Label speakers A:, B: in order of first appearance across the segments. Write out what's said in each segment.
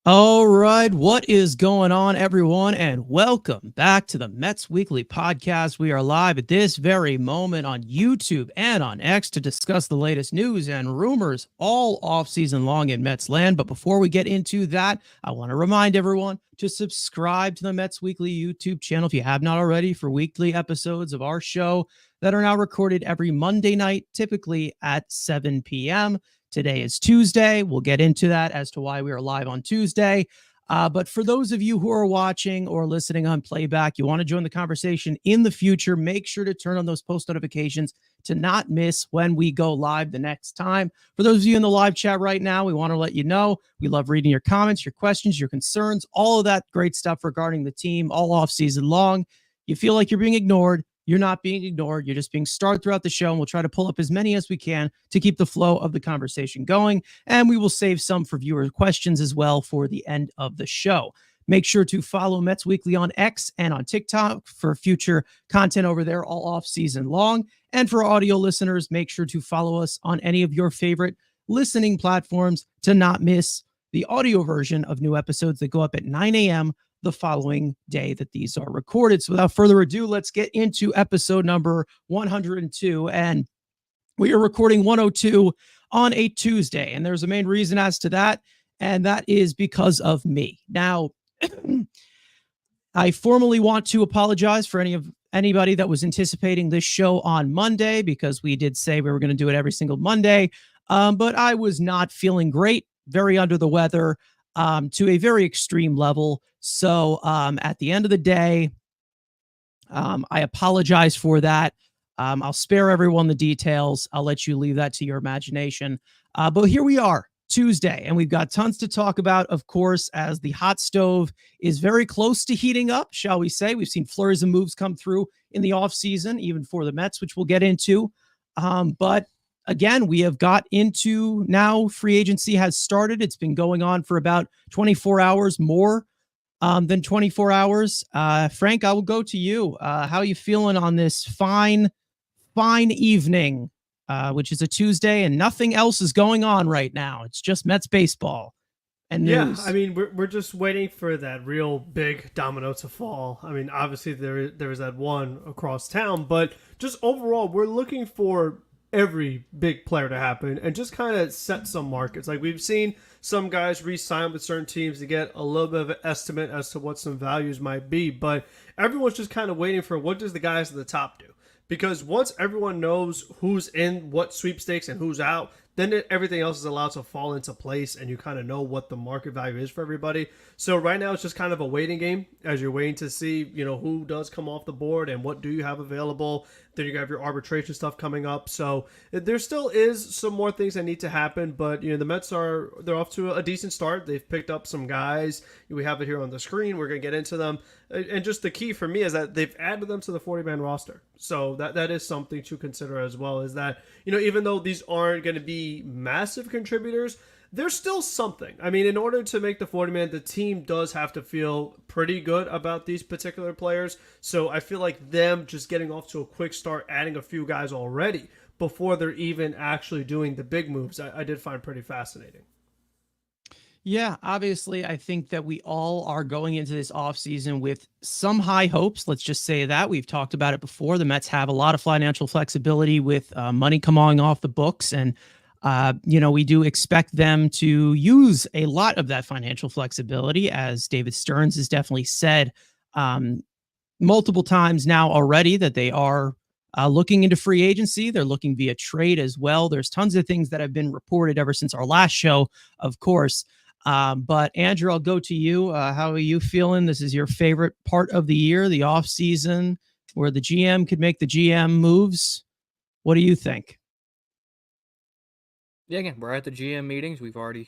A: All right, what is going on, everyone? And welcome back to the Mets Weekly Podcast. We are live at this very moment on YouTube and on X to discuss the latest news and rumors all off-season long in Mets land. But before we get into that, I want to remind everyone to subscribe to the Mets Weekly YouTube channel if you have not already for weekly episodes of our show that are now recorded every Monday night, typically at 7 p.m. Today is Tuesday. We'll get into that as to why we are live on Tuesday. But for those of you who are watching or listening on playback, you want to join the conversation in the future, make sure to turn on those post notifications to not miss when we go live the next time. For those of you in the live chat right now, we want to let you know we love reading your comments, your questions, your concerns, all of that great stuff regarding the team all off season long. You feel like you're being ignored. You're not being ignored. You're just being starred throughout the show, and we'll try to pull up as many as we can to keep the flow of the conversation going. And we will save some for viewer questions as well for the end of the show. Make sure to follow Mets Weekly on X and on TikTok for future content over there all off season long. And for audio listeners, make sure to follow us on any of your favorite listening platforms to not miss the audio version of new episodes that go up at 9 a.m. the following day that these are recorded. So without further ado, let's get into episode number 102. And we are recording 102 on a Tuesday. And there's a main reason as to that, and that is because of me. Now, I formally want to apologize for anybody that was anticipating this show on Monday, because we did say we were going to do it every single Monday. But I was not feeling great, very under the weather, to a very extreme level. So at the end of the day, I apologize for that. I'll spare everyone the details. I'll let you leave that to your imagination. But here we are, Tuesday, and we've got tons to talk about, of course, as the hot stove is very close to heating up, shall we say. We've seen flurries of moves come through in the offseason, even for the Mets, which we'll get into. But again, we have got into now free agency has started. It's been going on for about 24 hours more than 24 hours. Frank, I will go to you. How are you feeling on this fine evening, which is a Tuesday, and nothing else is going on right now? It's just Mets baseball and news.
B: Yeah, I mean, we're just waiting for that real big domino to fall. I mean, obviously there is that one across town, but just overall, we're looking for every big player to happen and just kind of set some markets. Like we've seen some guys re-sign with certain teams to get a little bit of an estimate as to what some values might be, but everyone's just kind of waiting for what does the guys at the top do? Because once everyone knows who's in what sweepstakes and who's out, then everything else is allowed to fall into place and you kind of know what the market value is for everybody. So right now it's just kind of a waiting game as you're waiting to see, who does come off the board and what do you have available. Then you have your arbitration stuff coming up. So there still is some more things that need to happen, but the Mets they're off to a decent start. They've picked up some guys. We have it here on the screen. We're going to get into them. And just the key for me is that they've added them to the 40-man roster. So that is something to consider as well, is that, even though these aren't going to be massive contributors, there's still something. I mean, in order to make the 40-man, the team does have to feel pretty good about these particular players. So I feel like them just getting off to a quick start, adding a few guys already before they're even actually doing the big moves, I did find pretty fascinating.
A: Yeah, obviously, I think that we all are going into this offseason with some high hopes. Let's just say that. We've talked about it before. The Mets have a lot of financial flexibility with money coming off the books. And, we do expect them to use a lot of that financial flexibility, as David Stearns has definitely said multiple times now already, that they are looking into free agency. They're looking via trade as well. There's tons of things that have been reported ever since our last show, of course. But Andrew, I'll go to you. How are you feeling? This is your favorite part of the year, the off season, where the GM could make the GM moves. What do you think?
C: Yeah, again, we're at the GM meetings. We've already,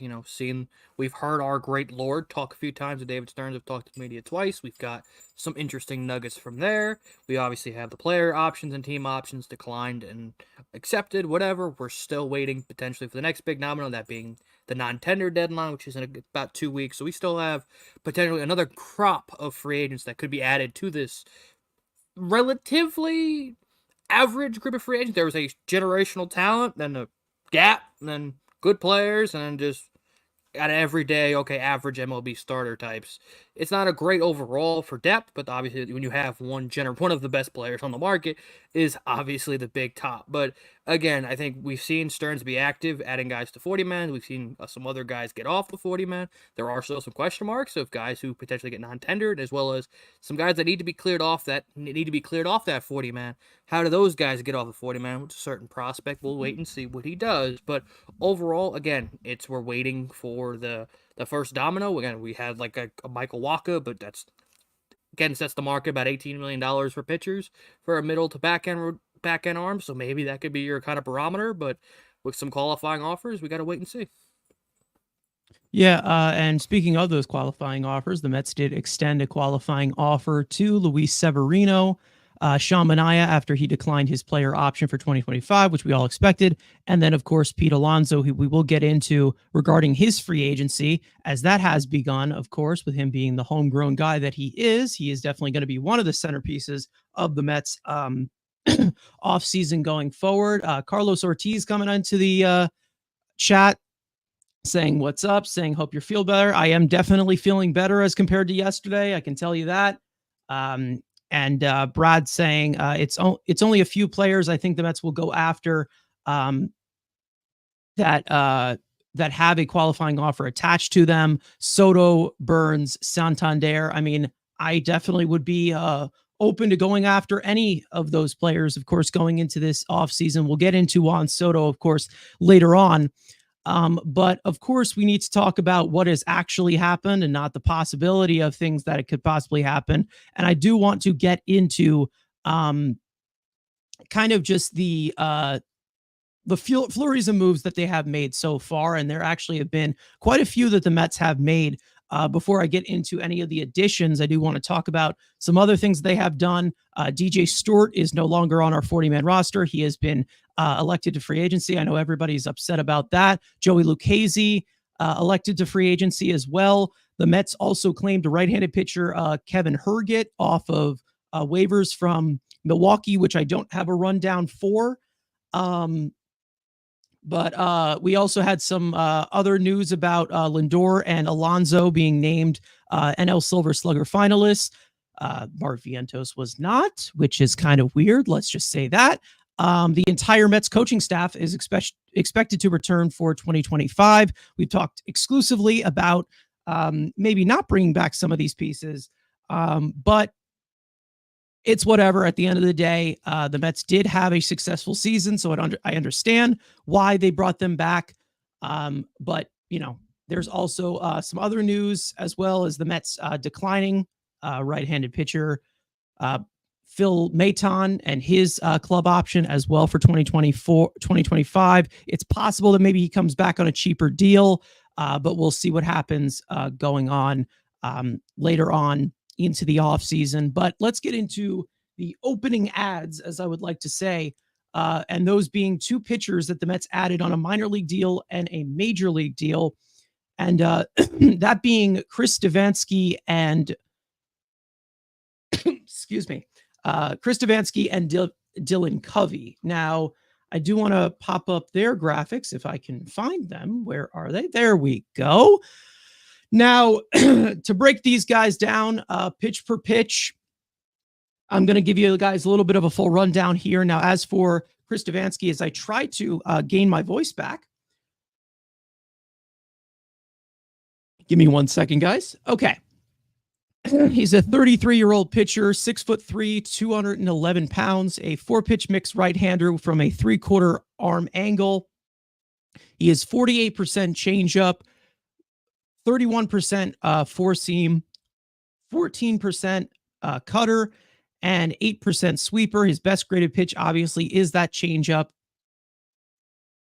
C: we've heard our great Lord talk a few times. And David Stearns have talked to the media twice. We've got some interesting nuggets from there. We obviously have the player options and team options declined and accepted, whatever. We're still waiting potentially for the next big domino, that being the non-tender deadline, which is in about 2 weeks. So we still have potentially another crop of free agents that could be added to this relatively average group of free agents. There was a generational talent, then a gap, and then good players, and then just at everyday, okay, average MLB starter types. It's not a great overall for depth, but obviously when you have one of the best players on the market is obviously the big top. But again, I think we've seen Stearns be active, adding guys to 40-man. We've seen some other guys get off the 40-man. There are still some question marks of guys who potentially get non-tendered, as well as some guys that need to be cleared off that 40-man. How do those guys get off the 40-man? With a certain prospect, we'll wait and see what he does. But overall, again, we're waiting for the first domino. Again, we had like a Michael Wacha, but that's again sets the market about $18 million for pitchers for a middle to back end arm. So maybe that could be your kind of barometer. But with some qualifying offers, we got to wait and see.
A: Yeah, and speaking of those qualifying offers, the Mets did extend a qualifying offer to Luis Severino, Sean Manaea, after he declined his player option for 2025, which we all expected. And then, of course, Pete Alonso, who we will get into regarding his free agency, as that has begun, of course, with him being the homegrown guy that he is. He is definitely going to be one of the centerpieces of the Mets offseason going forward. Carlos Ortiz coming into the chat, saying what's up, saying hope you feel better. I am definitely feeling better as compared to yesterday. I can tell you that. And Brad saying it's only a few players I think the Mets will go after that have a qualifying offer attached to them. Soto, Burns, Santander. I mean, I definitely would be open to going after any of those players, of course, going into this offseason. We'll get into Juan Soto, of course, later on. But of course, we need to talk about what has actually happened and not the possibility of things that it could possibly happen. And I do want to get into kind of just the flurries of moves that they have made so far. And there actually have been quite a few that the Mets have made. Before I get into any of the additions, I do want to talk about some other things they have done. DJ Stewart is no longer on our 40-man roster. He has been elected to free agency. I know everybody's upset about that. Joey Lucchesi elected to free agency as well. The Mets also claimed a right-handed pitcher, Kevin Herget, off of waivers from Milwaukee, which I don't have a rundown for. But we also had some other news about Lindor and Alonso being named NL Silver Slugger finalists. Mark Vientos was not, which is kind of weird. Let's just say that. The entire Mets coaching staff is expected to return for 2025. We've talked exclusively about maybe not bringing back some of these pieces, but it's whatever. At the end of the day, the Mets did have a successful season, so I understand why they brought them back. But, you know, there's also some other news as well as the Mets declining right-handed pitcher Phil Maton and his club option as well for 2025. It's possible that maybe he comes back on a cheaper deal, but we'll see what happens going on later on into the offseason. But let's get into the opening ads, as I would like to say, and those being two pitchers that the Mets added on a minor league deal and a major league deal, and that being Chris Devenski and excuse me, Chris Devenski and Dylan Covey. Now, I do want to pop up their graphics if I can find them. Where are they? There we go. Now, to break these guys down, pitch per pitch, I'm going to give you guys a little bit of a full rundown here. Now, as for Chris Devenski, as I try to gain my voice back, give me 1 second, guys. Okay. He's a 33-year-old pitcher, 6'3", 211 pounds, a 4-pitch mix right-hander from a 3/4 arm angle. He is 48% changeup, 31% four seam, 14% cutter, and 8% sweeper. His best graded pitch, obviously, is that changeup.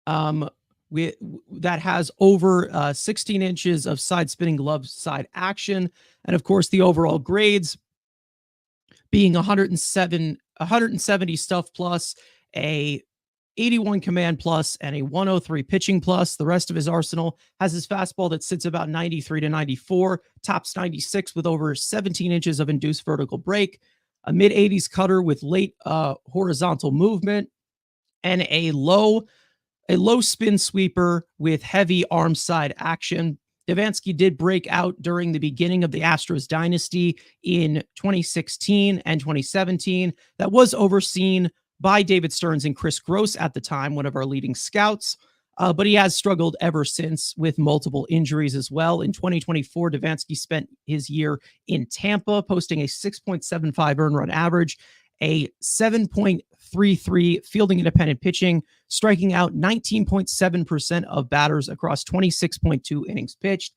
A: That has over 16 inches of side spinning glove side action. And of course, the overall grades being 170 stuff plus, a 81 command plus, and a 103 pitching plus. The rest of his arsenal has his fastball that sits about 93 to 94, tops 96 with over 17 inches of induced vertical break, a mid-80s cutter with late horizontal movement, and a low spin sweeper with heavy arm side action. Devenski did break out during the beginning of the Astros dynasty in 2016 and 2017. That was overseen by David Stearns and Chris Gross at the time, one of our leading scouts. But he has struggled ever since with multiple injuries as well. In 2024, Devenski spent his year in Tampa, posting a 6.75 earned run average, a 7.33 fielding independent pitching, striking out 19.7% of batters across 26.2 innings pitched.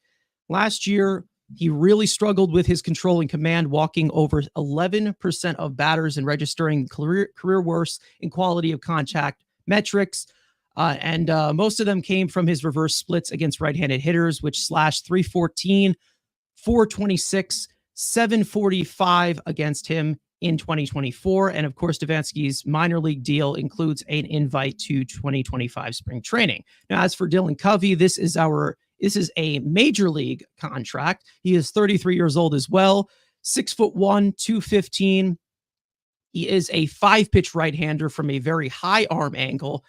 A: Last year, he really struggled with his control and command, walking over 11% of batters and registering career worst in quality of contact metrics. And most of them came from his reverse splits against right-handed hitters, which slashed 314, 426, 745 against him in 2024. And of course, Devenski's minor league deal includes an invite to 2025 spring training. Now, as for Dylan Covey, this is a major league contract. He is 33 years old as well, 6'1", 215. He is a 5-pitch right-hander from a very high arm angle.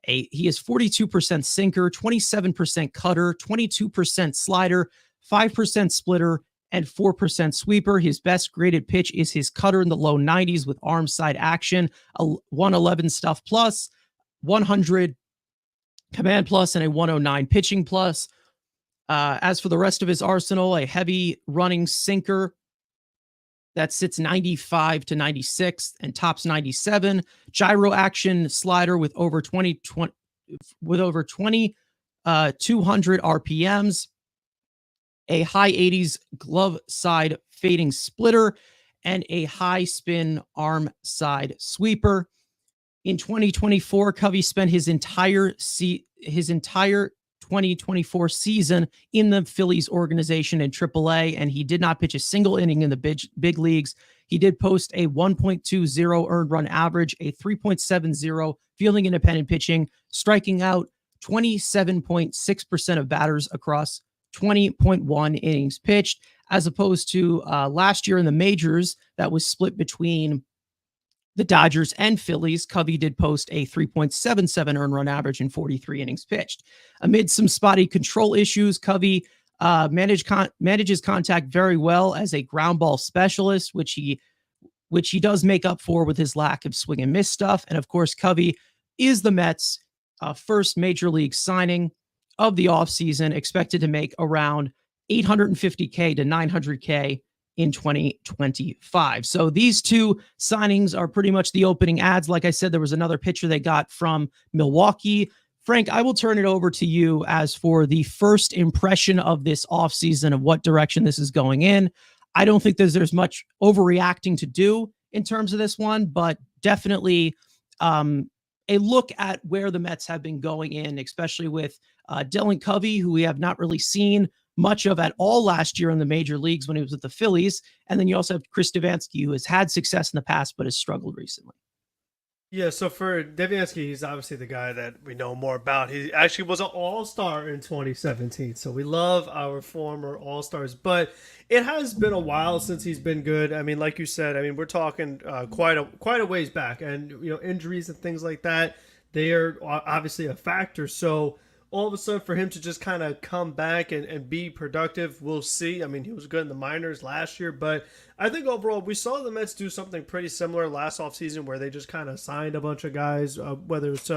A: He is 42% sinker, 27% cutter, 22% slider, 5% splitter, and 4% sweeper. His best graded pitch is his cutter in the low 90s with arm side action, a 111 stuff plus, 100 command plus, and a 109 pitching plus. As for the rest of his arsenal, a heavy running sinker that sits 95 to 96 and tops 97. Gyro action slider with over 200 RPMs. A high 80s glove side fading splitter, and a high spin arm side sweeper. In 2024, Covey spent his entire 2024 season in the Phillies organization in AAA, and he did not pitch a single inning in the big leagues. He did post a 1.20 earned run average, a 3.70 fielding independent pitching, striking out 27.6% of batters across 20.1 innings pitched, as opposed to last year in the majors that was split between the Dodgers and Phillies. Covey did post a 3.77 earned run average in 43 innings pitched. Amid some spotty control issues, Covey manages contact very well as a ground ball specialist, which he does make up for with his lack of swing and miss stuff. And of course, Covey is the Mets' first major league signing of the offseason, expected to make around $850K to $900K in 2025. So these two signings are pretty much the opening ads. Like I said, there was another pitcher they got from Milwaukee. Frank, I will turn it over to you as for the first impression of this offseason, of what direction this is going in. I don't think there's much overreacting to do in terms of this one, but definitely a look at where the Mets have been going in, especially with Dylan Covey, who we have not really seen much of at all last year in the major leagues when he was with the Phillies. And then you also have Chris Devenski, who has had success in the past, but has struggled recently.
B: Yeah, so for Devenski, he's obviously the guy that we know more about. He actually was an all-star in 2017, so we love our former all-stars. But it has been a while since he's been good. I mean, like you said, I mean, we're talking quite a ways back, and injuries and things like that, they are obviously a factor. So all of a sudden, for him to just kind of come back and be productive, we'll see. I mean, he was good in the minors last year, but I think overall we saw the Mets do something pretty similar last offseason where they just kind of signed a bunch of guys, whether it's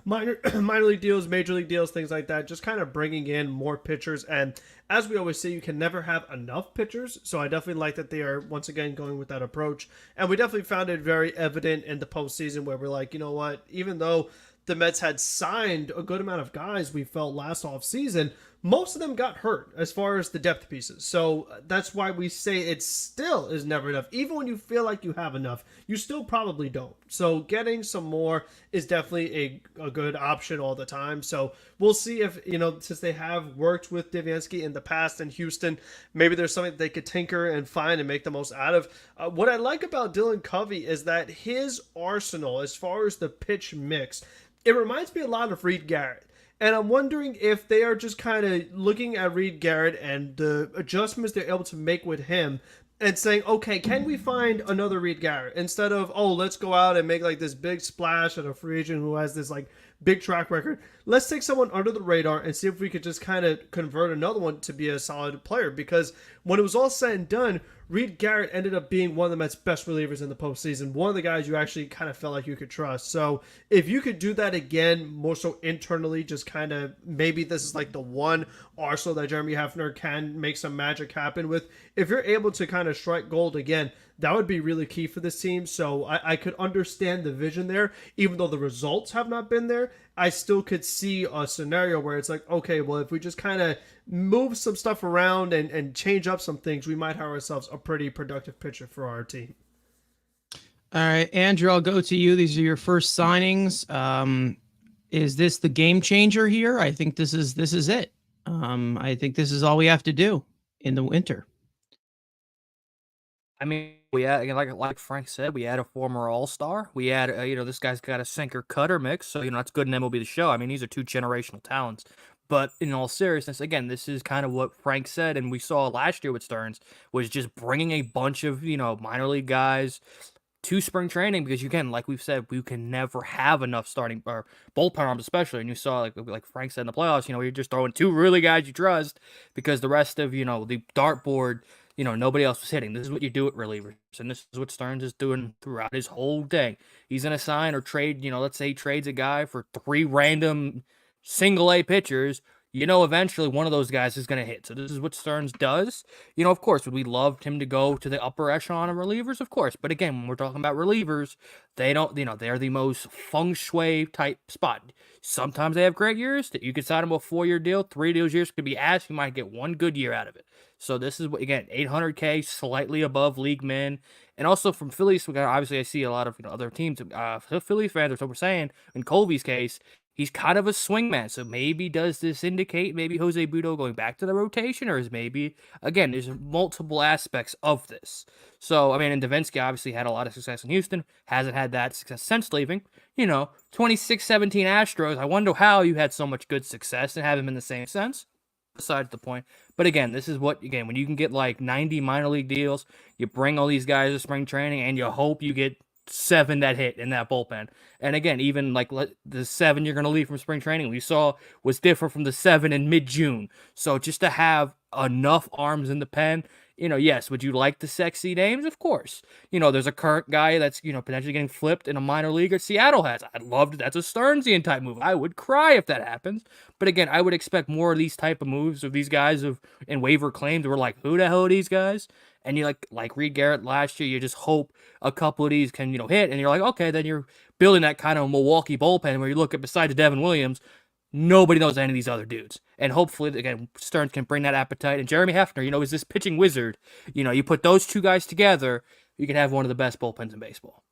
B: minor league deals, major league deals, things like that, just kind of bringing in more pitchers. And as we always say, you can never have enough pitchers. So I definitely like that they are once again going with that approach. And we definitely found it very evident in the postseason where we're like, you know what, even though the Mets had signed a good amount of guys we felt last offseason, most of them got hurt as far as the depth pieces. So that's why we say it still is never enough. Even when you feel like you have enough, you still probably don't. So getting some more is definitely a good option all the time. So we'll see if, since they have worked with Devenski in the past in Houston, maybe there's something they could tinker and find and make the most out of. What I like about Dylan Covey is that his arsenal, as far as the pitch mix, it reminds me a lot of Reed Garrett. And I'm wondering if they are just kind of looking at Reed Garrett and the adjustments they're able to make with him and saying, okay, can we find another Reed Garrett instead of, oh, let's go out and make like this big splash at a free agent who has this like big track record. Let's take someone under the radar and see if we could just kind of convert another one to be a solid player. Because when it was all said and done, Reed Garrett ended up being one of the Mets' best relievers in the postseason. One of the guys you actually kind of felt like you could trust. So if you could do that again, more so internally, just kind of maybe this is like the one arsenal that Jeremy Hefner can make some magic happen with. If you're able to kind of strike gold again, that would be really key for this team. So I could understand the vision there. Even though the results have not been there, I still could see a scenario where it's like, okay, well, if we just kind of move some stuff around and change up some things, we might have ourselves a pretty productive pitcher for our team.
A: All right, Andrew, I'll go to you. These are your first signings. Is this the game changer here? I think this is it. I think this is all we have to do in the winter.
C: I mean, we had, like Frank said, we had a former All-Star. We had, this guy's got a sinker cutter mix, so that's good in MLB The Show. I mean, these are two generational talents. But in all seriousness, again, this is kind of what Frank said, and we saw last year with Stearns, was just bringing a bunch of minor league guys to spring training, because again, like we've said, we can never have enough starting or bullpen arms, especially. And you saw, like Frank said in the playoffs, you're just throwing two really guys you trust, because the rest of the dartboard, nobody else was hitting. This is what you do at relievers, and this is what Stearns is doing throughout his whole thing. He's gonna sign or trade. Let's say he trades a guy for 3 random single A pitchers. Eventually one of those guys is going to hit. So this is what Stearns does. Of course, would we love him to go to the upper echelon of relievers? Of course. But again, when we're talking about relievers, they don't, they're the most feng shui type spot. Sometimes they have great years that you could sign them a 4-year deal. 3 of those years could be ass. You might get 1 good year out of it. So this is what, again, $800K, slightly above league min. And also from Phillies, obviously I see a lot of other teams, Phillies fans, are saying, in Covey's case, he's kind of a swingman, so maybe does this indicate maybe Jose Budo going back to the rotation, or is maybe, again, there's multiple aspects of this. So, I mean, and Devenski obviously had a lot of success in Houston, hasn't had that success since leaving. 26-17 Astros, I wonder how you had so much good success and have him in the same sense. Besides the point. But again, this is what, when you can get like 90 minor league deals, you bring all these guys to spring training, and you hope you get 7 that hit in that bullpen. And again, even like the 7 you're going to leave from spring training, we saw was different from the 7 in mid-June. So just to have enough arms in the pen, yes, would you like the sexy names? Of course. There's a current guy that's, potentially getting flipped in a minor league, or Seattle has. I'd love to. That's a Stearnsian type move. I would cry if that happens. But again, I would expect more of these type of moves of these guys in waiver claims. We're like, who the hell are these guys? And you like Reed Garrett last year, you just hope a couple of these can, hit. And you're like, okay, then you're building that kind of Milwaukee bullpen where you look at besides Devin Williams, nobody knows any of these other dudes. And hopefully, again, Stearns can bring that appetite. And Jeremy Hefner, is this pitching wizard. You put those two guys together, you can have one of the best bullpens in baseball.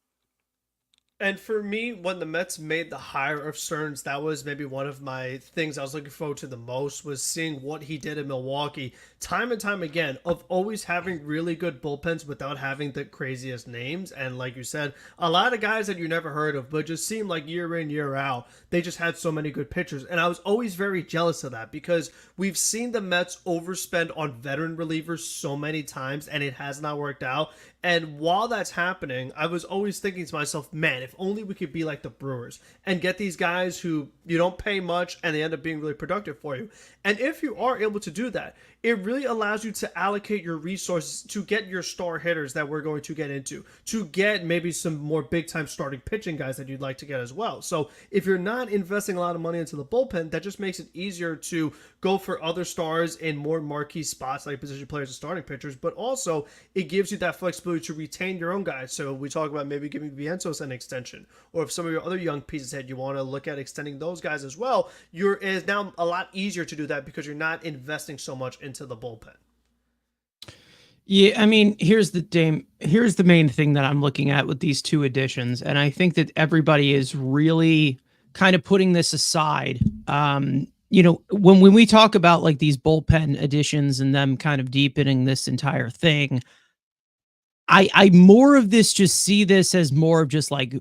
B: And for me, when the Mets made the hire of Stearns, that was maybe one of my things I was looking forward to the most, was seeing what he did in Milwaukee time and time again, of always having really good bullpens without having the craziest names. And like you said, a lot of guys that you never heard of, but just seemed like year in, year out, they just had so many good pitchers. And I was always very jealous of that, because we've seen the Mets overspend on veteran relievers so many times, and it has not worked out. And while that's happening, I was always thinking to myself, man, if only we could be like the Brewers and get these guys who you don't pay much and they end up being really productive for you. And if you are able to do that, it really allows you to allocate your resources to get your star hitters that we're going to get into, to get maybe some more big-time starting pitching guys that you'd like to get as well. So if you're not investing a lot of money into the bullpen, that just makes it easier to go for other stars in more marquee spots like position players and starting pitchers, but also it gives you that flexibility to retain your own guys. So we talk about maybe giving Vientos an extension, or if some of your other young pieces hit, you want to look at extending those guys as well. It's now a lot easier to do that because you're not investing so much into the bullpen.
A: Yeah, I mean, here's the main thing that I'm looking at with these two additions, and I think that everybody is really kind of putting this aside. When we talk about like these bullpen additions and them kind of deepening this entire thing, I more of this just see this as more of just like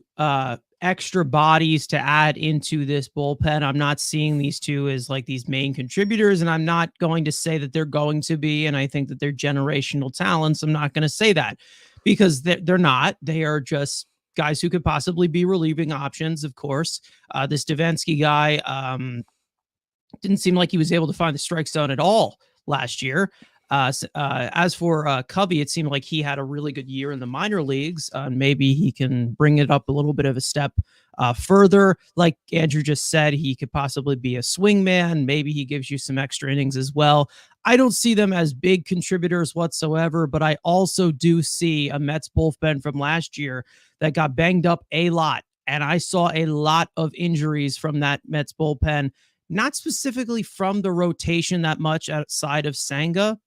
A: extra bodies to add into this bullpen. I'm not seeing these two as like these main contributors, and I'm not going to say that they're going to be. And I think that they're generational talents. I'm not going to say that because they're not. They are just guys who could possibly be relieving options. Of course, this Devenski guy didn't seem like he was able to find the strike zone at all last year. As for Covey, it seemed like he had a really good year in the minor leagues. Maybe he can bring it up a little bit of a step further. Like Andrew just said, he could possibly be a swing man. Maybe he gives you some extra innings as well. I don't see them as big contributors whatsoever, but I also do see a Mets bullpen from last year that got banged up a lot. And I saw a lot of injuries from that Mets bullpen, not specifically from the rotation that much outside of Senga,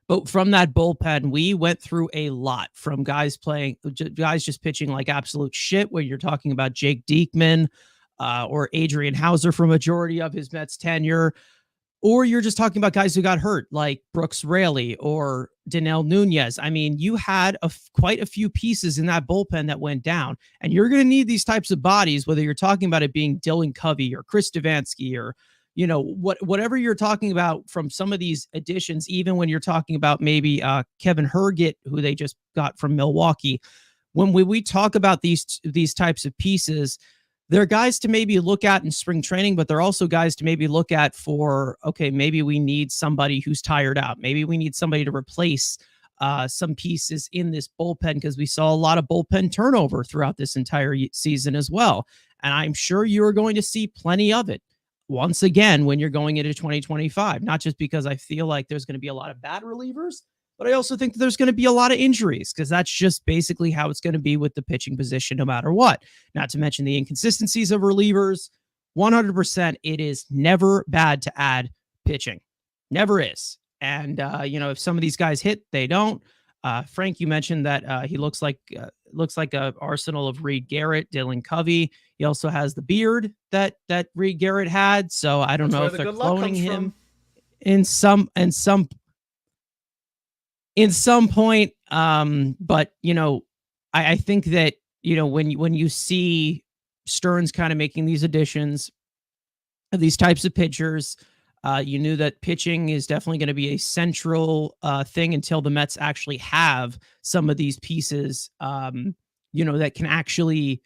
A: but from that bullpen, we went through a lot from guys just pitching like absolute shit. When you're talking about Jake Diekman or Adrian Hauser for majority of his Mets tenure, or you're just talking about guys who got hurt like Brooks Raley or Danel Nunez. I mean, you had quite a few pieces in that bullpen that went down, and you're going to need these types of bodies, whether you're talking about it being Dylan Covey or Chris Devenski or whatever you're talking about from some of these additions, even when you're talking about maybe Kevin Herget, who they just got from Milwaukee. When we talk about these types of pieces, they're guys to maybe look at in spring training, but they're also guys to maybe look at for, okay, maybe we need somebody who's tired out. Maybe we need somebody to replace some pieces in this bullpen, because we saw a lot of bullpen turnover throughout this entire season as well. And I'm sure you're going to see plenty of it once again when you're going into 2025, not just because I feel like there's going to be a lot of bad relievers, but I also think that there's going to be a lot of injuries, because that's just basically how it's going to be with the pitching position no matter what. Not to mention the inconsistencies of relievers. 100%, it is never bad to add pitching. Never is. And, if some of these guys hit, they don't. Frank, you mentioned that he looks like a arsenal of Reed Garrett, Dylan Covey. He also has the beard that Reed Garrett had. So I don't know if they're cloning him in some point. But I think that when you see Stearns kind of making these additions of these types of pitchers, you knew that pitching is definitely going to be a central thing until the Mets actually have some of these pieces, that can actually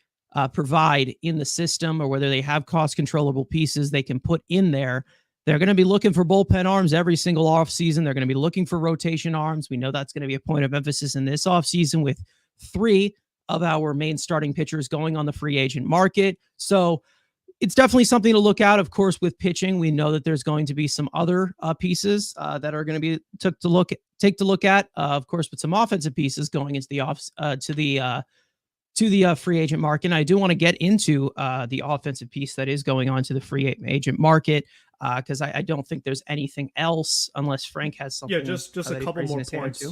A: provide in the system, or whether they have cost controllable pieces they can put in there. They're going to be looking for bullpen arms every single offseason. They're going to be looking for rotation arms. We know that's going to be a point of emphasis in this offseason, with 3 of our main starting pitchers going on the free agent market. So it's definitely something to look out. Of course, with pitching, we know that there's going to be some other pieces that are going to be take to look at. Of course, with some offensive pieces going into the free agent market. And I do want to get into the offensive piece that is going on to the free agent market, because I don't think there's anything else, unless Frank has something.
B: Yeah, just a couple more points.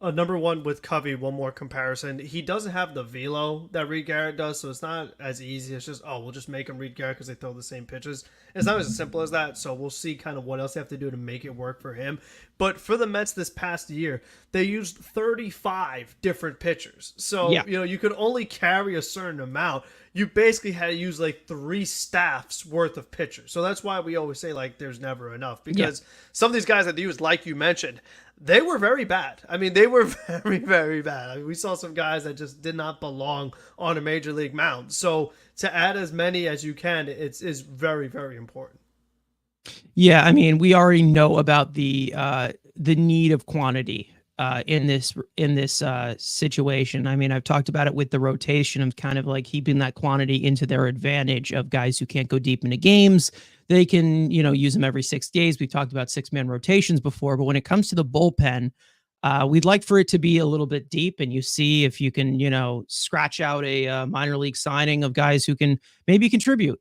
B: Number one, with Covey, one more comparison. He doesn't have the velo that Reed Garrett does, so it's not as easy. It's just, we'll just make him Reed Garrett because they throw the same pitches. It's not as simple as that, so we'll see kind of what else they have to do to make it work for him. But for the Mets this past year, they used 35 different pitchers. So, you could only carry a certain amount. You basically had to use like 3 staffs worth of pitchers. So that's why we always say like there's never enough, because some of these guys that they used, like you mentioned, they were very bad. I mean, they were very, very bad. I mean, we saw some guys that just did not belong on a major league mound. So to add as many as you can, is very, very important.
A: Yeah, I mean, we already know about the need of quantity in this situation. I mean, I've talked about it with the rotation of kind of like keeping that quantity into their advantage of guys who can't go deep into games. They can, use them every 6 days. We've talked about 6-man rotations before, but when it comes to the bullpen, we'd like for it to be a little bit deep, and you see if you can, scratch out a minor league signing of guys who can maybe contribute.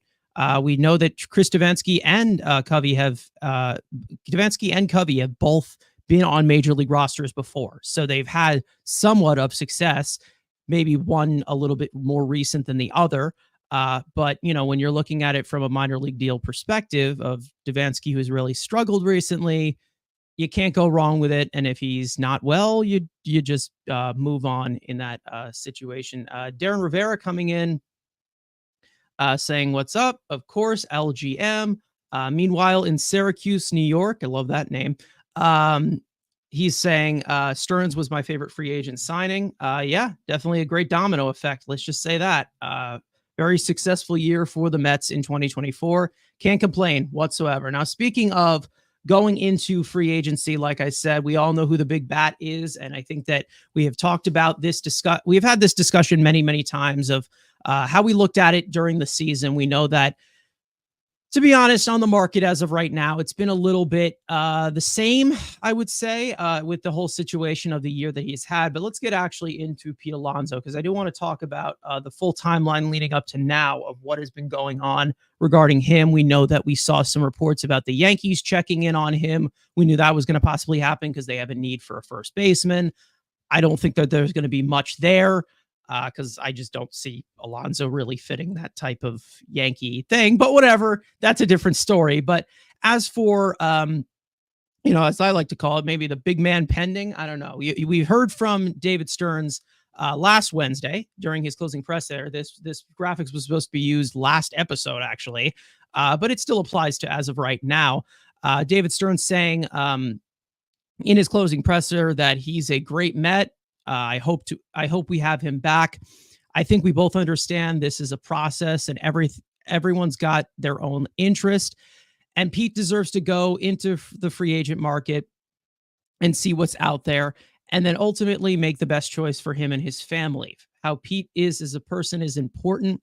A: We know that Chris Devenski and Covey have both been on major league rosters before, so they've had somewhat of success. Maybe one a little bit more recent than the other. But, when you're looking at it from a minor league deal perspective of Devenski, who's really struggled recently, you can't go wrong with it. And if he's not well, you just move on in that situation. Darren Rivera coming in, saying, "What's up?" Of course, LGM. Meanwhile, in Syracuse, New York, I love that name. He's saying Stearns was my favorite free agent signing. Yeah, definitely a great domino effect. Let's just say that. Very successful year for the Mets in 2024. Can't complain whatsoever. Now, speaking of going into free agency, like I said, we all know who the big bat is. And I think that we have talked about this we've had this discussion many, many times of how we looked at it during the season. We know that, to be honest, on the market as of right now, it's been a little bit the same, I would say, with the whole situation of the year that he's had. But let's get actually into Pete Alonso, because I do want to talk about the full timeline leading up to now of what has been going on regarding him. We know that we saw some reports about the Yankees checking in on him. We knew that was going to possibly happen because they have a need for a first baseman. I don't think that there's going to be much there, because I just don't see Alonso really fitting that type of Yankee thing. But whatever, that's a different story. But as for, as I like to call it, maybe the big man pending, I don't know. We heard from David Stearns last Wednesday during his closing press there. This graphics was supposed to be used last episode, actually, but it still applies to as of right now. David Stearns saying in his closing presser that he's a great Met. I hope we have him back. I think we both understand this is a process, and everyone's got their own interest. And Pete deserves to go into the free agent market and see what's out there, and then ultimately make the best choice for him and his family. How Pete is as a person is important.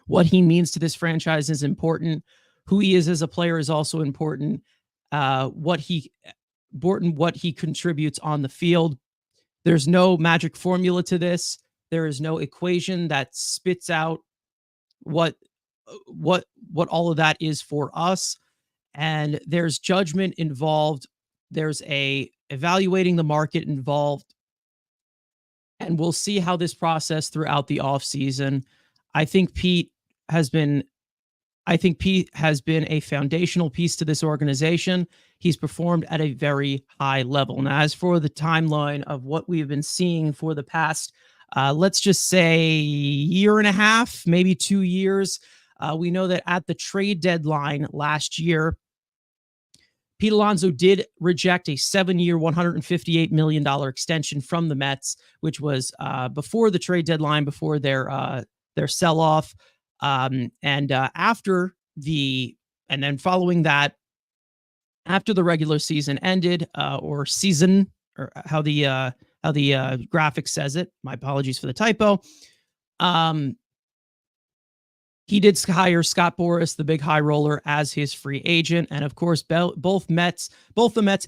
A: What he means to this franchise is important. Who he is as a player is also important. What he contributes on the field. There's no magic formula to this. There is no equation that spits out what all of that is for us. And there's judgment involved. There's evaluating the market involved. And we'll see how this process throughout the offseason. I think Pete has been a foundational piece to this organization. He's performed at a very high level. Now, as for the timeline of what we've been seeing for the past, let's just say year and a half, maybe 2 years, we know that at the trade deadline last year, Pete Alonso did reject a 7-year, $158 million extension from the Mets, which was before the trade deadline, before their sell-off. And then following that, after the regular season ended, or how the graphic says it, my apologies for the typo. He did hire Scott Boras, the big high roller, as his free agent. And of course, both the Mets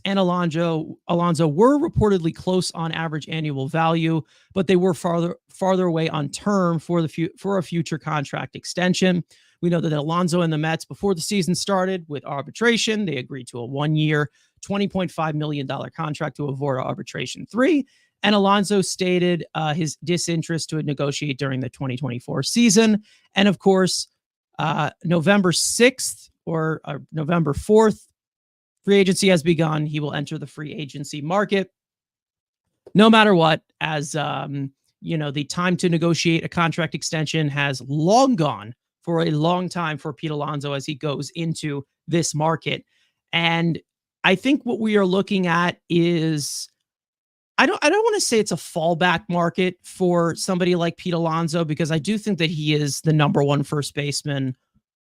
A: and Alonso were reportedly close on average annual value, but they were farther away on term for a future contract extension. We know that Alonso and the Mets, before the season started with arbitration, they agreed to a 1-year, $20.5 million contract to avoid arbitration 3. And Alonso stated his disinterest to negotiate during the 2024 season. And of course, November 6th or November 4th, free agency has begun. He will enter the free agency market. No matter what, as the time to negotiate a contract extension has long gone for a long time for Pete Alonso as he goes into this market. And I think what we are looking at is, I don't want to say it's a fallback market for somebody like Pete Alonso, because I do think that he is the number one first baseman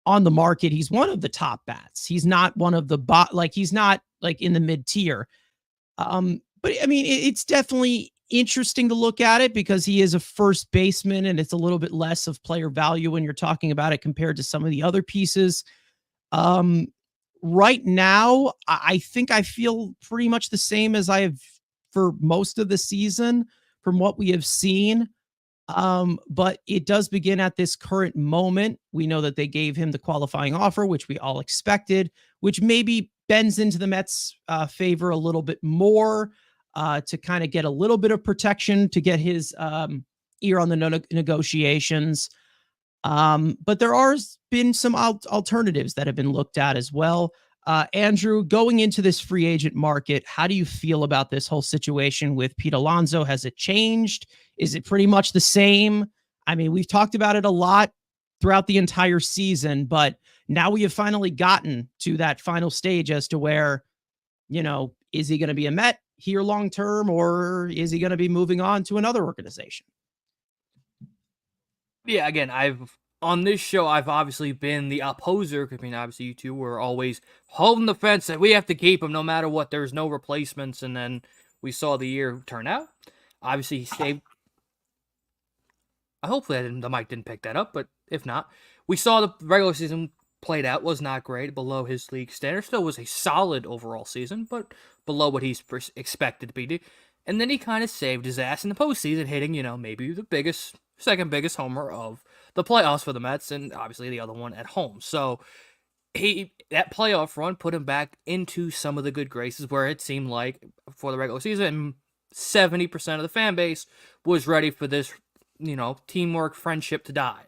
A: on the market. He's one of the top bats. He's not one of the he's not like in the mid tier. But I mean, it's definitely interesting to look at it because he is a first baseman, and it's a little bit less of player value when you're talking about it compared to some of the other pieces. Right now, I think I feel pretty much the same as I have for most of the season from what we have seen. But it does begin at this current moment. We know that they gave him the qualifying offer, which we all expected, which maybe bends into the Mets' favor a little bit more, to kind of get a little bit of protection, to get his ear on the negotiations. But there are been some alternatives that have been looked at as well. Andrew, going into this free agent market, how do you feel about this whole situation with Pete Alonso? Has it changed? Is it pretty much the same? I mean, we've talked about it a lot throughout the entire season, but now we have finally gotten to that final stage as to where, is he going to be a Met here long term, or is he going to be moving on to another organization?
C: Yeah, again, on this show, I've obviously been the opposer. I mean, obviously, you two were always holding the fence that we have to keep him no matter what. There's no replacements, and then we saw the year turn out. Obviously, he stayed. Hopefully, the mic didn't pick that up, but if not, we saw the regular season played out. Was not great, below his league standard. Still was a solid overall season, but below what he's expected to be. And then he kind of saved his ass in the postseason, hitting, maybe the second biggest homer of the playoffs for the Mets, and obviously the other one at home. So that playoff run put him back into some of the good graces where it seemed like for the regular season, 70% of the fan base was ready for this, teamwork, friendship to die.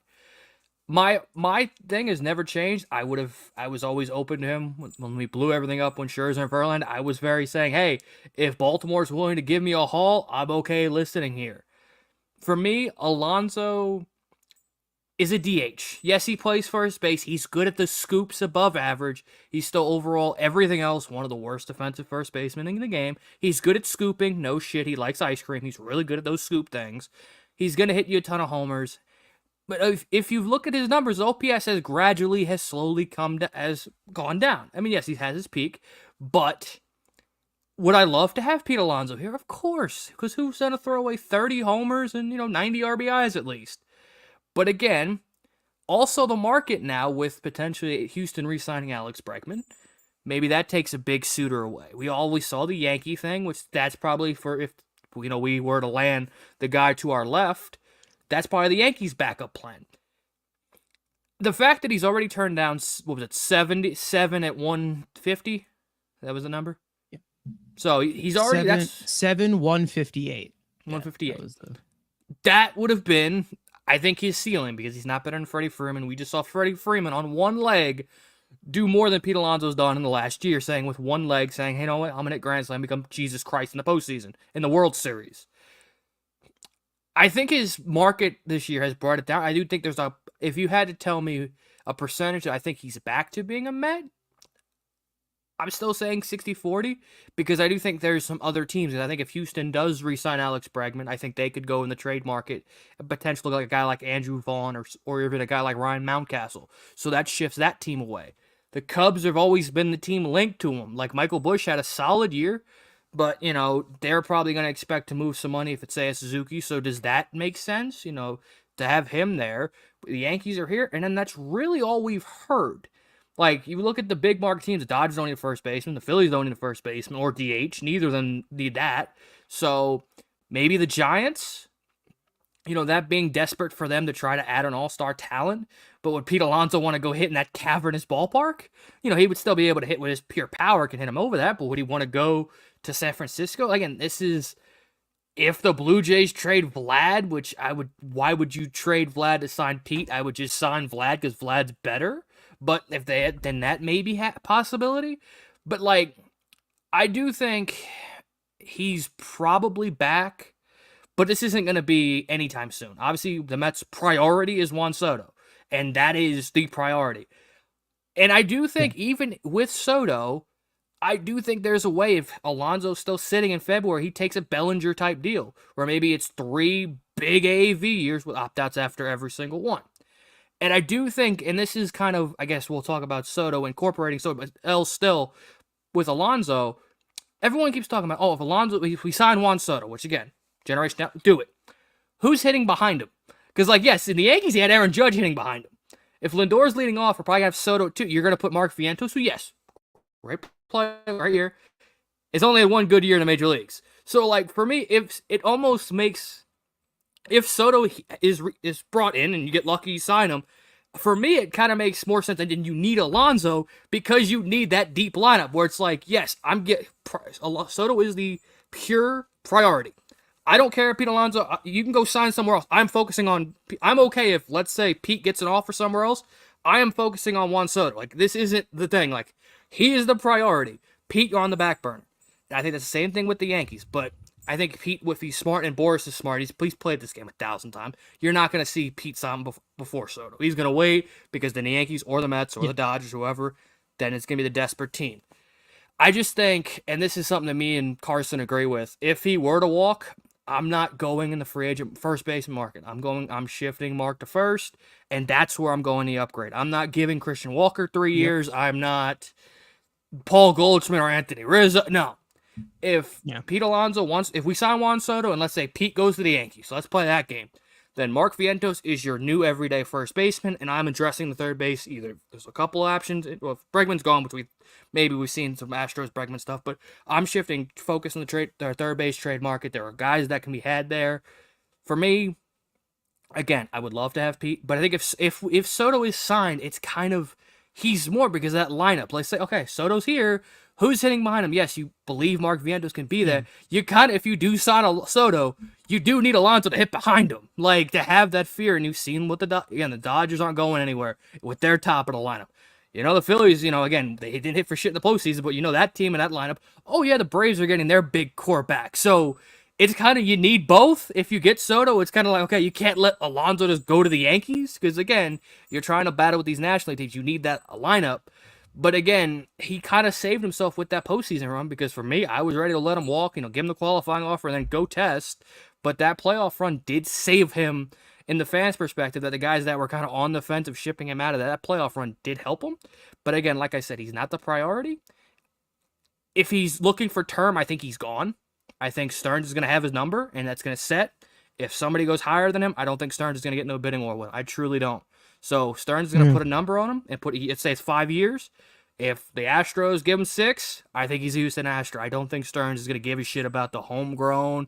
C: My thing has never changed. I was always open to him when we blew everything up when Scherzer and Verlander. I was very saying, hey, if Baltimore's willing to give me a haul, I'm okay listening here. For me, Alonso is a DH. Yes, he plays first base. He's good at the scoops above average. He's still overall everything else one of the worst defensive first basemen in the game. He's good at scooping. No shit. He likes ice cream. He's really good at those scoop things. He's going to hit you a ton of homers. But if you look at his numbers, OPS has slowly gone down. I mean, yes, he has his peak, but would I love to have Pete Alonso here? Of course, because who's going to throw away 30 homers and 90 RBIs at least? But again, also the market now with potentially Houston re-signing Alex Bregman, maybe that takes a big suitor away. We always saw the Yankee thing, which that's probably for if we were to land the guy to our left. That's probably the Yankees' backup plan. The fact that he's already turned down, 77 at 150? That was the number?
A: Yeah.
C: So he's already...
A: 158.
C: 158.
A: Yeah,
C: that would have been, I think, his ceiling, because he's not better than Freddie Freeman. We just saw Freddie Freeman on one leg do more than Pete Alonso's done in the last year, saying with one leg, saying, hey, you know what, I'm going to hit Grand Slam, become Jesus Christ in the postseason, in the World Series. I think his market this year has brought it down. I do think if you had to tell me a percentage, I think he's back to being a Met. I'm still saying 60-40 because I do think there's some other teams. And I think if Houston does re-sign Alex Bregman, I think they could go in the trade market and potentially like a guy like Andrew Vaughn or even a guy like Ryan Mountcastle. So that shifts that team away. The Cubs have always been the team linked to him. Like Michael Busch had a solid year. But, they're probably going to expect to move some money if it's, say, a Suzuki. So does that make sense, to have him there? The Yankees are here, and then that's really all we've heard. Like, you look at the big market teams, the Dodgers don't need a first baseman, the Phillies don't need a first baseman, or DH. Neither of them need that. So maybe the Giants, that being desperate for them to try to add an all-star talent. But would Pete Alonso want to go hit in that cavernous ballpark? He would still be able to hit with his pure power, can hit him over that, but would he want to go to San Francisco? Again, this is if the Blue Jays trade Vlad, why would you trade Vlad to sign Pete? I would just sign Vlad because Vlad's better. But if they had, then that may be a possibility. But I do think he's probably back, but this isn't going to be anytime soon. Obviously, the Mets' priority is Juan Soto, and that is the priority. And I do think even with Soto, I do think there's a way if Alonso's still sitting in February, he takes a Bellinger-type deal, where maybe it's 3 big AAV years with opt-outs after every single one. And I do think, and this is kind of, I guess we'll talk about Soto, incorporating Soto, but still, with Alonso, everyone keeps talking about, if we sign Juan Soto, which again, generation now, do it. Who's hitting behind him? Because, yes, in the Yankees, he had Aaron Judge hitting behind him. If Lindor's leading off, we're probably going to have Soto too. You're going to put Mark Vientos, who, yes, great player right here. It's only had one good year in the major leagues. So, for me, if it almost makes, if Soto is brought in and you get lucky, you sign him, for me, it kind of makes more sense that you need Alonso because you need that deep lineup where it's yes, Soto is the pure priority. I don't care if Pete Alonso, you can go sign somewhere else. I'm okay if, let's say, Pete gets an offer somewhere else. I am focusing on Juan Soto. Like, this isn't the thing. Like, he is the priority. Pete, you're on the back burner. I think that's the same thing with the Yankees, but I think Pete, if he's smart and Boris is smart, he's played this game 1,000 times. You're not going to see Pete sign before Soto. He's going to wait because then the Yankees or the Mets or the Dodgers, whoever, then it's going to be the desperate team. I just think, and this is something that me and Carson agree with, if he were to walk, I'm not going in the free agent first base market. I'm shifting Mark to first, and that's where I'm going the upgrade. I'm not giving Christian Walker 3 years. I'm not Paul Goldschmidt or Anthony Rizzo. No. If Pete Alonso if we sign Juan Soto and let's say Pete goes to the Yankees, so let's play that game, then Mark Vientos is your new everyday first baseman, and I'm addressing the third base. Either there's a couple of options. Well, if Bregman's gone, which we've seen some Astros Bregman stuff, but I'm shifting focus on the third base trade market. There are guys that can be had there. For me, again, I would love to have Pete, but I think if Soto is signed, it's kind of he's more because of that lineup. Let's say, okay, Soto's here. Who's hitting behind him? Yes, you believe Mark Vientos can be there. You kind of, if you do sign a Soto, you do need Alonso to hit behind him, like to have that fear. And you've seen what the Dodgers aren't going anywhere with their top of the lineup. The Phillies, again, they didn't hit for shit in the postseason, but that team and that lineup. Oh yeah, the Braves are getting their big core back, so it's kind of you need both. If you get Soto, it's kind of like okay, you can't let Alonso just go to the Yankees because again, you're trying to battle with these national teams. You need that lineup. But again, he kind of saved himself with that postseason run because for me, I was ready to let him walk, give him the qualifying offer and then go test. But that playoff run did save him in the fans' perspective that the guys that were kind of on the fence of shipping him out of that playoff run did help him. But again, like I said, he's not the priority. If he's looking for term, I think he's gone. I think Stearns is going to have his number and that's going to set. If somebody goes higher than him, I don't think Stearns is going to get no bidding war with him. I truly don't. So Stearns is going to put a number on him and let's say it's 5 years. If the Astros give him 6, I think he's a Houston Astro. I don't think Stearns is going to give a shit about the homegrown,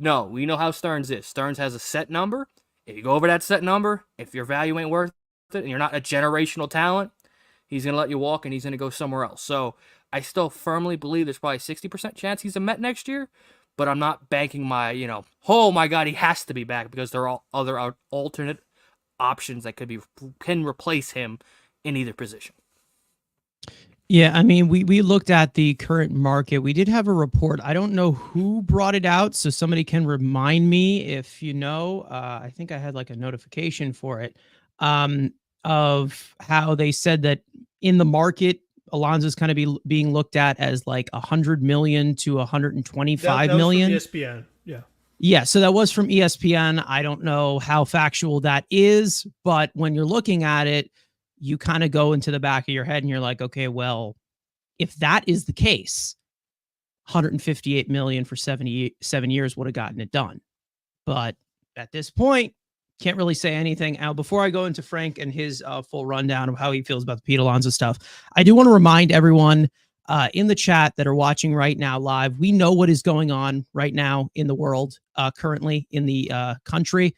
C: No, we know how Stearns is. Stearns has a set number. If you go over that set number, if your value ain't worth it and you're not a generational talent, he's going to let you walk and he's going to go somewhere else. So I still firmly believe there's probably a 60% chance he's a Met next year, but I'm not banking my, oh my God, he has to be back because there are other alternate options that can replace him in either position.
A: Yeah, I mean, we looked at the current market. We did have a report. I don't know who brought it out, so somebody can remind me if you know. I think I had like a notification for it of how they said that in the market, Alonso's kind of being looked at as like 100 million to 125 million.
B: That was from ESPN, yeah.
A: Yeah, so that was from ESPN. I don't know how factual that is, but when you're looking at it, you kind of go into the back of your head and you're like, okay, well, if that is the case, 158 million for 77 years would have gotten it done. But at this point, can't really say anything. Now, before I go into Frank and his full rundown of how he feels about the Pete Alonso stuff, I do want to remind everyone in the chat that are watching right now live, we know what is going on right now in the world, currently in the country.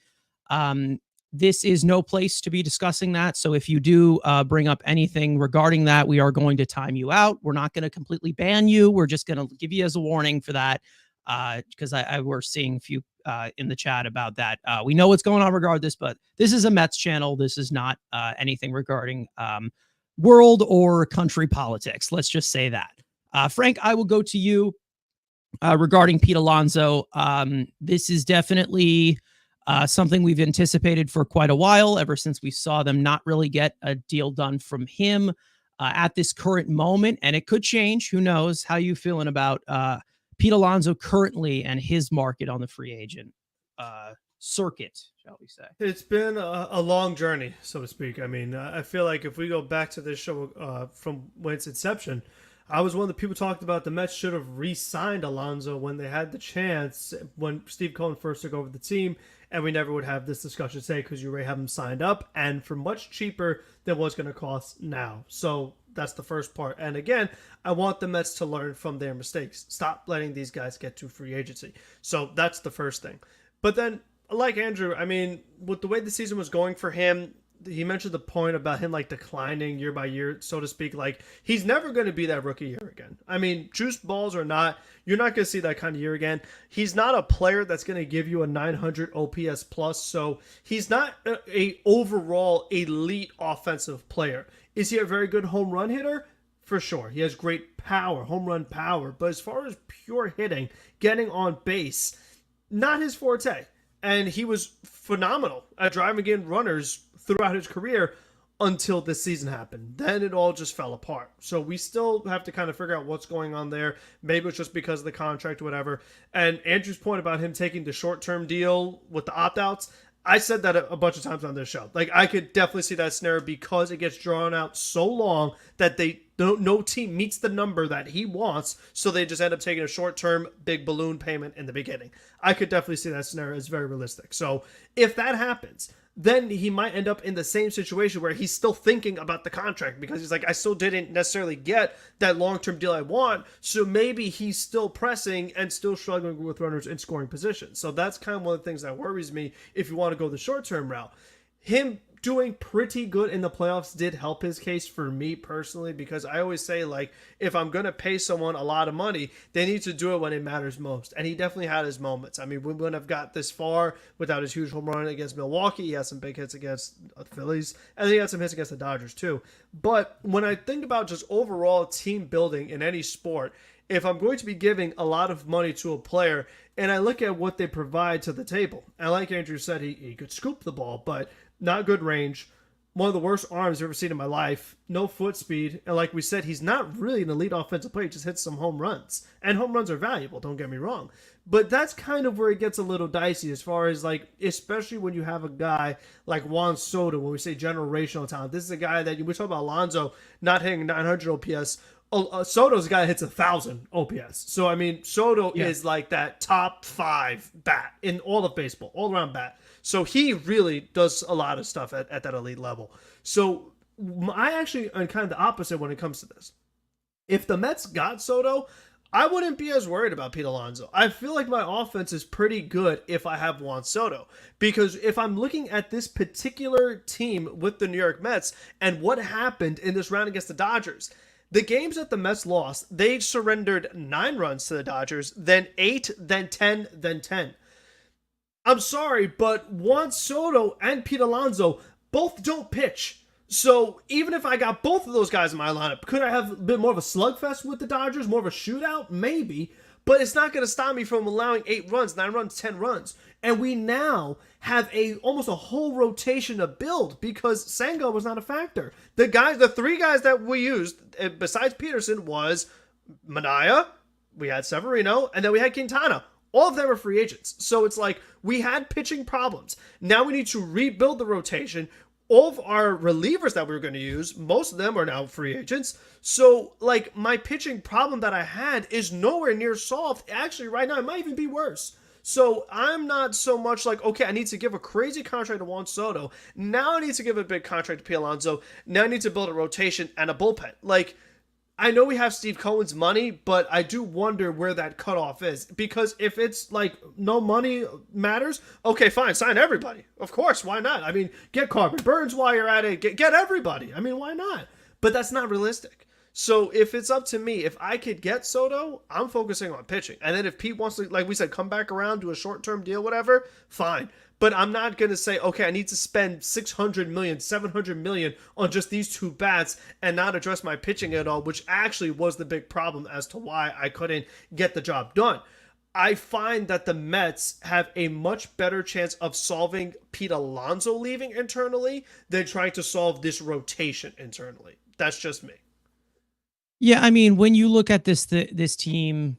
A: This is no place to be discussing that. So if you do bring up anything regarding that, we are going to time you out. We're not going to completely ban you. We're just going to give you as a warning for that because we're seeing a few in the chat about that. We know what's going on regardless, but this is a Mets channel. This is not anything regarding world or country politics. Let's just say that. Frank, I will go to you regarding Pete Alonso. This is definitely something we've anticipated for quite a while, ever since we saw them not really get a deal done from him at this current moment. And it could change. Who knows? How you feeling about Pete Alonso currently and his market on the free agent circuit, shall we say?
B: It's been a long journey, so to speak. I mean, I feel like if we go back to this show from when its inception, I was one of the people talked about the Mets should have re-signed Alonso when they had the chance, when Steve Cohen first took over the team, and we never would have this discussion today because you already have him signed up and for much cheaper than what's going to cost now. So that's the first part. And again, I want the Mets to learn from their mistakes. Stop letting these guys get to free agency. So that's the first thing. But then, like Andrew, I mean, with the way the season was going for him, he mentioned the point about him like declining year by year, so to speak. Like he's never going to be that rookie year again. I mean, juice balls or not, you're not going to see that kind of year again. He's not a player that's going to give you a 900 OPS plus, so he's not a overall elite offensive player. Is he a very good home run hitter? For sure. He has great power, home run power, but as far as pure hitting, getting on base, not his forte. And he was phenomenal at driving in runners throughout his career until this season happened. Then it all just fell apart. So we still have to kind of figure out what's going on there. Maybe it's just because of the contract or whatever. And Andrew's point about him taking the short-term deal with the opt-outs, I said that a bunch of times on this show. Like, I could definitely see that scenario because it gets drawn out so long that no team meets the number that he wants, so they just end up taking a short-term big balloon payment in the beginning. I could definitely see that scenario as very realistic. So if that happens, then he might end up in the same situation where he's still thinking about the contract because he's like, I still didn't necessarily get that long-term deal I want, so maybe he's still pressing and still struggling with runners in scoring positions. So that's kind of one of the things that worries me if you want to go the short-term route. Him doing pretty good in the playoffs did help his case for me personally, because I always say, like, if I'm going to pay someone a lot of money, they need to do it when it matters most. And he definitely had his moments. I mean, we wouldn't have got this far without his huge home run against Milwaukee. He had some big hits against the Phillies, and then he had some hits against the Dodgers too. But when I think about just overall team building in any sport, if I'm going to be giving a lot of money to a player and I look at what they provide to the table, and like Andrew said, he could scoop the ball, but not good range, one of the worst arms I've ever seen in my life, no foot speed, and like we said, he's not really an elite offensive player, he just hits some home runs. And home runs are valuable, don't get me wrong. But that's kind of where it gets a little dicey as far as, like, especially when you have a guy like Juan Soto, when we say generational talent. This is a guy that, we talk about Alonso not hitting 900 OPS. Soto's a guy that hits 1,000 OPS. So, I mean, Soto is like that top 5 bat in all of baseball, all around bat. So he really does a lot of stuff at that elite level. So I actually am kind of the opposite when it comes to this. If the Mets got Soto, I wouldn't be as worried about Pete Alonso. I feel like my offense is pretty good if I have Juan Soto. Because if I'm looking at this particular team with the New York Mets and what happened in this round against the Dodgers, the games that the Mets lost, they surrendered 9 runs to the Dodgers, then 8, then 10, then 10. I'm sorry, but Juan Soto and Pete Alonso both don't pitch. So even if I got both of those guys in my lineup, could I have a bit more of a slugfest with the Dodgers, more of a shootout? Maybe. But it's not going to stop me from allowing 8 runs, 9 runs, 10 runs. And we now have almost a whole rotation to build because Senga was not a factor. The 3 guys that we used, besides Peterson, was Manaea, we had Severino, and then we had Quintana. All of them are free agents. So it's like we had pitching problems. Now we need to rebuild the rotation. All of our relievers that we were going to use, most of them are now free agents. So, like, my pitching problem that I had is nowhere near solved. Actually, right now, it might even be worse. So I'm not so much like, okay, I need to give a crazy contract to Juan Soto. Now I need to give a big contract to Pete Alonso. Now I need to build a rotation and a bullpen. Like, I know we have Steve Cohen's money, but I do wonder where that cutoff is. Because if it's like no money matters, okay, fine, sign everybody. Of course, why not? I mean, get Corbin Burns while you're at it. Get everybody. I mean, why not? But that's not realistic. So if it's up to me, if I could get Soto, I'm focusing on pitching. And then if Pete wants to, like we said, come back around, do a short-term deal, whatever, fine. But I'm not going to say, okay, I need to spend $600 million, $700 million on just these 2 bats and not address my pitching at all, which actually was the big problem as to why I couldn't get the job done. I find that the Mets have a much better chance of solving Pete Alonso leaving internally than trying to solve this rotation internally. That's just me.
A: Yeah, I mean, when you look at this team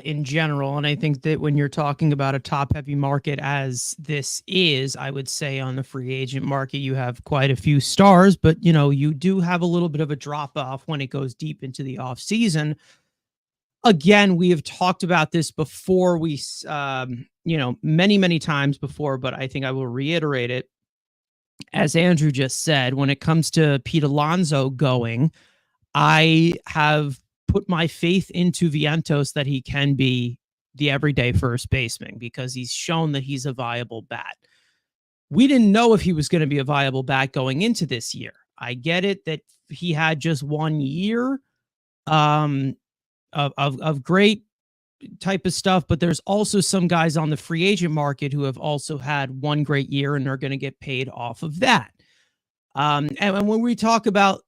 A: in general, and I think that when you're talking about a top-heavy market as this is, I would say on the free agent market, you have quite a few stars, but, you know, you do have a little bit of a drop-off when it goes deep into the offseason. Again, we have talked about this before, many, many times before, but I think I will reiterate it. As Andrew just said, when it comes to Pete Alonso going, I have put my faith into Vientos that he can be the everyday first baseman because he's shown that he's a viable bat. we didn't know if he was going to be a viable back going into this year. I get it that he had just 1 year of great type of stuff, but there's also some guys on the free agent market who have also had one great year and are going to get paid off of that. And when we talk about,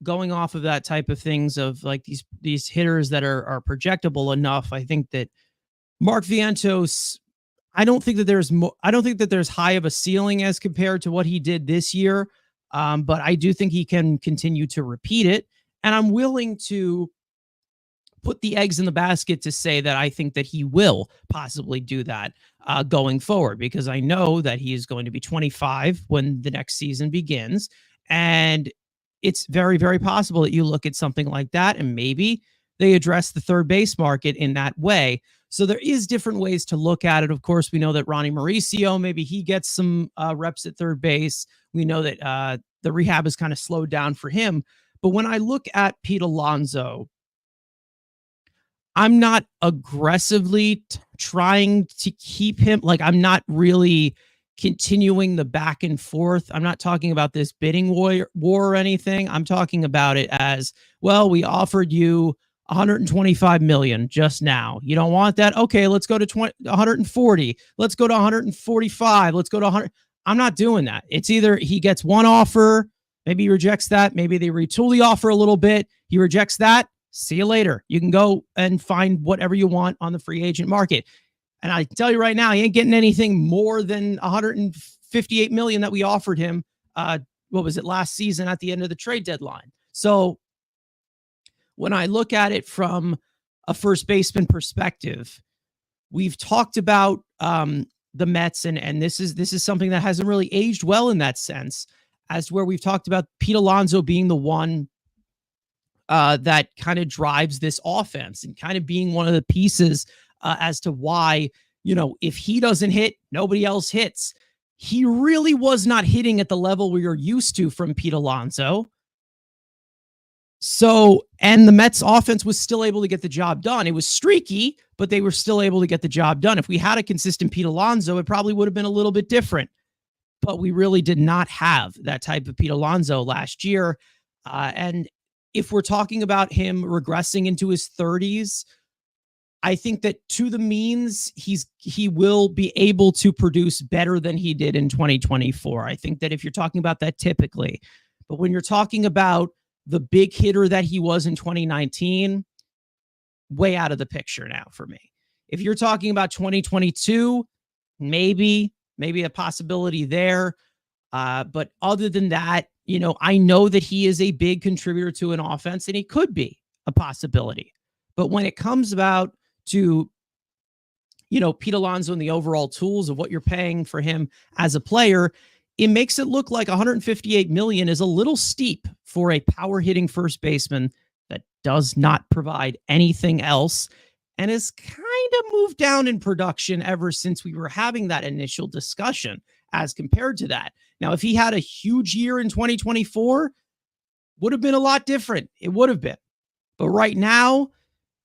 A: going off of that type of things of like these hitters that are projectable enough, I think that Mark Vientos, I don't think that there's high of a ceiling as compared to what he did this year. But I do think he can continue to repeat it. And I'm willing to put the eggs in the basket to say that I think that he will possibly do that going forward, because I know that he is going to be 25 when the next season begins. And it's very, very possible that you look at something like that and maybe they address the third base market in that way. So there is different ways to look at it. Of course, we know that Ronnie Mauricio, maybe he gets some reps at third base. We know that the rehab is kind of slowed down for him. But when I look at Pete Alonso, I'm not aggressively trying to keep him. Like, I'm not really continuing the back and forth. I'm not talking about this bidding war or anything. I'm talking about it as, well, we offered you 125 million just now. You don't want that? Okay, let's go to 140. Let's go to 145. Let's go to 100. I'm not doing that. It's either he gets one offer, maybe he rejects that. Maybe they retool the offer a little bit. He rejects that. See you later. You can go and find whatever you want on the free agent market. And I tell you right now, he ain't getting anything more than 158 million that we offered him. What was it, last season at the end of the trade deadline? So when I look at it from a first baseman perspective, we've talked about the Mets, and this is something that hasn't really aged well in that sense, as where we've talked about Pete Alonso being the one that kind of drives this offense and kind of being one of the pieces as to why, if he doesn't hit, nobody else hits. He really was not hitting at the level we are used to from Pete Alonso. So, and the Mets offense was still able to get the job done. It was streaky, but they were still able to get the job done. If we had a consistent Pete Alonso, it probably would have been a little bit different, but we really did not have that type of Pete Alonso last year. And if we're talking about him regressing into his 30s, I think that to the means he will be able to produce better than he did in 2024. I think that if you're talking about that typically, but when you're talking about the big hitter that he was in 2019, way out of the picture now for me. If you're talking about 2022, maybe a possibility there. But other than that, I know that he is a big contributor to an offense, and he could be a possibility. But when it comes about to, Pete Alonso and the overall tools of what you're paying for him as a player, it makes it look like 158 million is a little steep for a power hitting first baseman that does not provide anything else and has kind of moved down in production ever since we were having that initial discussion as compared to that. Now, if he had a huge year in 2024, would have been a lot different. It would have been. But right now,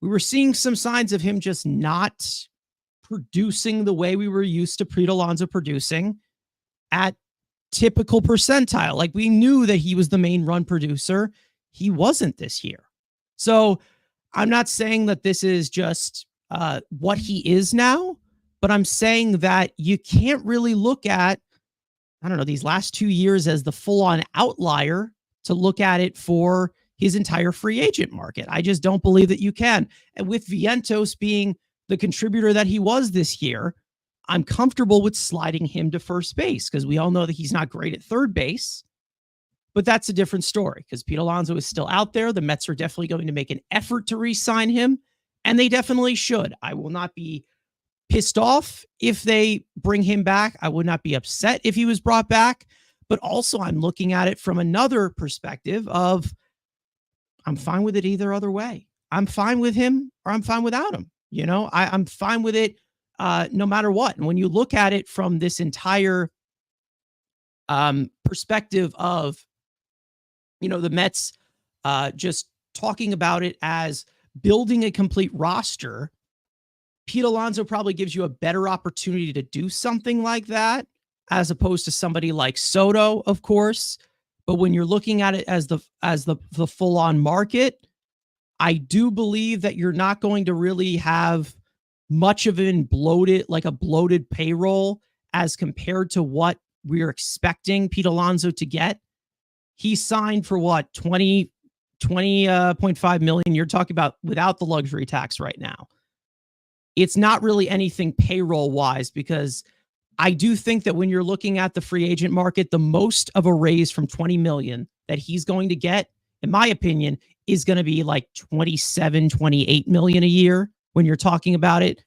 A: we were seeing some signs of him just not producing the way we were used to Pete Alonso producing at typical percentile. Like, we knew that he was the main run producer. He wasn't this year. So I'm not saying that this is just what he is now, but I'm saying that you can't really look at, these last 2 years as the full-on outlier to look at it for his entire free agent market. I just don't believe that you can. And with Vientos being the contributor that he was this year, I'm comfortable with sliding him to first base because we all know that he's not great at third base. But that's a different story because Pete Alonso is still out there. The Mets are definitely going to make an effort to re-sign him, and they definitely should. I will not be pissed off if they bring him back. I would not be upset if he was brought back. But also, I'm looking at it from another perspective of I'm fine with it either other way. I'm fine with him or I'm fine without him. I'm fine with it no matter what. And when you look at it from this entire perspective of, the Mets just talking about it as building a complete roster, Pete Alonso probably gives you a better opportunity to do something like that as opposed to somebody like Soto, of course. But when you're looking at it as the full on market, I do believe that you're not going to really have much of a bloated payroll as compared to what we're expecting Pete Alonso to get. He signed for what, 20.5 million. You're talking about without the luxury tax right now. It's not really anything payroll wise, because I do think that when you're looking at the free agent market, the most of a raise from 20 million that he's going to get, in my opinion, is going to be like 27, 28 million a year when you're talking about it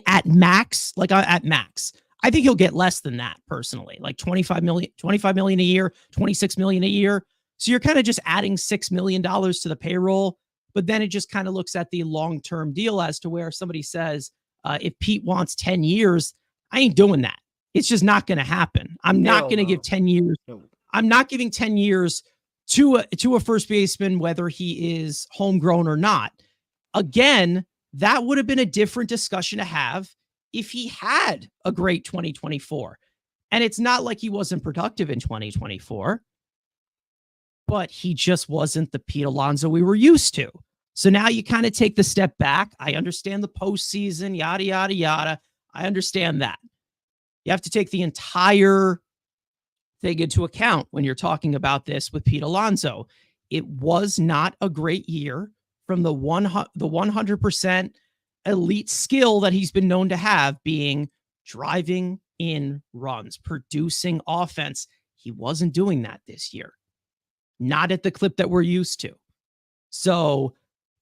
A: at max, at max. I think he'll get less than that personally, like 25 million a year, 26 million a year. So you're kind of just adding $6 million to the payroll, but then it just kind of looks at the long-term deal as to where somebody says, if Pete wants 10 years, I ain't doing that. It's just not going to happen. I'm not going to give 10 years. No. I'm not giving 10 years to a first baseman, whether he is homegrown or not. Again, that would have been a different discussion to have if he had a great 2024. And it's not like he wasn't productive in 2024, but he just wasn't the Pete Alonso we were used to. So now you kind of take the step back. I understand the postseason, yada, yada, yada. I understand that. You have to take the entire thing into account when you're talking about this with Pete Alonso. It was not a great year from the 100% elite skill that he's been known to have, being driving in runs, producing offense. He wasn't doing that this year. Not at the clip that we're used to. So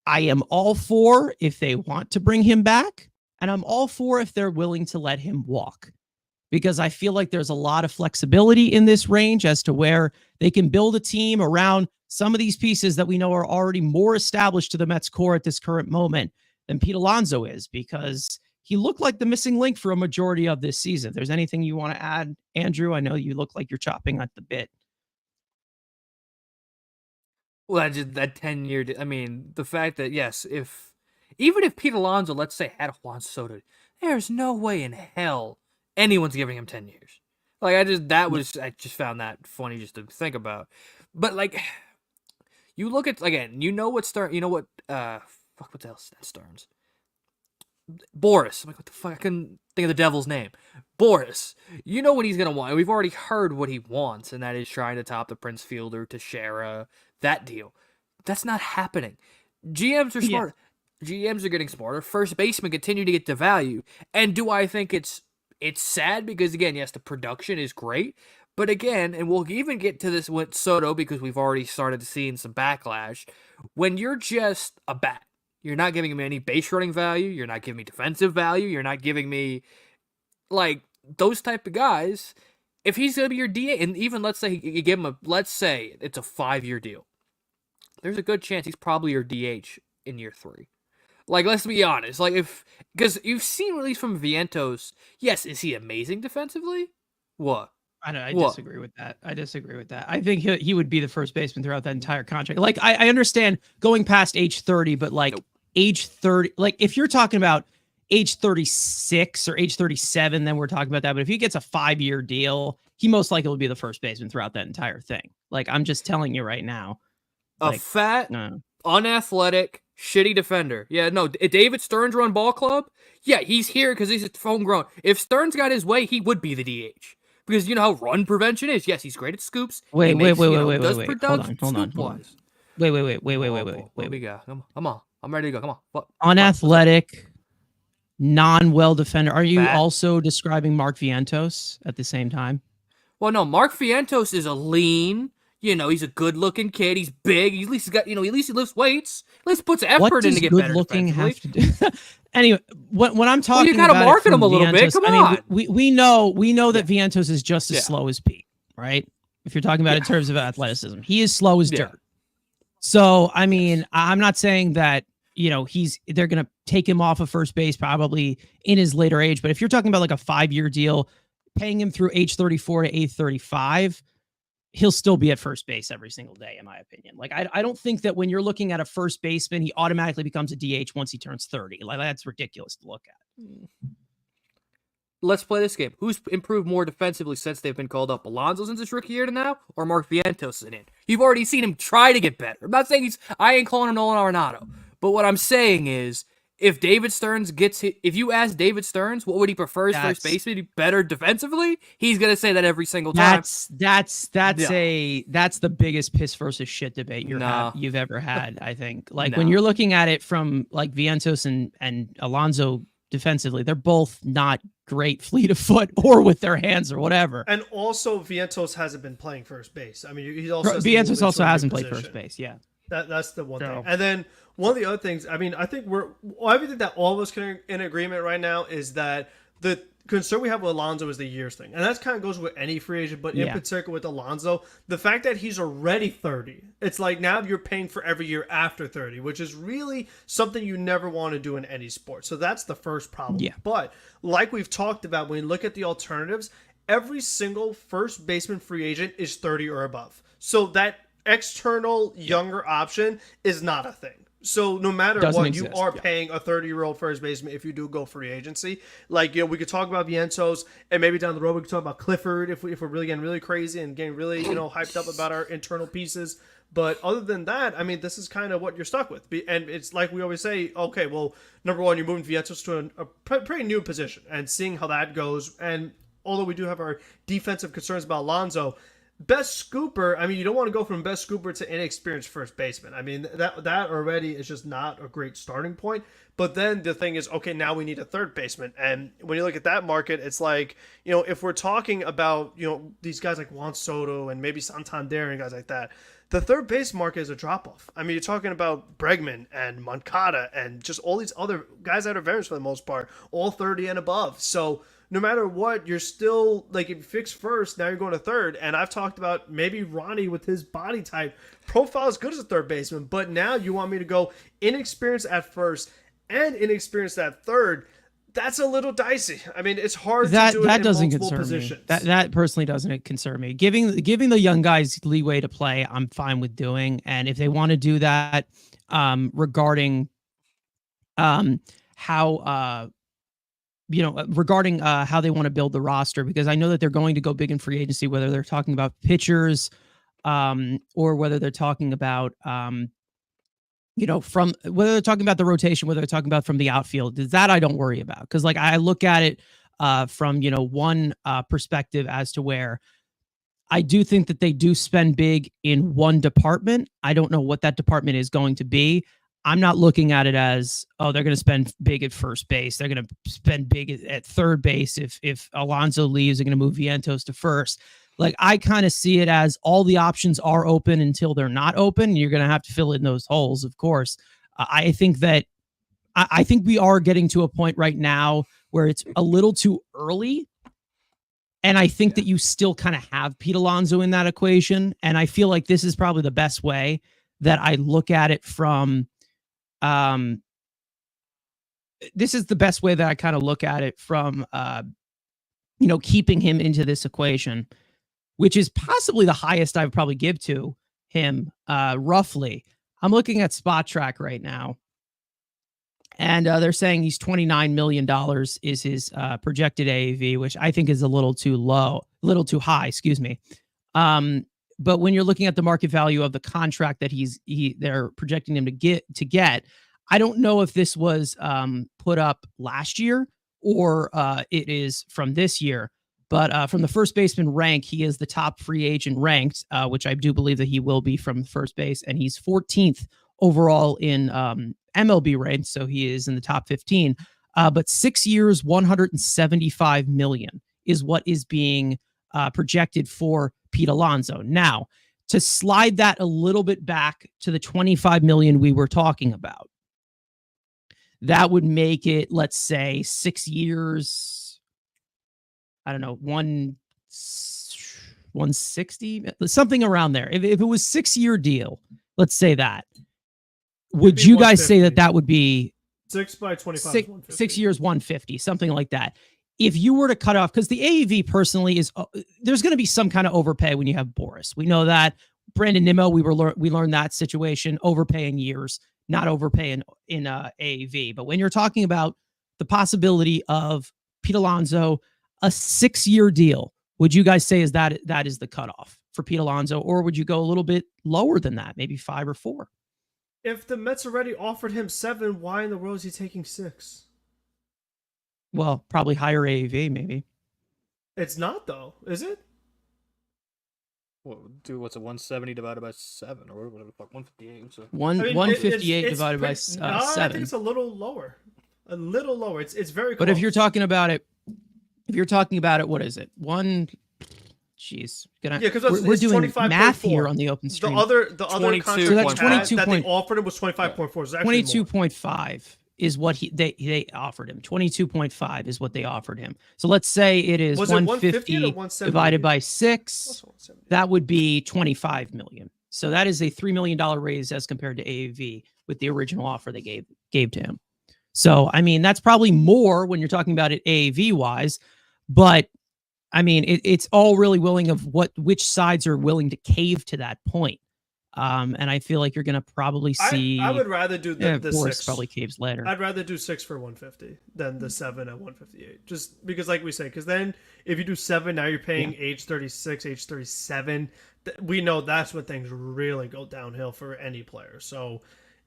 A: I am all for if they want to bring him back, and I'm all for if they're willing to let him walk, because I feel like there's a lot of flexibility in this range as to where they can build a team around some of these pieces that we know are already more established to the Mets core at this current moment than Pete Alonso is, because he looked like the missing link for a majority of this season. If there's anything you want to add, Andrew, I know you look like you're chopping at the bit.
C: Well, that 10-year, I mean, the fact that, yes, even if Pete Alonso, let's say, had Juan Soto, there's no way in hell anyone's giving him 10 years. Like, I just found that funny just to think about. But, like, you look at, again, what the hell is that Stearns? Boris. I'm like, what the fuck? I couldn't think of the devil's name. Boris. You know what he's going to want. We've already heard what he wants, and that is trying to top the Prince Fielder, Teixeira, that deal. That's not happening. GMs are smart. Yeah. GMs are getting smarter. First basemen continue to get the value. And do I think it's sad? Because, again, yes, the production is great. But, again, and we'll even get to this with Soto because we've already started seeing some backlash. When you're just a bat, you're not giving me any base running value. You're not giving me defensive value. You're not giving me, like, those type of guys. If he's going to be your DA, and even let's say you give him let's say it's a 5-year deal. There's a good chance he's probably your DH in year 3. Like, let's be honest. Like, because you've seen, at least from Vientos, yes, is he amazing defensively? What?
A: I disagree with that. I think he would be the first baseman throughout that entire contract. Like, I understand going past age 30, but like age 30, like if you're talking about age 36 or age 37, then we're talking about that. But if he gets a 5-year deal, he most likely will be the first baseman throughout that entire thing. Like, I'm just telling you right now.
C: Like, unathletic, shitty defender. Yeah, no, David Stearns run ball club? Yeah, he's here because he's homegrown. If Stearns got his way, he would be the DH. Because you know how run prevention is. Yes, he's great at scoops.
A: Wait. Hold on. Wait.
C: What we got? Come on. I'm ready to go. Come on. What?
A: Unathletic, non-well defender. Are you also describing Mark Vientos at the same time?
C: Well, no. Mark Vientos is a lean. He's a good-looking kid. He's big. At least at least he lifts weights. At least puts effort in to get better.
A: What does good-looking have to do? Anyway, when I'm talking,
C: you gotta market him a little bit. Come on.
A: We know that Vientos is just as slow as Pete, right? If you're talking about in terms of athleticism, he is slow as dirt. So, I mean, I'm not saying that they're gonna take him off of first base probably in his later age, but if you're talking about like a 5-year deal, paying him through age 34 to age 35. He'll still be at first base every single day, in my opinion. Like, I don't think that when you're looking at a first baseman, he automatically becomes a DH once he turns 30. Like, that's ridiculous to look at.
C: let's play this game. Who's improved more defensively since they've been called up? Alonso since his rookie year to now, or Mark Vientos in? You've already seen him try to get better. I'm not saying I ain't calling him Nolan Arenado, but what I'm saying is, if David Stearns if you ask David Stearns what would he prefer as first baseman, better defensively, he's gonna say that every single time.
A: That's the biggest piss versus shit debate you've ever had. I think when you're looking at it from like Vientos and Alonso defensively, they're both not great fleet of foot or with their hands or whatever.
B: And also Vientos hasn't been playing first base. I mean, he also
A: Vientos also hasn't played first base. Yeah,
B: that's the one thing. And then one of the other things, I mean, I think everything that all of us can in agreement right now is that the concern we have with Alonso is the years thing. And that kind of goes with any free agent, but in particular with Alonso, the fact that he's already 30, it's like now you're paying for every year after 30, which is really something you never want to do in any sport. So that's the first problem. Yeah. But like we've talked about, when you look at the alternatives, every single first baseman free agent is 30 or above. So that external younger option is not a thing. So no matter what, you are paying a 30-year-old first baseman if you do go free agency. Like, we could talk about Vientos, and maybe down the road we could talk about Clifford if we're really getting really crazy and getting really hyped up about our internal pieces. But other than that, I mean, this is kind of what you're stuck with. And it's like we always say, okay, well, number one, you're moving Vientos to a pretty new position and seeing how that goes. And although we do have our defensive concerns about Alonso, best scooper, I mean, you don't want to go from best scooper to inexperienced first baseman. I mean, that already is just not a great starting point. But then the thing is, okay, now we need a third baseman. And when you look at that market, it's like, if we're talking about, these guys like Juan Soto and maybe Santander and guys like that, the third base market is a drop-off. I mean, you're talking about Bregman and Moncada and just all these other guys that are veterans for the most part, all 30 and above. So no matter what, you're still, like, if you fix first, now you're going to third. And I've talked about maybe Ronnie with his body type profile is good as a third baseman, but now you want me to go inexperienced at first and inexperienced at third. That's a little dicey. I mean, it's hard to do it in multiple positions.
A: That personally doesn't concern me. Giving the young guys leeway to play, I'm fine with doing. And if they want to do that, regarding how they want to build the roster, because I know that they're going to go big in free agency, whether they're talking about pitchers, or whether they're talking about, from whether they're talking about the rotation, whether they're talking about from the outfield, that I don't worry about. Cause like I look at it, from, one, perspective as to where I do think that they do spend big in one department. I don't know what that department is going to be. I'm not looking at it as, they're going to spend big at first base. They're going to spend big at third base. If Alonso leaves, they're going to move Vientos to first. Like, I kind of see it as all the options are open until they're not open. You're going to have to fill in those holes, of course. I think we are getting to a point right now where it's a little too early. And I think that you still kind of have Pete Alonso in that equation. And I feel like this is probably the best way that I look at it from, this is the best way that I kind of look at it from, keeping him into this equation, which is possibly the highest I would probably give to him, roughly. I'm looking at Spot Track right now, and they're saying he's $29 million is his projected AAV, which I think is a little too high, excuse me. But when you're looking at the market value of the contract that they're projecting him to get, I don't know if this was put up last year or it is from this year. But from the first baseman rank, he is the top free agent ranked, which I do believe that he will be from first base, and he's 14th overall in MLB ranks, so he is in the top 15. But 6 years, $175 million is what is being projected for Pete Alonso. Now, to slide that a little bit back to the $25 million we were talking about, that would make it, let's say, 6 years. I don't know, 160, something around there. If it was 6-year deal, let's say that. Would you guys say that would be
B: 6 by 25?
A: 6 years, 150, something like that? If you were to cut off, because the AAV personally is, there's going to be some kind of overpay when you have Boris. We know that. Brandon Nimmo, we learned that situation, overpay in years, not overpay in AAV. But when you're talking about the possibility of Pete Alonso a 6-year deal, would you guys say that is the cutoff for Pete Alonso, or would you go a little bit lower than that, maybe 5 or 4?
B: If the Mets already offered him 7, why in the world is he taking 6?
A: Well, probably higher AAV, maybe.
B: It's not though, is it?
C: Well, dude, what's it? 170 divided by 7, or whatever the fuck? 158. So
A: 158 divided by 7.
B: I think it's a little lower. A little lower. It's very close.
A: But if you're talking about it, what is it? Jeez,
B: because
A: we're doing math here on the open stream.
B: The other contract
A: so that's 22
B: that they offered him was 25.4. So
A: 22.5 is what they offered him. 22.5 is what they offered him. So let's say it is 150 divided by 6. That would be 25 million. So that is a $3 million raise as compared to AAV with the original offer they gave to him. So I mean, that's probably more when you're talking about it AAV wise, but I mean, it's all really willing of which sides are willing to cave to that point. And I feel like you're going to probably see.
B: I would rather do the
A: Boris
B: 6.
A: Probably caves later.
B: I'd rather do 6 for 150 than the 7 at 158. Just because, like we say, because then if you do 7, now you're paying age 36, age 37. We know that's when things really go downhill for any player. So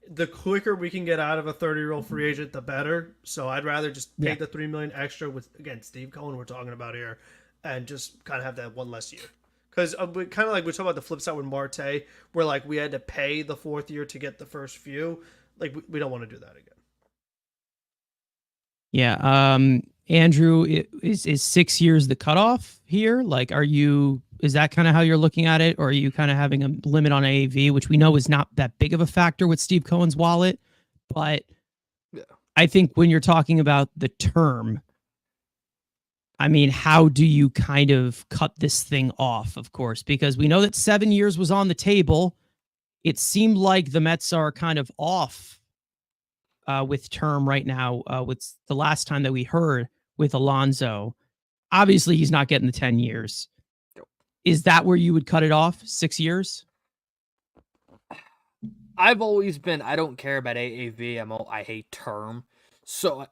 B: the quicker we can get out of a 30-year-old free agent, the better. So I'd rather just pay the $3 million extra with, again, Steve Cohen we're talking about here, and just kind of have that one less year. Because kind of like we talk about the flip side with Marte, where like we had to pay the 4th year to get the first few. Like we don't want to do that again.
A: Yeah. Andrew, is 6 years the cutoff here? Like, is that kind of how you're looking at it? Or are you kind of having a limit on AAV, which we know is not that big of a factor with Steve Cohen's wallet? But I think when you're talking about the term, I mean, how do you kind of cut this thing off, of course? Because we know that 7 years was on the table. It seemed like the Mets are kind of off with term right now. With the last time that we heard with Alonso, obviously he's not getting the 10 years. Is that where you would cut it off? 6 years?
C: I've always been, I don't care about AAV. I hate term. So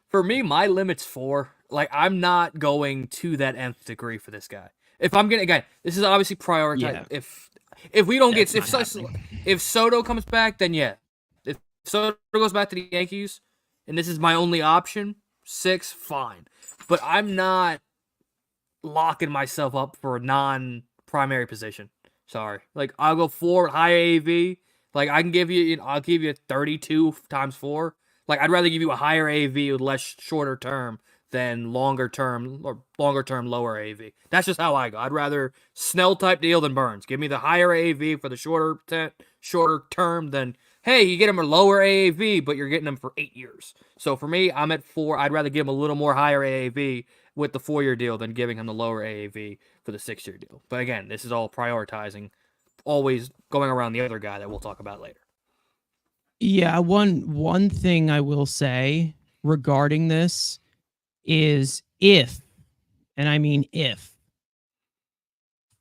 C: for me, my limit's 4. Like, I'm not going to that nth degree for this guy. If I'm gonna, again, this is obviously prioritized. Yeah. If we don't if Soto comes back, then yeah. If Soto goes back to the Yankees, and this is my only option, 6, fine. But I'm not locking myself up for a non-primary position. Sorry. Like, I'll go 4 high AAV. Like, I'll give you 32 times 4. Like, I'd rather give you a higher AAV with less shorter term than longer term, lower AAV. That's just how I go. I'd rather Snell type deal than Burns. Give me the higher AAV for the shorter term than, hey, you get him a lower AAV, but you're getting him for 8 years. So for me, I'm at 4. I'd rather give him a little more higher AAV with the 4-year deal than giving him the lower AAV for the 6-year deal. But again, this is all prioritizing, always going around the other guy that we'll talk about later.
A: Yeah, one thing I will say regarding this is if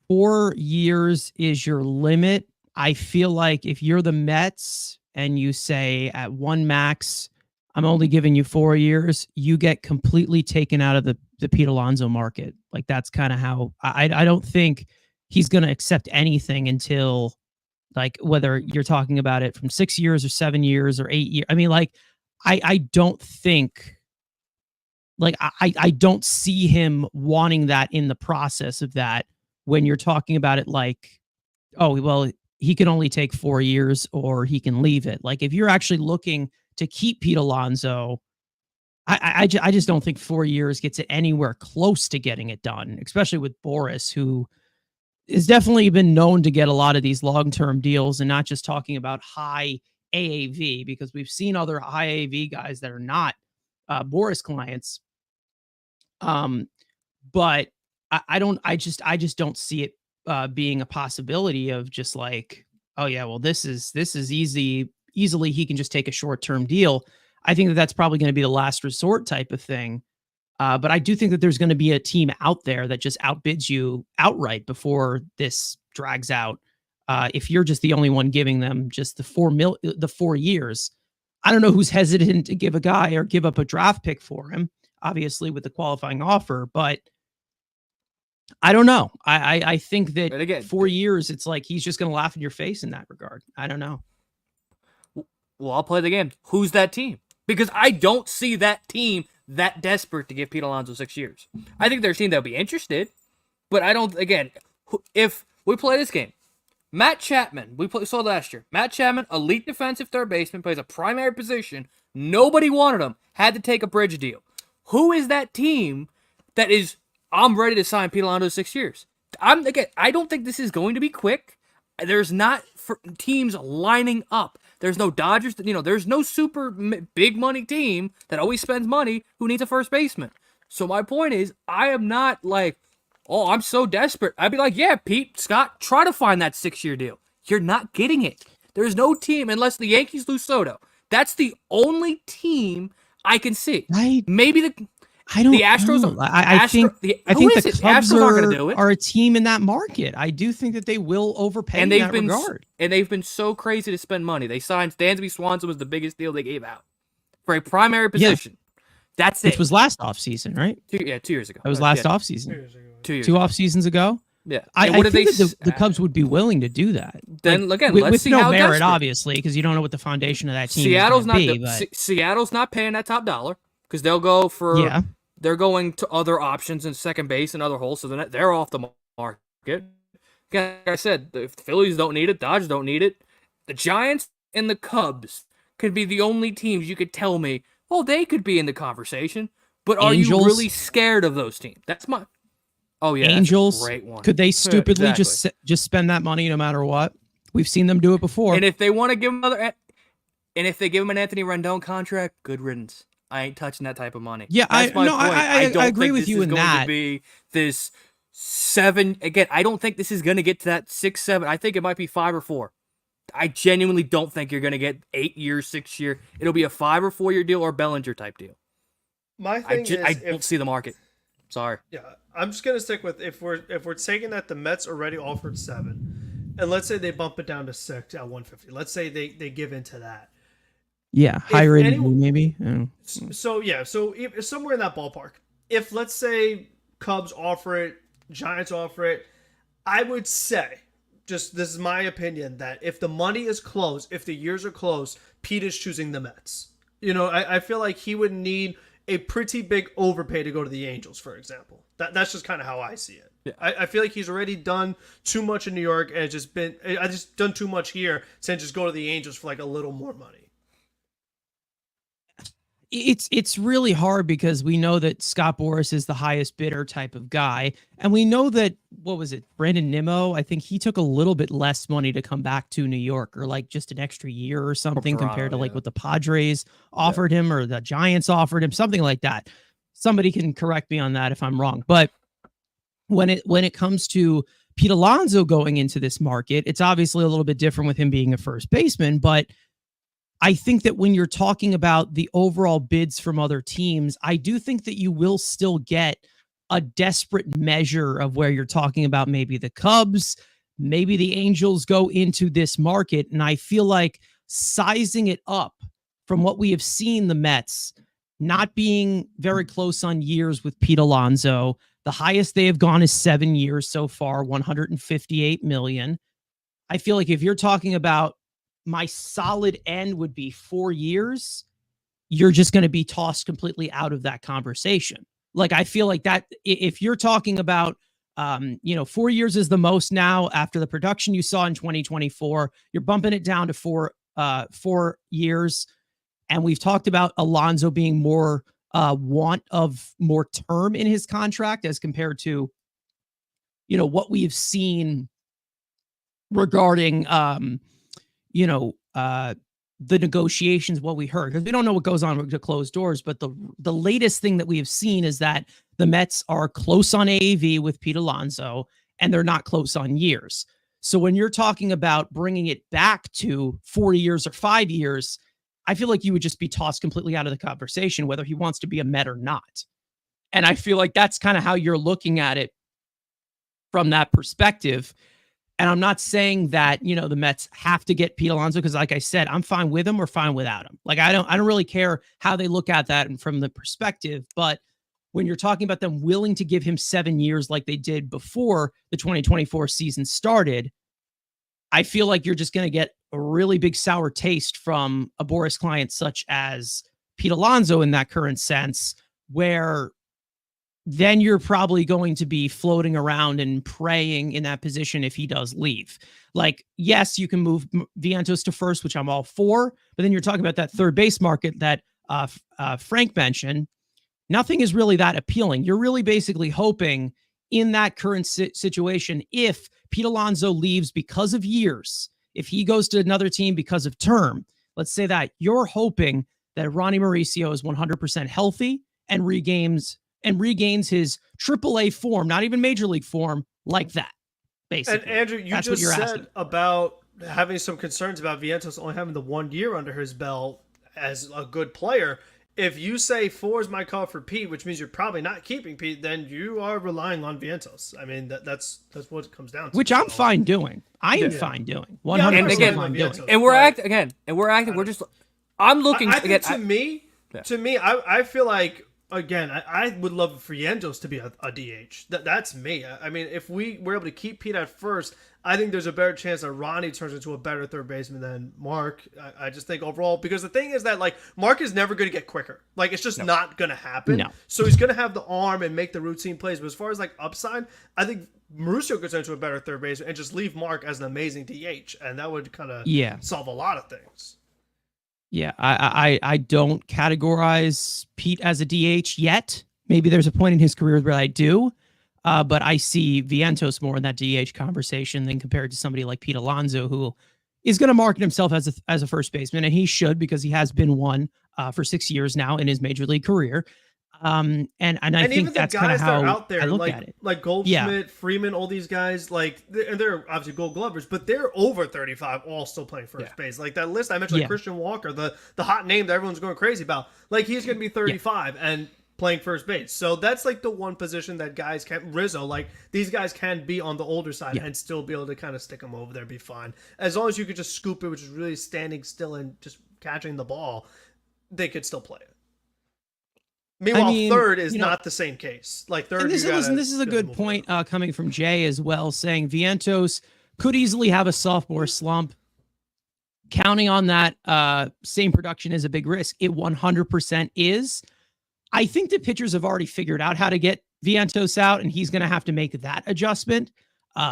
A: 4 years is your limit, I feel like if you're the Mets and you say at 1 max, I'm only giving you 4 years, you get completely taken out of the Pete Alonso market. Like, that's kind of how I don't think he's going to accept anything until, like, whether you're talking about it from 6 years or 7 years or 8 years. I mean, like, I don't think, like, I don't see him wanting that in the process of that when you're talking about it like, oh, well, he can only take 4 years or he can leave it. Like, if you're actually looking to keep Pete Alonso, I just don't think 4 years gets it anywhere close to getting it done, especially with Boris, who has definitely been known to get a lot of these long-term deals, and not just talking about high AAV, because we've seen other high AAV guys that are not Boris clients. But I just don't see it being a possibility of just like, oh yeah, well, this is easily he can just take a short-term deal. I think that's probably going to be the last resort type of thing. But I do think that there's going to be a team out there that just outbids you outright before this drags out. If you're just the only one giving them just the 4 years, I don't know who's hesitant to give a guy or give up a draft pick for him. obviously with the qualifying offer, but I don't know. I think that
C: again,
A: 4 years, it's like he's just going to laugh in your face in that regard. I don't know.
C: Well, I'll play the game. Who's that team? Because I don't see that team that desperate to give Pete Alonso 6 years. I think there's a team that'll be interested, but I don't. Again, if we play this game, Matt Chapman, saw last year. Matt Chapman, elite defensive third baseman, plays a primary position. Nobody wanted him. Had to take a bridge deal. Who is that team that is? I'm ready to sign Pete Alonso 6 years. I don't think this is going to be quick. There's not teams lining up. There's no Dodgers. There's no super big money team that always spends money who needs a first baseman. So my point is, I am not like, oh, I'm so desperate. I'd be like, yeah, Pete, Scott, try to find that 6-year deal. You're not getting it. There's no team unless the Yankees lose Soto. That's the only team I can see. Maybe the Astros.
A: Know. I think the Cubs
C: aren't going to do it.
A: Are a team in that market. I do think that they will overpay in that regard.
C: And they've been so crazy to spend money. They signed Dansby Swanson was the biggest deal they gave out for a primary position. Yeah. That's it.
A: Which was last offseason, right?
C: 2 years ago.
A: That was last offseason.
C: 2 years.
A: 2 off seasons ago.
C: Yeah.
A: I think that the Cubs would be willing to do that.
C: Then again,
A: with
C: see
A: no
C: how
A: merit, obviously, because you don't know what the foundation of that team is going to be.
C: Seattle's not paying that top dollar because they'll go for. Yeah. They're going to other options in second base and other holes, so they're off the market. Like I said, if the Phillies don't need it, Dodgers don't need it. The Giants and the Cubs could be the only teams you could tell me, oh, they could be in the conversation. But are you really scared of those teams? That's my. Oh yeah,
A: Angels.
C: That's a great one.
A: Could they stupidly just spend that money no matter what? We've seen them do it before.
C: And if they want to give them if they give him an Anthony Rendon contract, good riddance. I ain't touching that type of money.
A: Yeah,
C: that's my point.
A: I agree with you in that.
C: To be this 7 again. I don't think this is going to get to that 6, 7. I think it might be 5 or 4. I genuinely don't think you're going to get 8 years, 6 year. It'll be a 5 or 4 year deal or Bellinger type deal.
B: My thing
C: I don't see the market. Sorry.
B: Yeah, I'm just gonna stick with if we're taking that the Mets already offered 7, and let's say they bump it down to 6 at 150. Let's say they give into that.
A: Yeah, higher rated maybe.
B: So if somewhere in that ballpark. If let's say Cubs offer it, Giants offer it, I would say, just this is my opinion, that if the money is close, if the years are close, Pete is choosing the Mets. I feel like he would need a pretty big overpay to go to the Angels, for example. That's just kind of how I see it. Yeah. I feel like he's already done too much in New York and I just done too much here to just go to the Angels for like a little more money.
A: It's really hard because we know that Scott Boras is the highest bidder type of guy. And we know that, Brandon Nimmo, I think he took a little bit less money to come back to New York, or like just an extra year or something compared to like what the Padres offered him or the Giants offered him, something like that. Somebody can correct me on that if I'm wrong. But when it comes to Pete Alonso going into this market, it's obviously a little bit different with him being a first baseman, but I think that when you're talking about the overall bids from other teams, I do think that you will still get a desperate measure of where you're talking about maybe the Cubs, maybe the Angels go into this market. And I feel like sizing it up from what we have seen the Mets not being very close on years with Pete Alonso, the highest they have gone is 7 years so far, $158 million. I feel like if you're talking about my solid end would be 4 years, you're just going to be tossed completely out of that conversation. Like, I feel like that if you're talking about, 4 years is the most now after the production you saw in 2024, you're bumping it down to 4 years. And we've talked about Alonso being more want of more term in his contract as compared to, what we've seen regarding, the negotiations, what we heard, because we don't know what goes on with the closed doors, but the latest thing that we have seen is that the Mets are close on AAV with Pete Alonso, and they're not close on years. So when you're talking about bringing it back to 4 years or 5 years, I feel like you would just be tossed completely out of the conversation, whether he wants to be a Met or not. And I feel like that's kind of how you're looking at it from that perspective. And I'm not saying that, the Mets have to get Pete Alonso, because like I said, I'm fine with him or fine without him. Like, I don't really care how they look at that and from the perspective, but when you're talking about them willing to give him 7 years like they did before the 2024 season started, I feel like you're just going to get a really big sour taste from a Boris client such as Pete Alonso in that current sense, where then you're probably going to be floating around and praying in that position if he does leave. Like, yes, you can move Vientos to first, which I'm all for, but then you're talking about that third base market that Frank mentioned. Nothing is really that appealing. You're really basically hoping in that current situation, if Pete Alonso leaves because of years, if he goes to another team because of term, let's say that, you're hoping that Ronnie Mauricio is 100% healthy and regains his AAA form, not even major league form, like that, basically.
B: And Andrew, you just said about having some concerns about Vientos only having the 1 year under his belt as a good player. If you say 4 is my call for Pete, which means you're probably not keeping Pete, then you are relying on Vientos. I mean, that's what it comes down to.
A: Which I'm fine doing. I am fine doing. 100% fine doing.
C: And we're acting. We're just. I'm looking again.
B: To me, I feel like, again, I would love for Vientos to be a DH. That's me. I mean, if we were able to keep Pete at first, I think there's a better chance that Ronnie turns into a better third baseman than Mark. I just think overall, because the thing is that, like, Mark is never going to get quicker. Like, it's just not going to happen. No. So he's going to have the arm and make the routine plays. But as far as, like, upside, I think Mauricio could turn into a better third baseman and just leave Mark as an amazing DH. And that would kind of solve a lot of things.
A: Yeah, I don't categorize Pete as a DH yet. Maybe there's a point in his career where I do. But I see Vientos more in that DH conversation than compared to somebody like Pete Alonso, who is going to market himself as a first baseman, and he should, because he has been one for 6 years now in his major league career. And I think that's kind of how
B: out there,
A: I look at it.
B: Like Goldschmidt, Freeman, all these guys, like, and they're obviously Gold Glovers, but they're over 35, all still playing first base. Like that list I mentioned, like Christian Walker, the hot name that everyone's going crazy about. Like, he's going to be 35 and playing first base. So that's like the one position that guys can, Rizzo, like, these guys can be on the older side and still be able to kind of stick them over there, be fine. As long as you could just scoop it, which is really standing still and just catching the ball, they could still play it. Meanwhile, third is not the same case. Like, third,
A: this is a good point coming from Jay as well, saying Vientos could easily have a sophomore slump. Counting on that same production is a big risk. It 100% is. I think the pitchers have already figured out how to get Vientos out, and he's going to have to make that adjustment.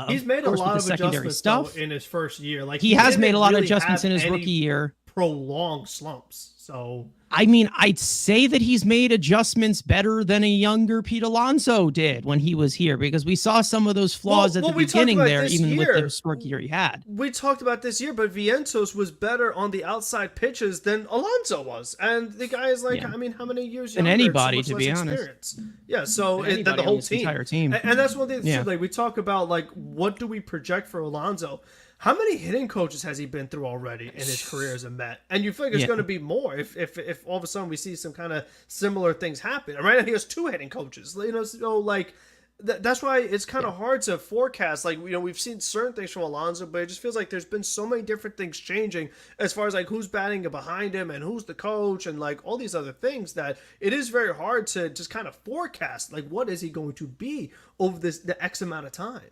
B: He's made a lot of adjustments in his first year. Like,
A: he has made a lot of adjustments in his rookie year.
B: Prolonged slumps. So,
A: I mean, I'd say that he's made adjustments better than a younger Pete Alonso did when he was here, because we saw some of those flaws at the beginning there, even with the historic year he had.
B: We talked about this year, but Vientos was better on the outside pitches than Alonso was. And the guy is like, I mean, how many years younger?
A: Than anybody, to be honest.
B: Yeah, so the whole team.
A: Entire team.
B: And that's one thing, too, like, we talk about, like, what do we project for Alonso? How many hitting coaches has he been through already in his career as a Met? And you feel like it's going to be more if all of a sudden we see some kind of similar things happen. And right now he has 2 hitting coaches. You know, so like that's why it's kind of hard to forecast. Like, you know, we've seen certain things from Alonso, but it just feels like there's been so many different things changing as far as like who's batting behind him and who's the coach and like all these other things, that it is very hard to just kind of forecast like what is he going to be over the X amount of time.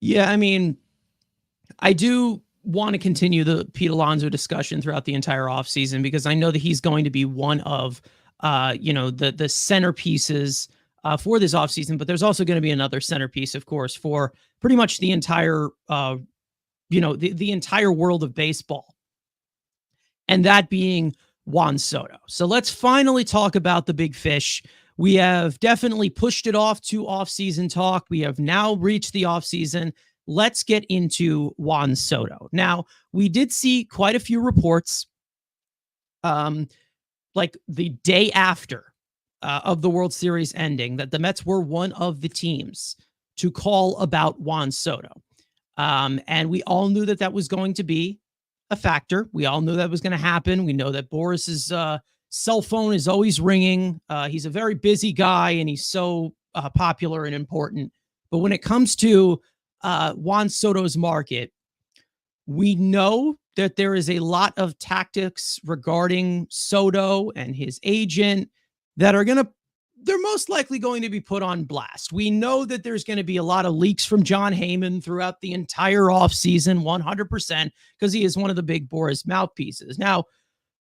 A: Yeah, I mean, I do want to continue the Pete Alonso discussion throughout the entire offseason, because I know that he's going to be one of, the centerpieces for this offseason, but there's also going to be another centerpiece, of course, for pretty much the entire, the entire world of baseball. And that being Juan Soto. So let's finally talk about the big fish. We have definitely pushed it off to offseason talk. We have now reached the offseason. Let's get into Juan Soto. Now, we did see quite a few reports, like the day after of the World Series ending, that the Mets were one of the teams to call about Juan Soto. And we all knew that that was going to be a factor. We all knew that was going to happen. We know that Boris's cell phone is always ringing. He's a very busy guy, and he's so popular and important. But when it comes to Juan Soto's market, we know that there is a lot of tactics regarding Soto and his agent that are going to they're most likely going to be put on blast. We know that there's going to be a lot of leaks from John Heyman throughout the entire offseason, 100%, because he is one of the big Boris mouthpieces. Now,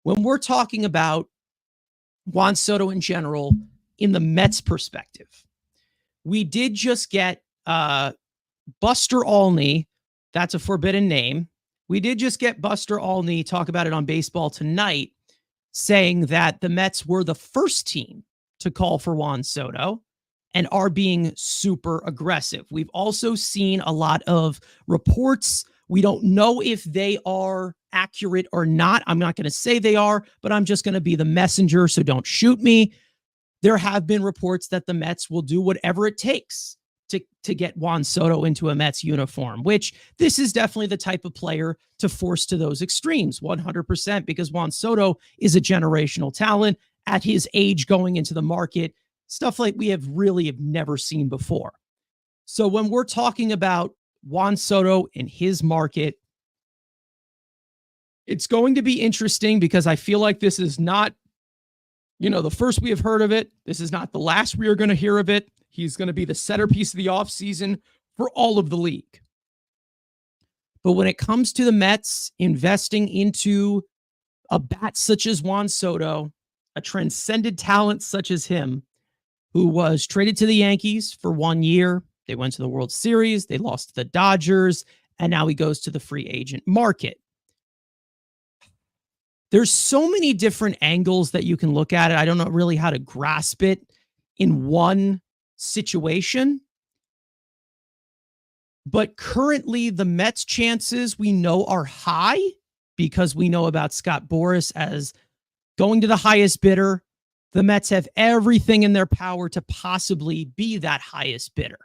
A: when we're talking about Juan Soto in general, in the Mets perspective, we did just get Buster Olney. That's a forbidden name. We did just get Buster Olney talk about it on Baseball Tonight, saying that the Mets were the first team to call for Juan Soto and are being super aggressive. We've also seen a lot of reports. We don't know if they are accurate or not. I'm not going to say they are, but I'm just going to be the messenger, so don't shoot me. There have been reports that the Mets will do whatever it takes to get Juan Soto into a Mets uniform, which this is definitely the type of player to force to those extremes, 100%, because Juan Soto is a generational talent at his age going into the market, stuff like we have never seen before. So when we're talking about Juan Soto in his market, it's going to be interesting because I feel like this is not, the first we have heard of it. This is not the last we are going to hear of it. He's going to be the centerpiece of the offseason for all of the league. But when it comes to the Mets investing into a bat such as Juan Soto, a transcended talent such as him, who was traded to the Yankees for 1 year, they went to the World Series, they lost to the Dodgers, and now he goes to the free agent market. There's so many different angles that you can look at it. I don't know really how to grasp it in one situation. But currently, the Mets' chances we know are high because we know about Scott Boras as going to the highest bidder. The Mets have everything in their power to possibly be that highest bidder.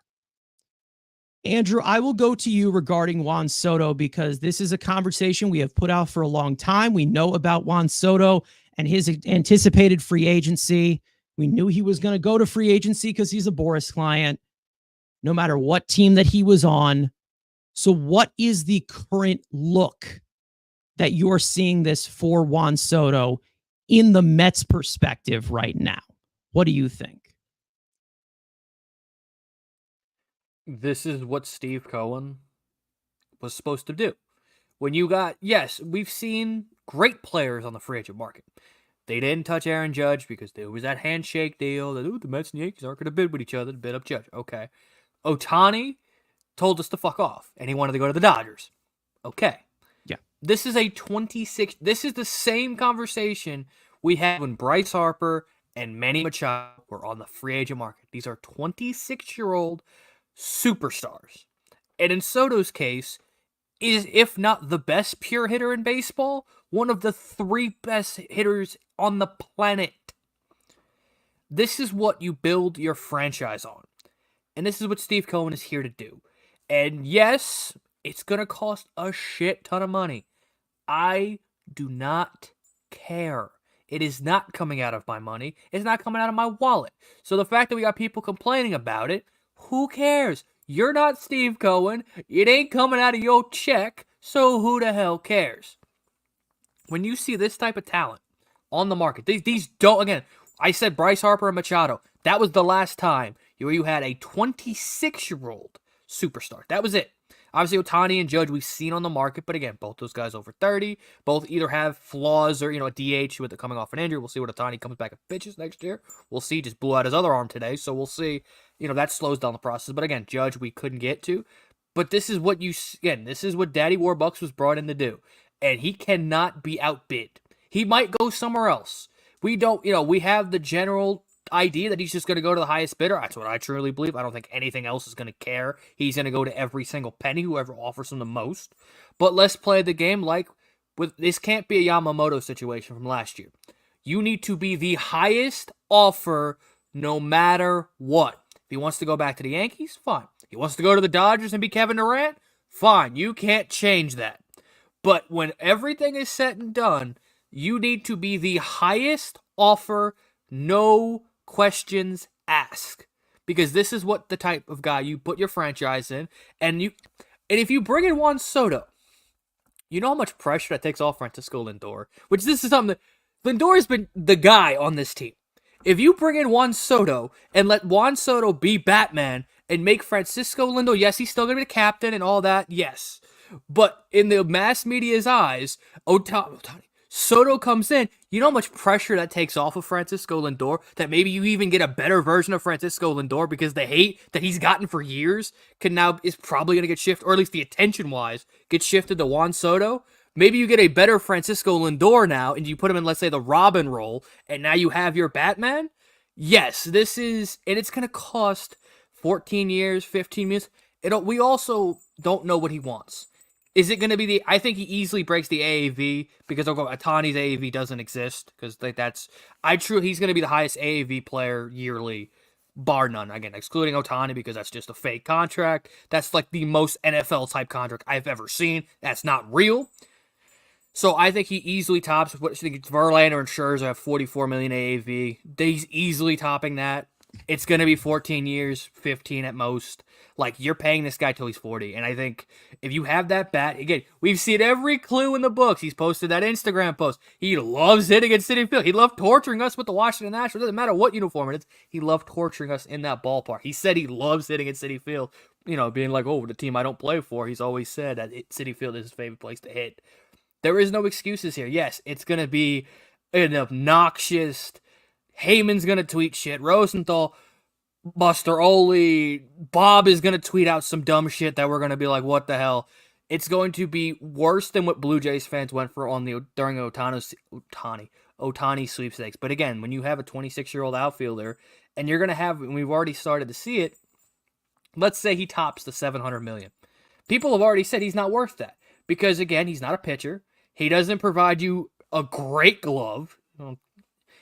A: Andrew, I will go to you regarding Juan Soto because this is a conversation we have put out for a long time. We know about Juan Soto and his anticipated free agency. We knew he was going to go to free agency because he's a Boras client, no matter what team that he was on. So what is the current look that you're seeing this for Juan Soto in the Mets perspective right now? What do you think?
C: This is what Steve Cohen was supposed to do. When you got, yes, we've seen great players on the free agent market. They didn't touch Aaron Judge because there was that handshake deal that the Mets and Yankees aren't going to bid with each other to bid up Judge. Okay. Ohtani told us to fuck off, and he wanted to go to the Dodgers. Okay.
A: Yeah.
C: This is the same conversation we had when Bryce Harper and Manny Machado were on the free agent market. These are 26-year-old superstars. And in Soto's case, is, if not the best pure hitter in baseball, one of the 3 best hitters on the planet. This is what you build your franchise on. And this is what Steve Cohen is here to do. And yes, it's going to cost a shit ton of money. I do not care. It is not coming out of my money. It's not coming out of my wallet. So the fact that we got people complaining about it, who cares? You're not Steve Cohen. It ain't coming out of your check. So who the hell cares? When you see this type of talent on the market, these don't, again, I said Bryce Harper and Machado. That was the last time where you had a 26-year-old superstar. That was it. Obviously, Ohtani and Judge we've seen on the market, but again, both those guys over 30. Both either have flaws or, a DH with it coming off an injury. We'll see what Ohtani comes back and pitches next year. We'll see. Just blew out his other arm today, so we'll see. That slows down the process. But again, Judge we couldn't get to. But this is what this is what Daddy Warbucks was brought in to do. And he cannot be outbid. He might go somewhere else. We don't, we have the general idea that he's just going to go to the highest bidder. That's what I truly believe. I don't think anything else is going to care. He's going to go to every single penny, whoever offers him the most. But let's play the game like this can't be a Yamamoto situation from last year. You need to be the highest offer no matter what. If he wants to go back to the Yankees, fine. If he wants to go to the Dodgers and be Kevin Durant, fine. You can't change that. But when everything is said and done, you need to be the highest offer, no questions asked. Because this is what the type of guy you put your franchise in. And if you bring in Juan Soto, you know how much pressure that takes off Francisco Lindor? Which this is something that Lindor has been the guy on this team. If you bring in Juan Soto and let Juan Soto be Batman and make Francisco Lindor, yes, he's still going to be the captain and all that, yes. But in the mass media's eyes, Ohtani, Soto comes in, you know how much pressure that takes off of Francisco Lindor? That maybe you even get a better version of Francisco Lindor because the hate that he's gotten for years is probably going to get shifted, or at least the attention-wise, get shifted to Juan Soto. Maybe you get a better Francisco Lindor now, and you put him in, let's say, the Robin role, and now you have your Batman? Yes, this is, and it's going to cost 14 years, 15 years. We also don't know what he wants. Is it going to be I think he easily breaks the AAV because Ohtani's AAV doesn't exist because he's going to be the highest AAV player yearly, bar none. Again, excluding Ohtani because that's just a fake contract. That's like the most NFL type contract I've ever seen. That's not real. So I think he easily tops what I think Verlander and Scherzer have 44 million AAV. He's easily topping that. It's going to be 14 years, 15 at most. Like, you're paying this guy till he's 40. And I think if you have that bat, again, we've seen every clue in the books. He's posted that Instagram post. He loves hitting at Citi Field. He loved torturing us with the Washington Nationals. It doesn't matter what uniform it is. He loved torturing us in that ballpark. He said he loves hitting at Citi Field. You know, being like, the team I don't play for. He's always said that Citi Field is his favorite place to hit. There is no excuses here. Yes, it's going to be an obnoxious... Heyman's going to tweet shit. Rosenthal, Buster Oley, Bob is going to tweet out some dumb shit that we're going to be like, what the hell? It's going to be worse than what Blue Jays fans went for during Ohtani sweepstakes. But again, when you have a 26-year-old outfielder, and you're going to have, and we've already started to see it, let's say he tops the $700 million. People have already said he's not worth that. Because again, he's not a pitcher. He doesn't provide you a great glove.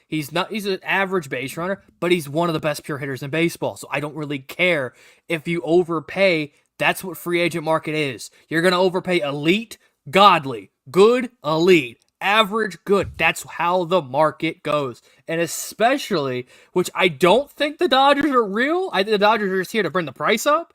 C: He's an average base runner, but he's one of the best pure hitters in baseball. So I don't really care if you overpay. That's what free agent market is. You're going to overpay elite, godly, good, elite, average, good. That's how the market goes. And especially, which I don't think the Dodgers are real. I think the Dodgers are just here to bring the price up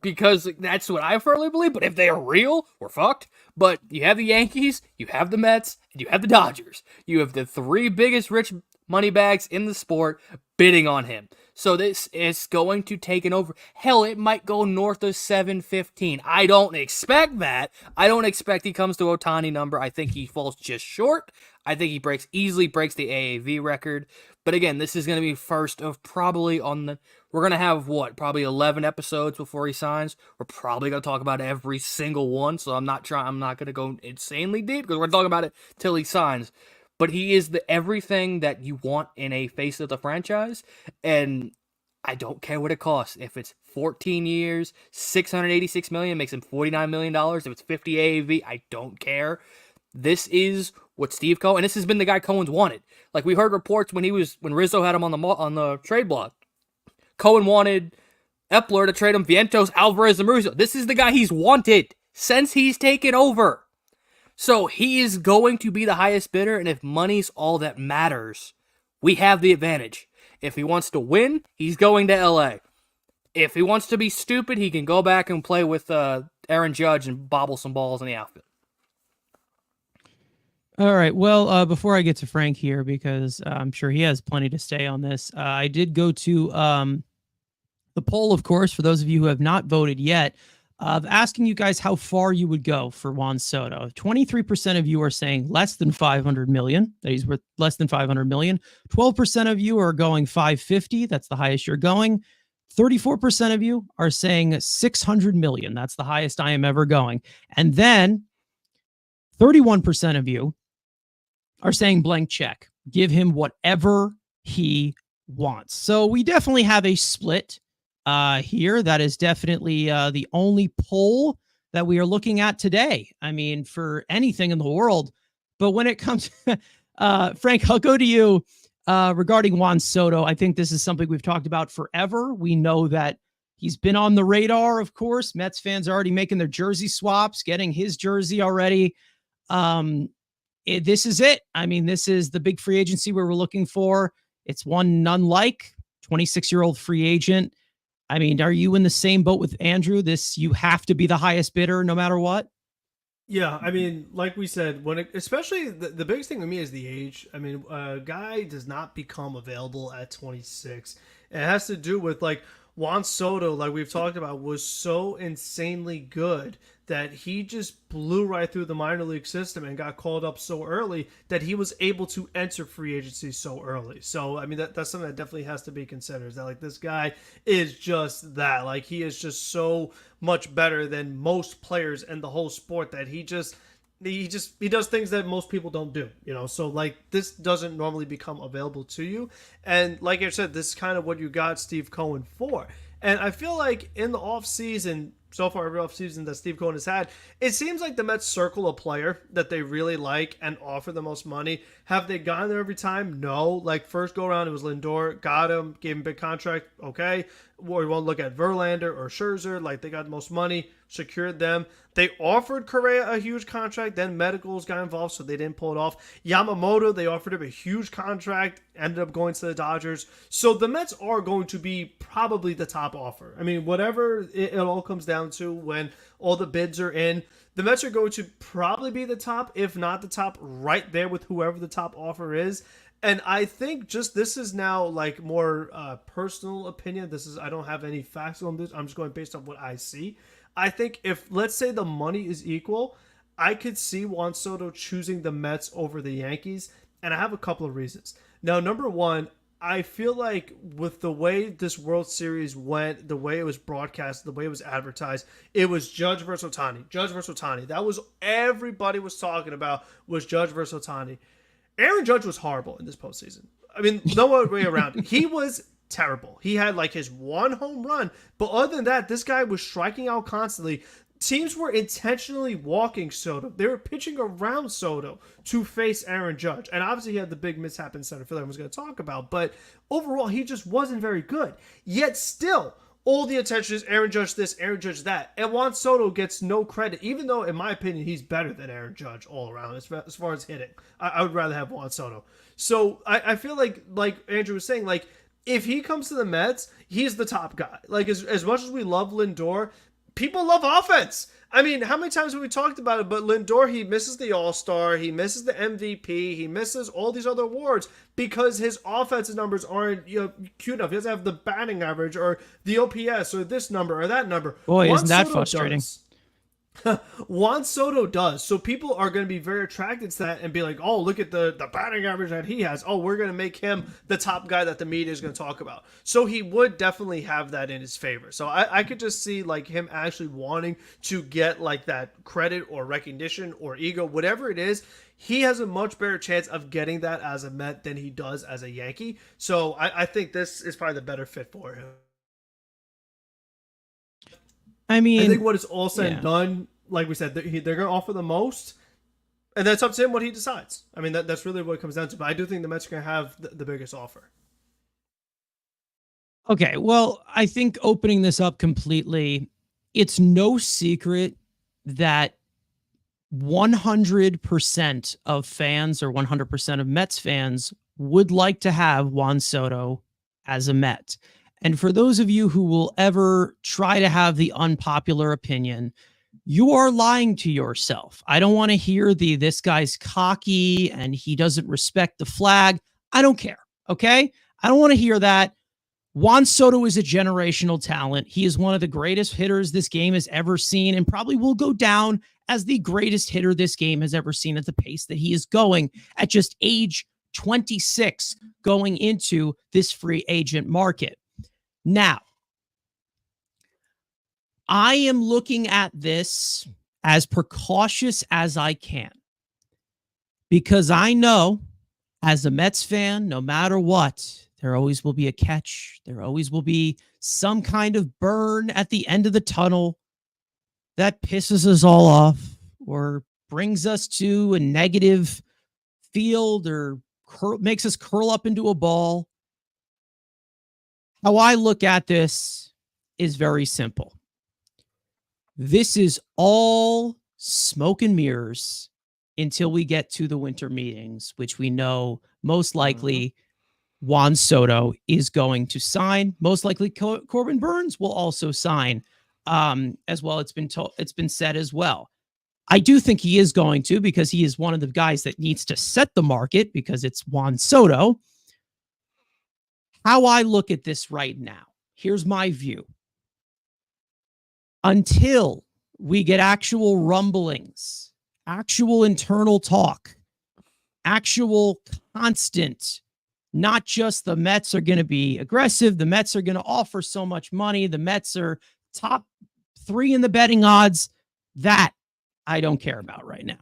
C: because that's what I firmly believe. But if they are real, we're fucked. But you have the Yankees, you have the Mets, and you have the Dodgers. You have the three biggest rich money bags in the sport bidding on him. So this is going to take an over. Hell, it might go north of 715. I don't expect that. I don't expect he comes to Ohtani number. I think he falls just short. I think he easily breaks the AAV record. But again, this is going to be first of probably we're going to have probably 11 episodes before he signs. We're probably going to talk about every single one. So I'm not going to go insanely deep because we're talking about it till he signs. But he is everything that you want in a face of the franchise, and I don't care what it costs. If it's 14 years, $686 million, makes him $49 million. If it's 50 AAV, I don't care. This is what Steve Cohen, and this has been the guy Cohen's wanted. Like we heard reports when Rizzo had him on the trade block. Cohen wanted Epler to trade him Vientos, Alvarez, and Rizzo. This is the guy he's wanted since he's taken over. So he is going to be the highest bidder, and if money's all that matters, we have the advantage. If he wants to win, he's going to LA. If he wants to be stupid, he can go back and play with Aaron Judge and bobble some balls in the outfield.
A: All right. Well, before I get to Frank here, because I'm sure he has plenty to say on this, I did go to the poll, of course, for those of you who have not voted yet, of asking you guys how far you would go for Juan Soto. 23% of you are saying less than 500 million, that he's worth less than 500 million. 12% of you are going 550. That's the highest you're going. 34% of you are saying 600 million. That's the highest I am ever going. And then 31% of you are saying blank check. Give him whatever he wants. So we definitely have a split here. That is definitely the only poll that we are looking at today. I mean, for anything in the world. But when it comes, Frank, I'll go to you regarding Juan Soto. I think this is something we've talked about forever. We know that he's been on the radar, of course. Mets fans are already making their jersey swaps, getting his jersey already. This is it. I mean, this is the big free agency where we're looking for. It's one none like 26-year-old free agent. I mean, are you in the same boat with Andrew? You have to be the highest bidder no matter what?
B: Yeah, I mean, like we said, especially the biggest thing with me is the age. I mean, a guy does not become available at 26. It has to do with like Juan Soto, like we've talked about, was so insanely good that he just blew right through the minor league system and got called up so early that he was able to enter free agency so early. So, I mean, that's something that definitely has to be considered. Is that like this guy is just that. Like he is just so much better than most players in the whole sport that he does things that most people don't do, so like this doesn't normally become available to you. And like I said, this is kind of what you got Steve Cohen for. And I feel like in the offseason, so far every offseason that Steve Cohen has had, it seems like the Mets circle a player that they really like and offer the most money. Have they gone there every time? No. Like first go around, it was Lindor, got him, gave him a big contract, okay. Or you want to look at Verlander or Scherzer, like they got the most money, secured them. They offered Correa a huge contract, then medicals got involved, so they didn't pull it off. Yamamoto, they offered him a huge contract, ended up going to the Dodgers. So the Mets are going to be probably the top offer. I mean, whatever it all comes down to when all the bids are in, the Mets are going to probably be the top, if not the top, right there with whoever the top offer is. And I think just this is now like more personal opinion. I don't have any facts on this. I'm just going based on what I see. I think if, let's say the money is equal, I could see Juan Soto choosing the Mets over the Yankees. And I have a couple of reasons. Now, number one, I feel like with the way this World Series went, the way it was broadcast, the way it was advertised, it was Judge versus Ohtani. Judge versus Ohtani. That was everybody was talking about, was Judge versus Ohtani. Aaron Judge was horrible in this postseason. I mean, no other way around it. He was terrible. He had like his one home run, but other than that, this guy was striking out constantly. Teams were intentionally walking Soto. They were pitching around Soto to face Aaron Judge. And obviously he had the big mishap in center field I was going to talk about, but overall he just wasn't very good. Yet still, all the attention is Aaron Judge this, Aaron Judge that. And Juan Soto gets no credit, even though, in my opinion, he's better than Aaron Judge all around as far as hitting. I would rather have Juan Soto. So I feel like Andrew was saying, like, if he comes to the Mets, he's the top guy. Like, as much as we love Lindor, people love offense. I mean, how many times have we talked about it? But Lindor, he misses the All-Star, he misses the MVP, he misses all these other awards because his offensive numbers aren't cute enough. He doesn't have the batting average or the OPS or this number or that number.
A: Boy, isn't that frustrating?
B: Juan Soto does. So people are going to be very attracted to that and be like, oh, look at the batting average that he has. Oh, we're going to make him the top guy that the media is going to talk about. So he would definitely have that in his favor. So I could just see like him actually wanting to get like that credit or recognition or ego, whatever it is. He has a much better chance of getting that as a Met than he does as a Yankee. So I think this is probably the better fit for him.
A: I mean,
B: I think what is all said and done, like we said, they're going to offer the most, and that's up to him what he decides. I mean, that's really what it comes down to. But I do think the Mets are going to have the biggest offer.
A: Okay, well, I think opening this up completely, it's no secret that 100% of fans or 100% of Mets fans would like to have Juan Soto as a Met. And for those of you who will ever try to have the unpopular opinion, you are lying to yourself. I don't want to hear this guy's cocky and he doesn't respect the flag. I don't care, okay? I don't want to hear that. Juan Soto is a generational talent. He is one of the greatest hitters this game has ever seen and probably will go down as the greatest hitter this game has ever seen at the pace that he is going at just age 26 going into this free agent market. Now, I am looking at this as precautious as I can because I know as a Mets fan, no matter what, there always will be a catch. There always will be some kind of burn at the end of the tunnel that pisses us all off or brings us to a negative field or makes us curl up into a ball. How I look at this is very simple. This is all smoke and mirrors until we get to the winter meetings, which we know most likely Juan Soto is going to sign. Most likely Corbin Burnes will also sign as well. It's been said as well. I do think he is going to, because he is one of the guys that needs to set the market, because it's Juan Soto. How I look at this right now, here's my view. Until we get actual rumblings, actual internal talk, actual constant, not just the Mets are going to be aggressive, the Mets are going to offer so much money, the Mets are top 3 in the betting odds, that I don't care about right now.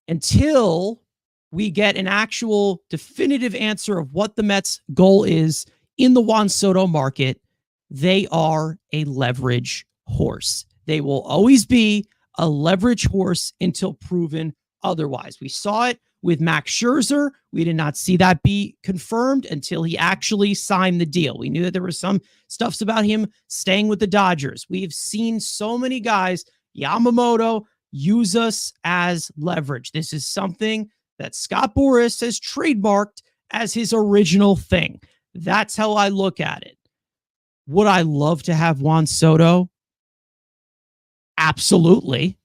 A: Until we get an actual definitive answer of what the Mets' goal is in the Juan Soto market, they are a leverage horse. They will always be a leverage horse until proven otherwise. We saw it with Max Scherzer. We did not see that be confirmed until he actually signed the deal. We knew that there were some stuffs about him staying with the Dodgers. We've seen so many guys, Yamamoto, use us as leverage. This is something that Scott Boras has trademarked as his original thing. That's how I look at it. Would I love to have Juan Soto? Absolutely.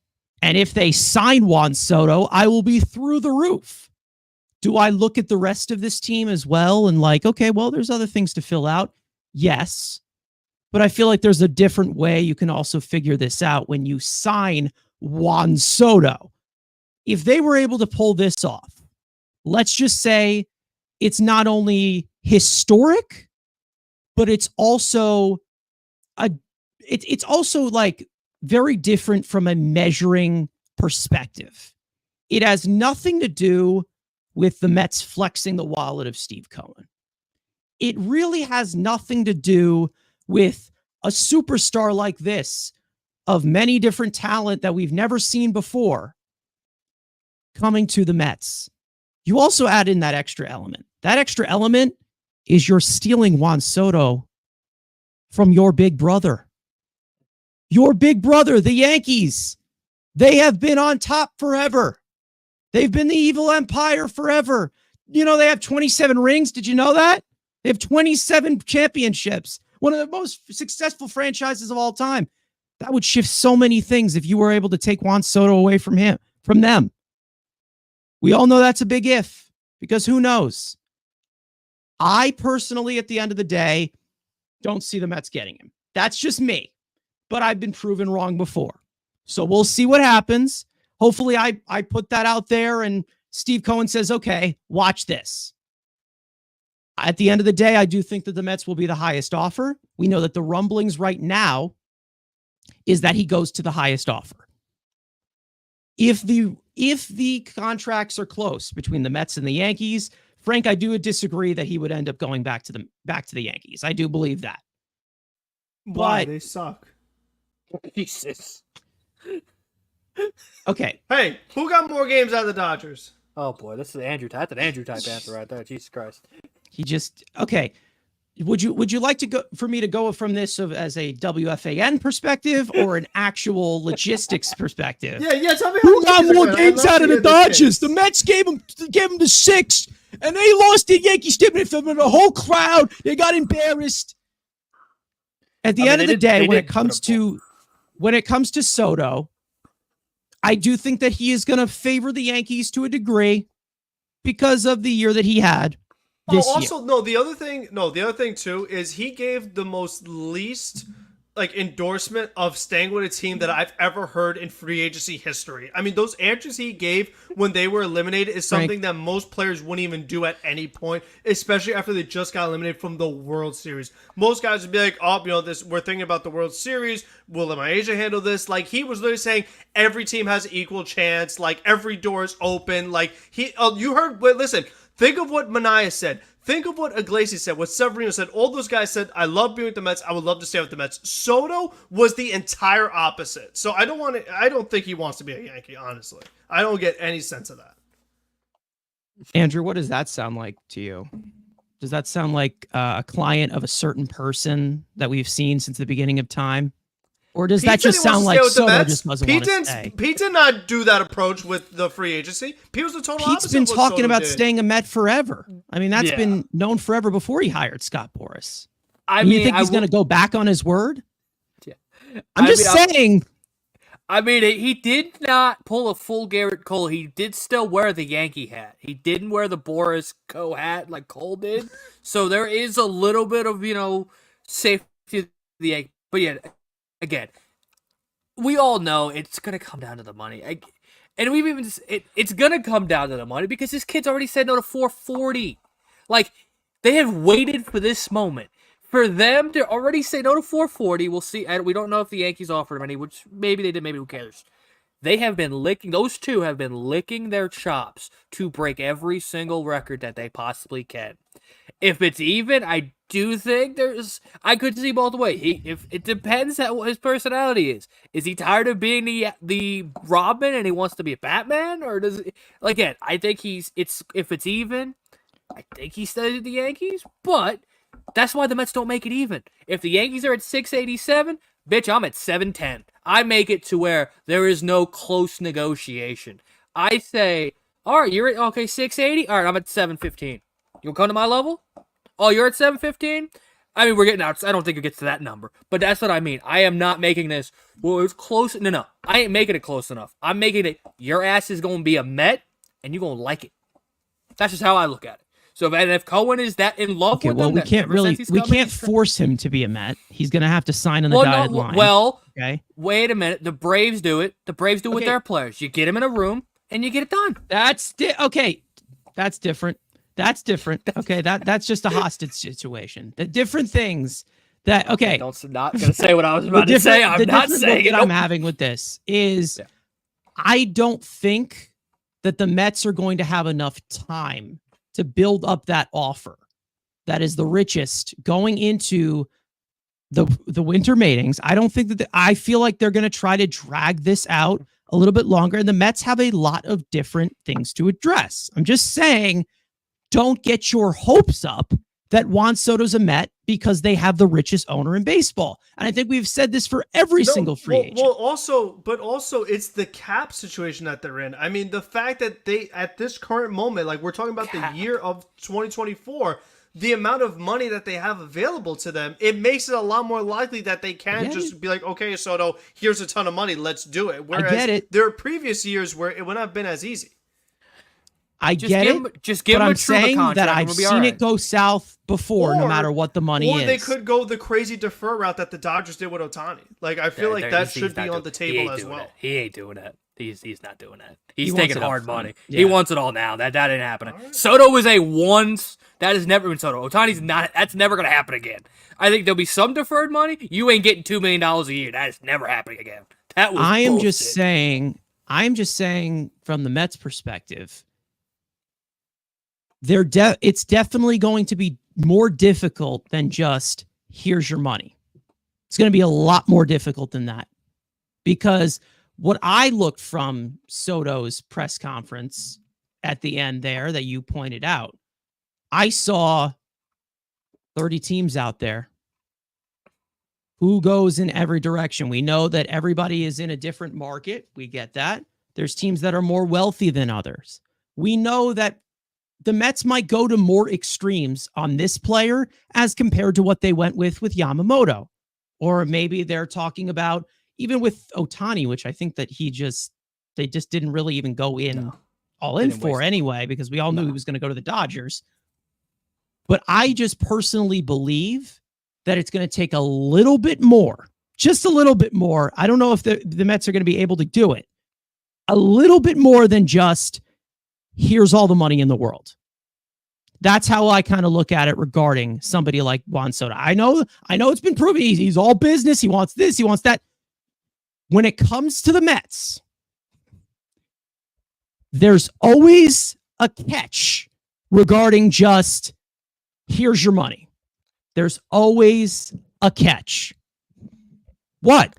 A: And if they sign Juan Soto, I will be through the roof. Do I look at the rest of this team as well and like, okay, well, there's other things to fill out? Yes. But I feel like there's a different way you can also figure this out when you sign Juan Soto. If they were able to pull this off, let's just say it's not only historic, but it's also it's also like very different from a measuring perspective. It has nothing to do with the Mets flexing the wallet of Steve Cohen. It really has nothing to do with a superstar like this of many different talent that we've never seen before coming to the Mets. You also add in that extra element. That extra element is you're stealing Juan Soto from your big brother. Your big brother, the Yankees. They have been on top forever. They've been the evil empire forever. You know, they have 27 rings. Did you know that? They have 27 championships. One of the most successful franchises of all time. That would shift so many things if you were able to take Juan Soto away from them. We all know that's a big if, because who knows? I personally, at the end of the day, don't see the Mets getting him. That's just me. But I've been proven wrong before. So we'll see what happens. Hopefully I put that out there and Steve Cohen says, okay, watch this. At the end of the day, I do think that the Mets will be the highest offer. We know that the rumblings right now is that he goes to the highest offer. If the contracts are close between the Mets and the Yankees, Frank, I do disagree that he would end up going back to the Yankees. I do believe that.
B: Why?
A: But
B: They suck.
C: Jesus.
A: Okay.
B: Hey, who got more games out of the Dodgers?
C: Oh boy, that's an Andrew type answer right there. Jesus Christ.
A: He just okay. Would you like to go for me to go from this as a WFAN perspective or an actual logistics perspective?
B: Yeah. Tell me
A: Who got
B: how
A: more games out of the Dodgers? The Mets gave them the 6, and they lost the Yankees in front of the whole crowd. They got embarrassed. At the end of the day, when it comes to Soto, I do think that he is going to favor the Yankees to a degree because of the year that he had. The other thing too is he gave the most least endorsement of staying with a team that I've ever heard in free agency history. I mean, those answers he gave when they were eliminated is something that most players wouldn't even do at any point, especially after they just got eliminated from the World Series. Most guys would be like, "Oh, we're thinking about the World Series. Will my agent handle this?" Like, he was literally saying every team has an equal chance. Like, every door is open. Like, listen. Think of what Manaea said. Think of what Iglesias said, what Severino said. All those guys said, I love being with the Mets. I would love to stay with the Mets. Soto was the entire opposite. So I don't think he wants to be a Yankee, honestly. I don't get any sense of that. Andrew, what does that sound like to you? Does that sound like a client of a certain person that we've seen since the beginning of time? Or does that just sound like Soto just doesn't want to stay?
B: Pete did not do that approach with the free agency. Pete was the total opposite.
A: Pete's been talking
B: Soto
A: about
B: did.
A: staying a Met forever. I mean, that's been known forever before he hired Scott Boras.
C: I mean,
A: you think he's going to go back on his word?
C: Yeah.
A: I'm just saying.
C: I mean, he did not pull a full Garrett Cole. He did still wear the Yankee hat. He didn't wear the Boris Co hat like Cole did. So there is a little bit of, safety to the Yankee. But yeah, again, we all know it's going to come down to the money. And we've even it's going to come down to the money because this kid's already said no to 440. Like, they have waited for this moment. For them to already say no to 440, we'll see. We don't know if the Yankees offered him any, which maybe they did, maybe who cares. Those two have been licking their chops to break every single record that they possibly can. If it's even, I do think I could see both ways. If it depends on what his personality is. Is he tired of being the Robin and he wants to be a Batman, or does it? Again, I think if it's even, I think he stays with the Yankees, but that's why the Mets don't make it even. If the Yankees are at 687, bitch, I'm at 710. I make it to where there is no close negotiation. I say, all right, you're at 680. All right, I'm at 715. You'll come to my level? Oh, you're at 715? I mean, we're getting out. I don't think it gets to that number, but that's what I mean. I am not making this. Well, it's close. No, I ain't making it close enough. I'm making it. Your ass is going to be a Met, and you're going to like it. That's just how I look at it. So if Cohen is that in love with them,
A: we can't force him to be a Met. He's going to have to sign on the dotted line.
C: Well, okay. Wait a minute. The Braves do it. The Braves do it with their players. You get them in a room and you get it done.
A: Okay. That's different. Okay, that's just a hostage situation. The different things that I'm
C: not going to say what I was about to say. I'm not saying it.
A: I'm having with this is I don't think that the Mets are going to have enough time to build up that offer that is the richest going into the winter meetings. I don't think that I feel like they're going to try to drag this out a little bit longer, and the Mets have a lot of different things to address. I'm just saying, don't get your hopes up that Juan Soto's a Met because they have the richest owner in baseball. And I think we've said this for every single free agent.
B: Well, also it's the cap situation that they're in. I mean, the fact that they, at this current moment, like we're talking about the year of 2024, the amount of money that they have available to them, it makes it a lot more likely that they can just be like, okay, Soto, here's a ton of money, let's do it. Whereas there are previous years where it would not have been as easy.
C: Just give him
A: but I'm saying that I've seen it go south before, no matter what the money is.
B: Or they could go the crazy defer route that the Dodgers did with Ohtani. Like, I feel like that should be on the table as well.
C: He ain't doing that. He's not doing that. He's taking hard money. Yeah. He wants it all now. That ain't happening. Right. Soto was a once. That has never been Soto. Ohtani's not. That's never going to happen again. I think there'll be some deferred money. You ain't getting $2 million a year. That is never happening again. That was
A: I am
C: bullshit.
A: just saying from the Mets' perspective, it's definitely going to be more difficult than just here's your money. It's going to be a lot more difficult than that, because what I looked from Soto's press conference at the end there that you pointed out, I saw 30 teams out there. Who goes in every direction? We know that everybody is in a different market. We get that. There's teams that are more wealthy than others. We know that the Mets might go to more extremes on this player as compared to what they went with Yamamoto. Or maybe they're talking about even with Ohtani, which I think that they just didn't really even go in all in for anyway, because we all knew he was going to go to the Dodgers. But I just personally believe that it's going to take a little bit more, just a little bit more. I don't know if the Mets are going to be able to do it. A little bit more than just, here's all the money in the world. That's how I kind of look at it regarding somebody like Juan Soto. I know it's been proven he's all business. He wants this, he wants that. When it comes to the Mets, there's always a catch regarding just, here's your money. There's always a catch. What?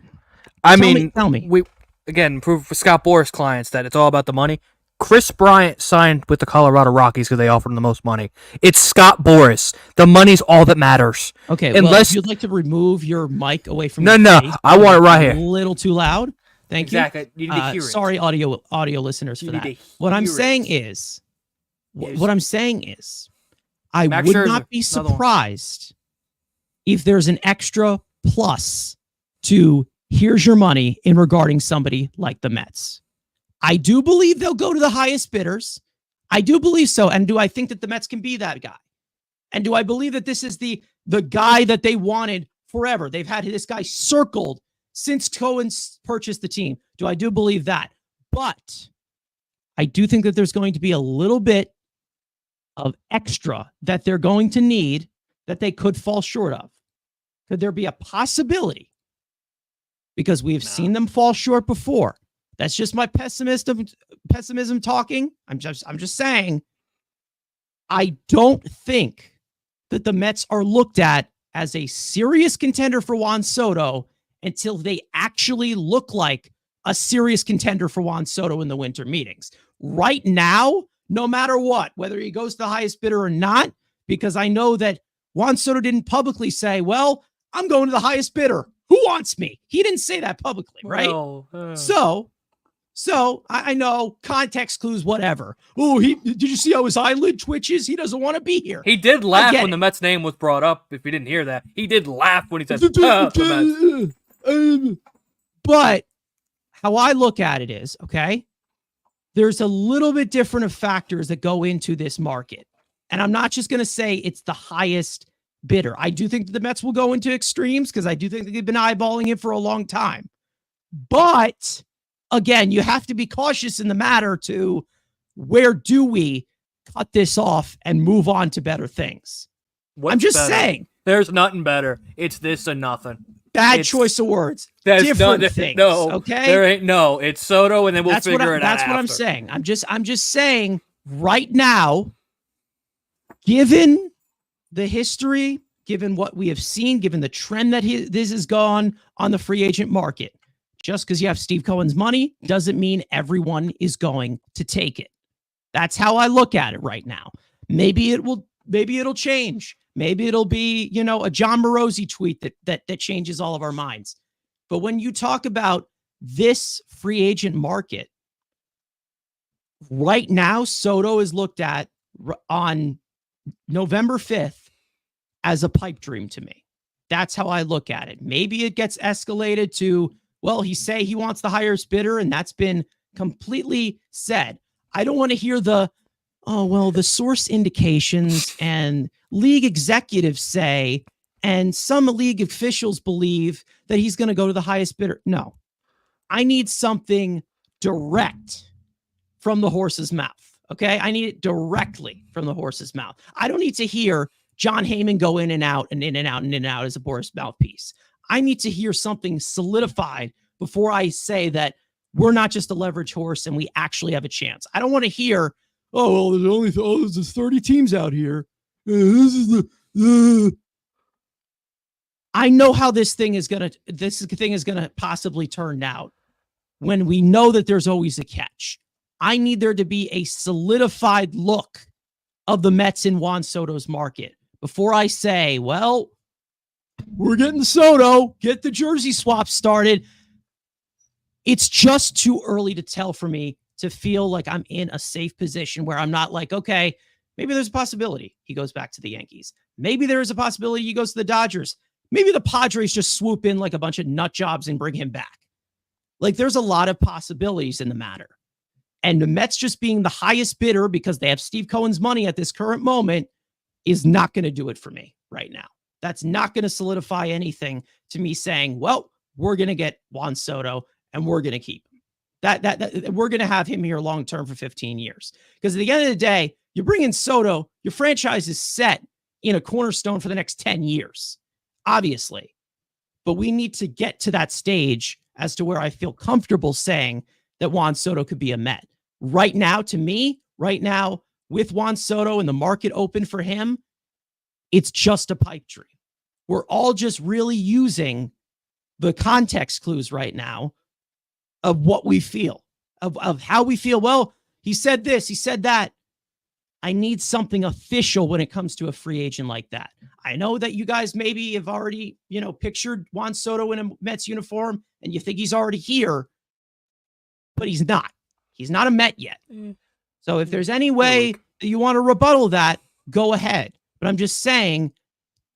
C: Tell me. We again prove for Scott Boras clients that it's all about the money. Chris Bryant signed with the Colorado Rockies because they offered him the most money. It's Scott Boras. The money's all that matters.
A: Okay, if you'd like to remove your mic away from
C: No, I want it right here.
A: A little too loud. Thank you.
C: Exactly. You need to hear it.
A: Sorry, audio listeners, for that. What I'm saying is, I would not be surprised if there's an extra plus to here's your money in regarding somebody like the Mets. I do believe they'll go to the highest bidders. I do believe so. And do I think that the Mets can be that guy? And do I believe that this is the guy that they wanted forever? They've had this guy circled since Cohen's purchased the team. Do I do believe that? But I do think that there's going to be a little bit of extra that they're going to need that they could fall short of. Could there be a possibility? Because we've seen them fall short before. That's just my pessimism talking. I'm just saying, I don't think that the Mets are looked at as a serious contender for Juan Soto until they actually look like a serious contender for Juan Soto in the winter meetings. Right now, no matter what, whether he goes to the highest bidder or not, because I know that Juan Soto didn't publicly say, well, I'm going to the highest bidder. Who wants me? He didn't say that publicly, right? So I know context clues, whatever. Oh, did you see how his eyelid twitches? He doesn't want to be here.
C: He did laugh when the Mets name was brought up. If you didn't hear that, he did laugh when he said the Mets.
A: But how I look at it is, okay, there's a little bit different of factors that go into this market. And I'm not just going to say it's the highest bidder. I do think that the Mets will go into extremes because I do think that they've been eyeballing it for a long time. But again, you have to be cautious in the matter to where do we cut this off and move on to better things. I'm just saying.
C: There's nothing better. It's this and nothing.
A: Bad choice of words. Different things.
C: No,
A: okay.
C: There ain't no. It's Soto, and then we'll figure it out.
A: That's what I'm saying. I'm just saying right now, given the history, given what we have seen, given the trend that this has gone on the free agent market, just because you have Steve Cohen's money doesn't mean everyone is going to take it. That's how I look at it right now. Maybe it'll change. Maybe it'll be, a John Morosi tweet that changes all of our minds. But when you talk about this free agent market, right now, Soto is looked at on November 5th as a pipe dream to me. That's how I look at it. Maybe it gets escalated to, well, he wants the highest bidder, and that's been completely said. I don't want to hear the source indications and league executives say, and some league officials believe that he's going to go to the highest bidder. No, I need something direct from the horse's mouth. Okay. I need it directly from the horse's mouth. I don't need to hear John Heyman go in and out and in and out and in and out as a Boris mouthpiece. I need to hear something solidified before I say that we're not just a leverage horse and we actually have a chance. I don't want to hear, there's 30 teams out here. I know how this thing is gonna possibly turn out when we know that there's always a catch. I need there to be a solidified look of the Mets in Juan Soto's market before I say, well, we're getting Soto, get the jersey swap started. It's just too early to tell for me to feel like I'm in a safe position where I'm not like, okay, maybe there's a possibility he goes back to the Yankees. Maybe there is a possibility he goes to the Dodgers. Maybe the Padres just swoop in like a bunch of nut jobs and bring him back. Like there's a lot of possibilities in the matter. And the Mets just being the highest bidder because they have Steve Cohen's money at this current moment is not going to do it for me right now. That's not going to solidify anything to me saying, well, we're going to get Juan Soto and we're going to keep him. That we're going to have him here long-term for 15 years. Because at the end of the day, you bring in Soto, your franchise is set in a cornerstone for the next 10 years, obviously. But we need to get to that stage as to where I feel comfortable saying that Juan Soto could be a Met. Right now, to me, with Juan Soto and the market open for him, it's just a pipe dream. We're all just really using the context clues right now of what we feel, of how we feel. Well, he said this, he said that. I need something official when it comes to a free agent like that. I know that you guys maybe have already, pictured Juan Soto in a Mets uniform and you think he's already here, but he's not. He's not a Met yet. So if there's any way that you want to rebuttal that, go ahead. But I'm just saying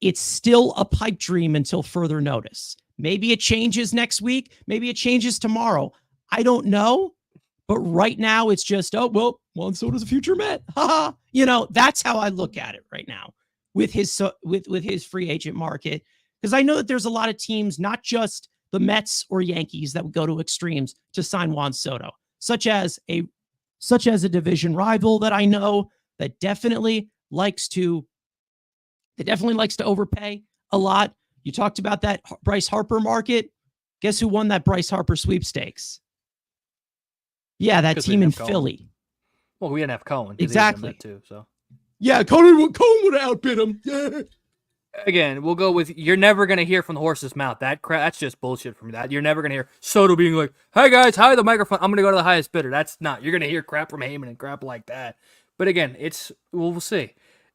A: it's still a pipe dream until further notice. Maybe it changes next week. Maybe it changes tomorrow. I don't know. But right now it's just, oh, well, Juan Soto's a future Met. That's how I look at it right now with his free agent market. Because I know that there's a lot of teams, not just the Mets or Yankees, that would go to extremes to sign Juan Soto, such as a division rival that I know that definitely likes to overpay a lot. You talked about that Bryce Harper market. Guess who won that Bryce Harper sweepstakes? Yeah, that team in Philly.
C: Well, we didn't have Cohen.
A: Exactly.
C: Too, so.
A: Yeah, Cohen would have outbid him.
C: Again, we'll go with, you're never going to hear from the horse's mouth. That's just bullshit from that. You're never going to hear Soto being like, hey guys, hi, the microphone. I'm going to go to the highest bidder. That's not. You're going to hear crap from Heyman and crap like that. But again, we'll see.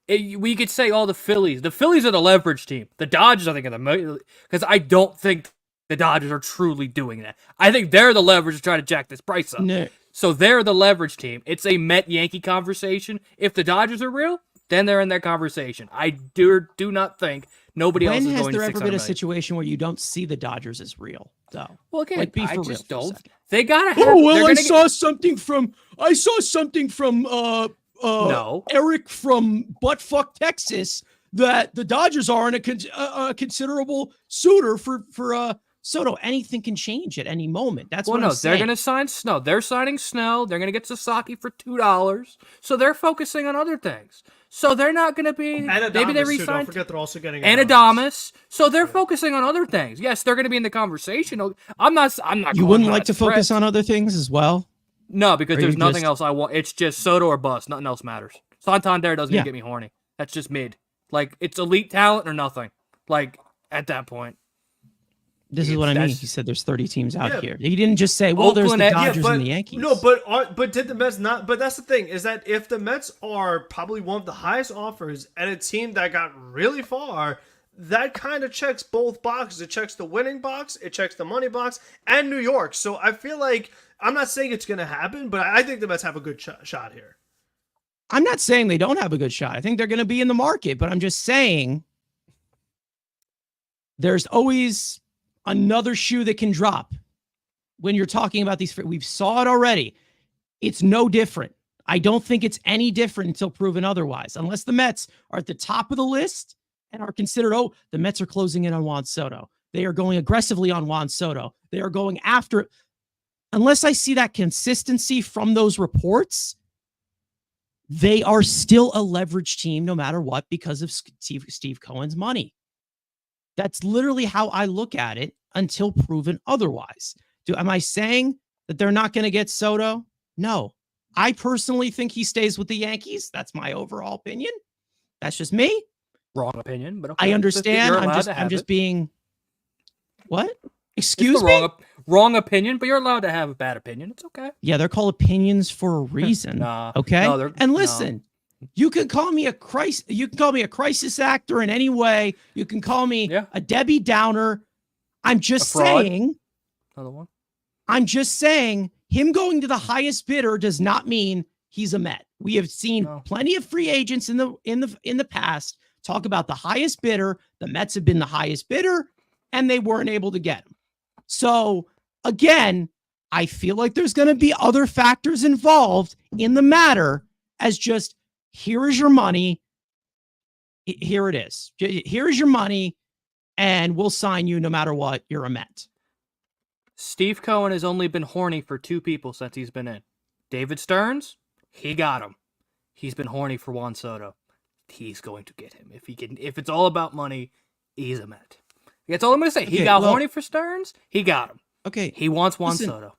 C: We could say all the Phillies. The Phillies are the leverage team. The Dodgers, I think, are because I don't think the Dodgers are truly doing that. I think they're the leverage to try to jack this price up.
A: No.
C: So they're the leverage team. It's a Met-Yankee conversation. If the Dodgers are real, then they're in that conversation. I do not think nobody else is going to $600 million.
A: When has there ever been a situation where you don't see the Dodgers as real, though?
C: Well, again,
A: like,
C: I just don't. They got to have...
A: Oh, well, I saw something from
C: no.
A: Eric from Buttfuck, Texas, that the Dodgers are in a considerable suitor for Soto. Anything can change at any moment. That's what I'm saying.
C: They're going to sign Snow. They're signing Snow. They're going to get Sasaki for $2. So they're focusing on other things. So they're not going to be... Maybe they re-signed...
B: Don't forget they're also getting
C: Adamas. So they're focusing on other things. Yes, they're going to be in the conversation. I'm not.
A: You wouldn't like to focus on other things as well?
C: No, because there's nothing else I want. It's just Soto or bust. Nothing else matters. Santander doesn't even get me horny. That's just mid. Like, it's elite talent or nothing. Like, at that point.
A: This is what I mean. He said there's 30 teams out here. He didn't just say, well, there's the Dodgers and the Yankees.
B: No, but did the Mets not? But that's the thing, is that if the Mets are probably one of the highest offers and a team that got really far, that kind of checks both boxes. It checks the winning box, it checks the money box, and New York. So I feel like, I'm not saying it's going to happen, but I think the Mets have a good shot here.
A: I'm not saying they don't have a good shot. I think they're going to be in the market, but I'm just saying there's always another shoe that can drop when you're talking about these. We saw it already. It's no different. I don't think it's any different until proven otherwise, unless the Mets are at the top of the list and are considered, oh, the Mets are closing in on Juan Soto. They are going aggressively on Juan Soto. They are going after. Unless I see that consistency from those reports, they are still a leverage team no matter what because of Steve Cohen's money. That's literally how I look at it until proven otherwise. Am I saying that they're not going to get Soto? No. I personally think he stays with the Yankees. That's my overall opinion. That's just me.
C: Wrong opinion, but okay.
A: I understand. I'm just being... What? Excuse me?
C: Wrong opinion, but you're allowed to have a bad opinion. It's okay.
A: Yeah, they're called opinions for a reason. Okay? No, and listen... You can call me a crisis actor in any way. You can call me a Debbie Downer. I'm just saying.
C: Another one.
A: I'm just saying him going to the highest bidder does not mean he's a Met. We have seen plenty of free agents in the past talk about the highest bidder. The Mets have been the highest bidder, and they weren't able to get him. So again, I feel like there's going to be other factors involved in the matter as just. Here is your money. Here it is. Here is your money, and we'll sign you no matter what. You're a Met.
C: Steve Cohen has only been horny for two people since he's been in. David Stearns, he got him. He's been horny for Juan Soto. He's going to get him. If it's all about money, he's a Met. That's all I'm going to say. He got horny for Stearns. He got him.
A: Okay.
C: He wants Juan Soto.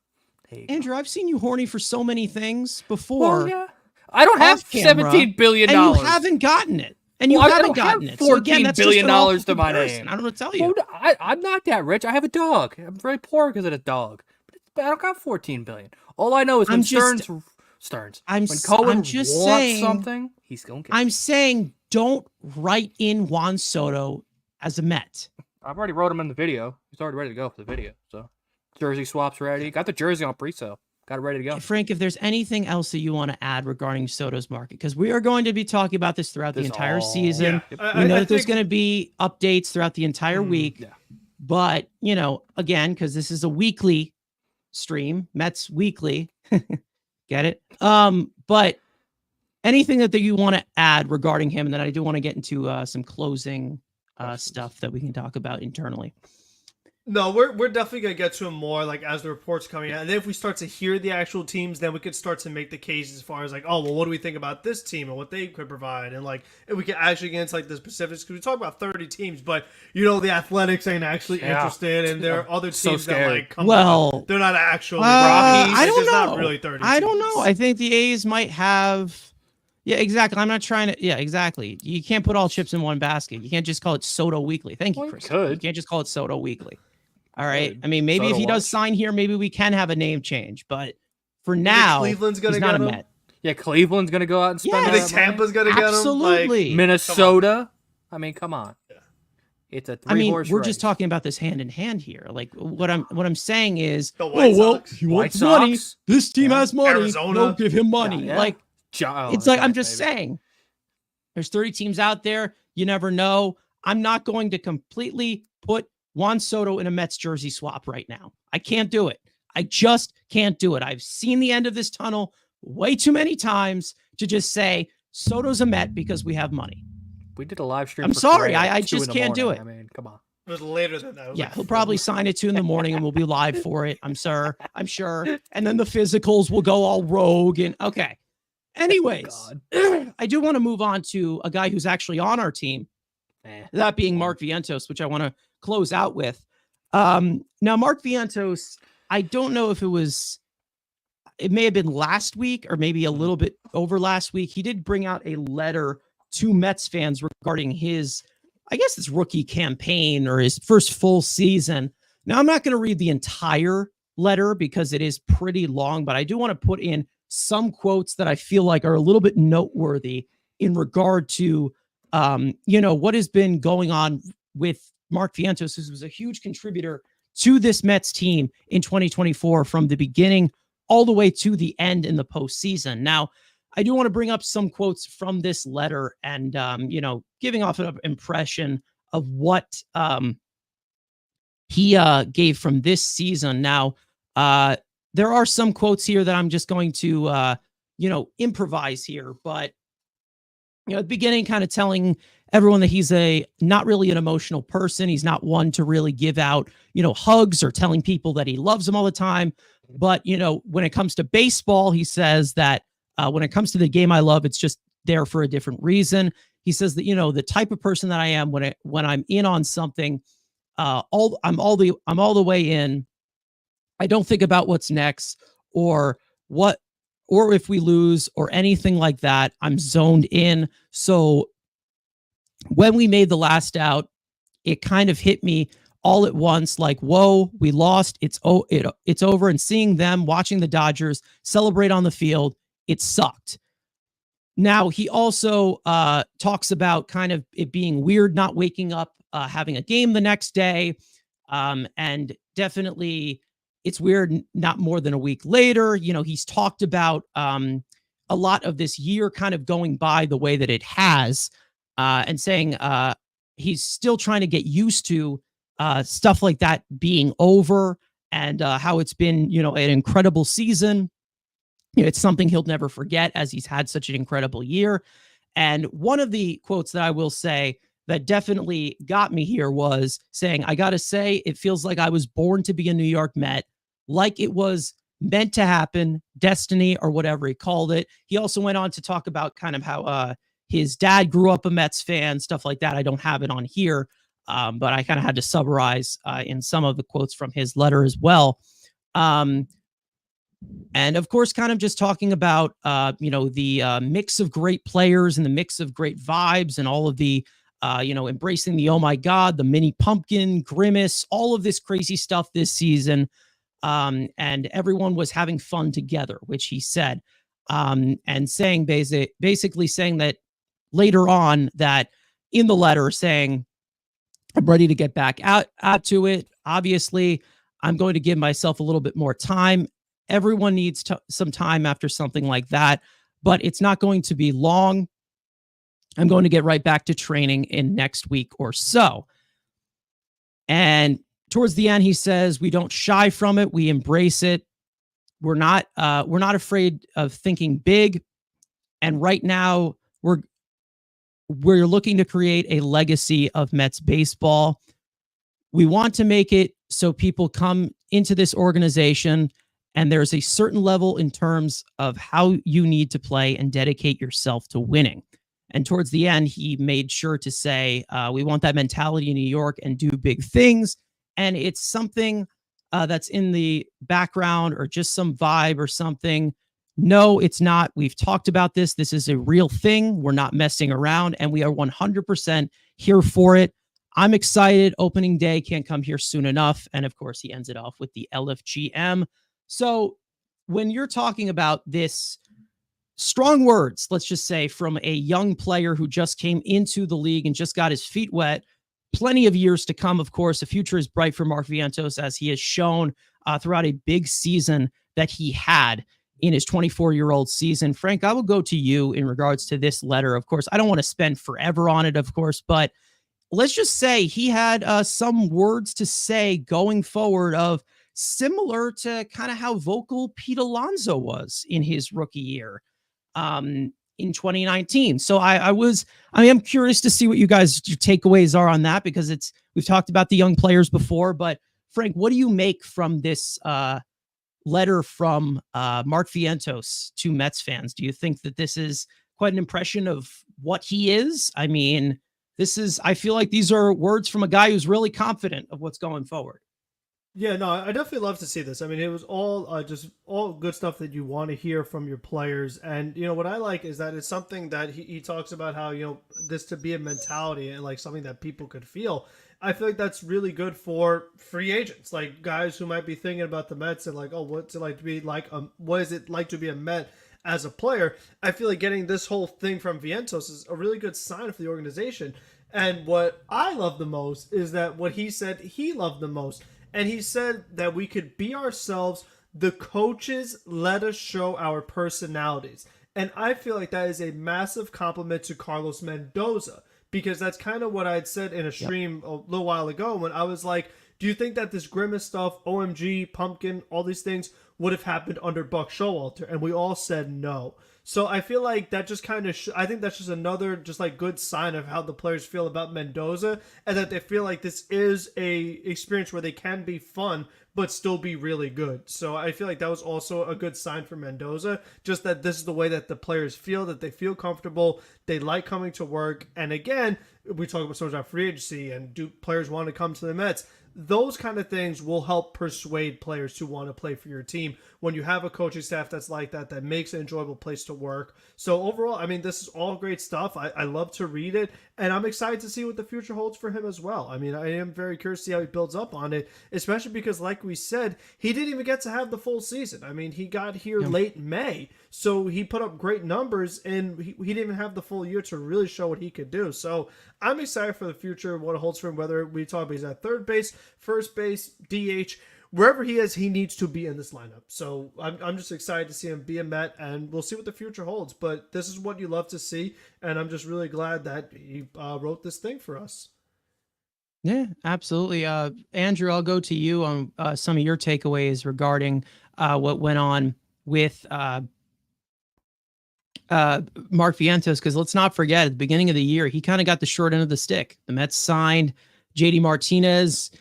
A: Andrew, I've seen you horny for so many things before.
C: Well, yeah. I don't have $17 billion.
A: And you haven't gotten it. And you haven't gotten it.
C: So again, that's $14 billion to my name.
A: I don't know what to tell you.
C: Well, I'm not that rich. I have a dog. I'm very poor because of the dog. But I don't got $14 billion. All I know is when Stearns. When Cohen wants something, he's going to get it.
A: I'm saying don't write in Juan Soto as a Met.
C: I've already wrote him in the video. He's already ready to go for the video. So jersey swaps ready. Got the jersey on pre-sale. Got it ready to go.
A: Frank, if there's anything else that you want to add regarding Soto's market, because we are going to be talking about this throughout the entire season. Yeah. We know that there's going to be updates throughout the entire week.
C: Yeah.
A: But, again, because this is a weekly stream, Mets Weekly, get it? But anything that you want to add regarding him, and then I do want to get into some closing stuff that we can talk about internally.
B: No, we're definitely gonna get to him more like as the reports coming out, and then if we start to hear the actual teams, then we could start to make the case as far as like, oh well, what do we think about this team and what they could provide, and like if we can actually get into like the specifics because we talk about 30 teams, but the Athletics ain't actually interested, and there are other teams that like come up, they're not actually.
A: I don't know.
B: Not really 30.
A: I don't know. I think the A's might have. Yeah, exactly. I'm not trying to. Yeah, exactly. You can't put all chips in one basket. You can't just call it Soto Weekly. Thank you, Chris. You can't just call it Soto Weekly. All right. I mean, maybe Soto if he does sign here, maybe we can have a name change. But for now,
B: Cleveland's gonna
A: he's
B: get
A: not
B: him.
A: a Met.
C: Yeah, Cleveland's gonna go out and spend.
B: Yeah, Tampa's gonna get him.
A: Absolutely.
C: Like, Minnesota. I mean, come on. Yeah. It's a three-horse
A: we're
C: race.
A: just talking about this hand in hand here. Like what I'm saying is,
B: the White Sox.
A: He wants money. This team has money.
B: Arizona.
A: Don't give him money.
C: Yeah.
A: Like it's like I'm just saying. There's 30 teams out there. You never know. I'm not going to completely put Juan Soto in a Mets jersey swap right now. I can't do it. I just can't do it. I've seen the end of this tunnel way too many times to just say Soto's a Met because we have money.
C: We did a live stream.
A: I'm sorry. I just can't do it.
C: I mean, come on.
B: It was later than that.
A: Yeah, he'll probably sign at 2 a.m. and we'll be live for it. I'm sure. And then the physicals will go all rogue and okay. Anyways, I do want to move on to a guy who's actually on our team, that being Mark Vientos, which I want to close out with. Now, Mark Vientos, I don't know if it may have been last week or maybe a little bit over last week. He did bring out a letter to Mets fans regarding his, I guess it's rookie campaign or his first full season. Now, I'm not going to read the entire letter because it is pretty long, but I do want to put in some quotes that I feel like are a little bit noteworthy in regard to, what has been going on with Mark Vientos, who was a huge contributor to this Mets team in 2024 from the beginning all the way to the end in the postseason. Now, I do want to bring up some quotes from this letter and, giving off an impression of what he gave from this season. Now, there are some quotes here that I'm just going to, improvise here. But, at the beginning, kind of telling everyone that he's not really an emotional person. He's not one to really give out, hugs or telling people that he loves them all the time. But, when it comes to baseball, he says that when it comes to the game I love, it's just there for a different reason. He says that, the type of person that I am when I'm in on something, I'm all the way in. I don't think about what's next or if we lose or anything like that. I'm zoned in. So when we made the last out, it kind of hit me all at once, like, whoa, we lost. It's over. And seeing them watching the Dodgers celebrate on the field, it sucked. Now, he also talks about kind of it being weird not waking up, having a game the next day. And definitely it's weird not more than a week later. He's talked about a lot of this year kind of going by the way that it has and saying he's still trying to get used to stuff like that being over and how it's been, an incredible season. It's something he'll never forget as he's had such an incredible year. And one of the quotes that I will say that definitely got me here was saying, I got to say, it feels like I was born to be a New York Met, like it was meant to happen, destiny, or whatever he called it. He also went on to talk about kind of how his dad grew up a Mets fan, stuff like that. I don't have it on here, but I kind of had to summarize in some of the quotes from his letter as well. And of course, kind of just talking about, the mix of great players and the mix of great vibes and all of the, embracing the, oh my God, the mini pumpkin grimace, all of this crazy stuff this season. And everyone was having fun together, which he said, and saying basically saying that later on that in the letter saying, I'm ready to get back out to it. Obviously, I'm going to give myself a little bit more time. Everyone needs some time after something like that, but it's not going to be long. I'm going to get right back to training in next week or so. And towards the end, he says, we don't shy from it. We embrace it. We're not afraid of thinking big. And right now we're looking to create a legacy of Mets baseball. We want to make it so people come into this organization and there's a certain level in terms of how you need to play and dedicate yourself to winning. And towards the end, he made sure to say, we want that mentality in New York and do big things. And it's something that's in the background or just some vibe or something. No, it's not. We've talked about this. This is a real thing. We're not messing around, and we are 100% here for it. I'm excited. Opening day can't come here soon enough. And of course, he ends it off with the LFGM. So when you're talking about this, strong words, let's just say, from a young player who just came into the league and just got his feet wet, plenty of years to come, of course. The future is bright for Mark Vientos, as he has shown throughout a big season that he had in his 24-year-old season. Frank, I will go to you in regards to this letter. Of course, I don't want to spend forever on it, of course, but let's just say he had some words to say going forward of similar to kind of how vocal Pete Alonso was in his rookie year in 2019. So I am curious to see what your takeaways are on that, because we've talked about the young players before, but Frank, what do you make from this letter from Mark Vientos to Mets fans? Do you think that this is quite an impression of what he is? I mean, I feel like these are words from a guy who's really confident of what's going forward.
B: Yeah, no, I definitely love to see this. I mean, it was all just all good stuff that you want to hear from your players. And, what I like is that it's something that he talks about how, this to be a mentality and like something that people could feel. I feel like that's really good for free agents, like guys who might be thinking about the Mets and like, oh, what's it like to be like, what is it like to be a Met as a player? I feel like getting this whole thing from Vientos is a really good sign for the organization. And what I love the most is that what he said he loved the most. And he said that we could be ourselves. The coaches let us show our personalities. And I feel like that is a massive compliment to Carlos Mendoza, because that's kind of what I'd said in a stream a little while ago when I was like, do you think that this Grimace stuff, OMG, Pumpkin, all these things would have happened under Buck Showalter? And we all said no. So I feel like that just kind of, I think that's just another just like good sign of how the players feel about Mendoza, and that they feel like this is a experience where they can be fun, but still be really good. So I feel like that was also a good sign for Mendoza, just that this is the way that the players feel, that they feel comfortable, they like coming to work. And again, we talk about so much about free agency and do players want to come to the Mets. Those kind of things will help persuade players to want to play for your team when you have a coaching staff that's like that, that makes an enjoyable place to work. So overall, I mean, this is all great stuff. I love to read it, and I'm excited to see what the future holds for him as well. I mean, I am very curious to see how he builds up on it, especially because, like we said, he didn't even get to have the full season. I mean, he got here late May, so he put up great numbers, and he didn't even have the full year to really show what he could do. So I'm excited for the future, what it holds for him, whether we talk about he's at third base, first base, DH, wherever he is, he needs to be in this lineup. So I'm just excited to see him be a Met, and we'll see what the future holds. But this is what you love to see, and I'm just really glad that he wrote this thing for us.
A: Yeah, absolutely. Andrew, I'll go to you on some of your takeaways regarding what went on with Mark Vientos, because let's not forget, at the beginning of the year, he kind of got the short end of the stick. The Mets signed JD Martinez,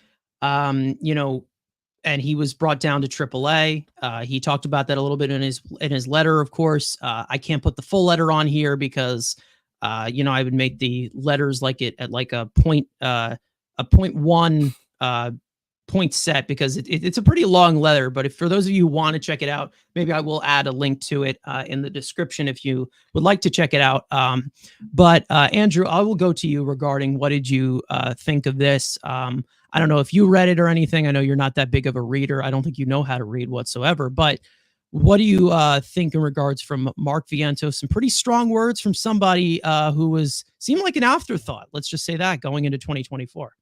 A: and he was brought down to AAA. He talked about that a little bit in his letter, of course. I can't put the full letter on here because, I would make the letters like it at like a 0.1 point set, because it's a pretty long letter. But for those of you who want to check it out, maybe I will add a link to it in the description if you would like to check it out. But Andrew, I will go to you regarding what did you think of this? I don't know if you read it or anything. I know you're not that big of a reader. I don't think you know how to read whatsoever. But what do you think in regards from Mark Vientos? Some pretty strong words from somebody who seemed like an afterthought. Let's just say that going into 2024.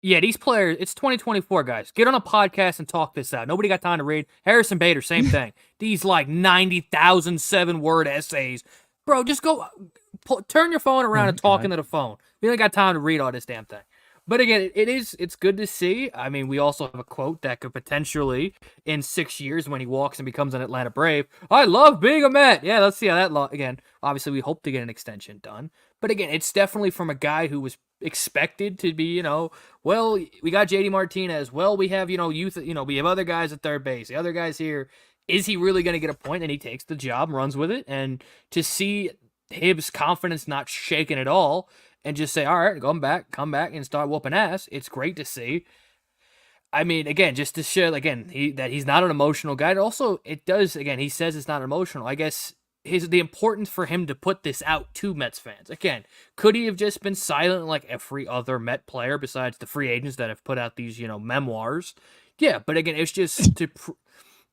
C: Yeah, these players, it's 2024, guys. Get on a podcast and talk this out. Nobody got time to read. Harrison Bader, same thing. These like 90,000 7-word essays. Bro, just go turn your phone around and talk into the phone. We ain't got time to read all this damn thing. But again, it's good to see. I mean, we also have a quote that could potentially, in 6 years, when he walks and becomes an Atlanta Brave, I love being a Met. Yeah, let's see how that again. Obviously, we hope to get an extension done. But again, it's definitely from a guy who was expected to be, well, we got JD Martinez. Well, we have, youth, we have other guys at third base. The other guys here. Is he really going to get a point? And he takes the job, runs with it. And to see his confidence not shaken at all, and just say, all right, come back, and start whooping ass. It's great to see. I mean, again, just to show, again, that he's not an emotional guy. Also, it does, again, he says it's not emotional. I guess the importance for him to put this out to Mets fans. Again, could he have just been silent like every other Met player besides the free agents that have put out these, memoirs? Yeah, but again, it's just to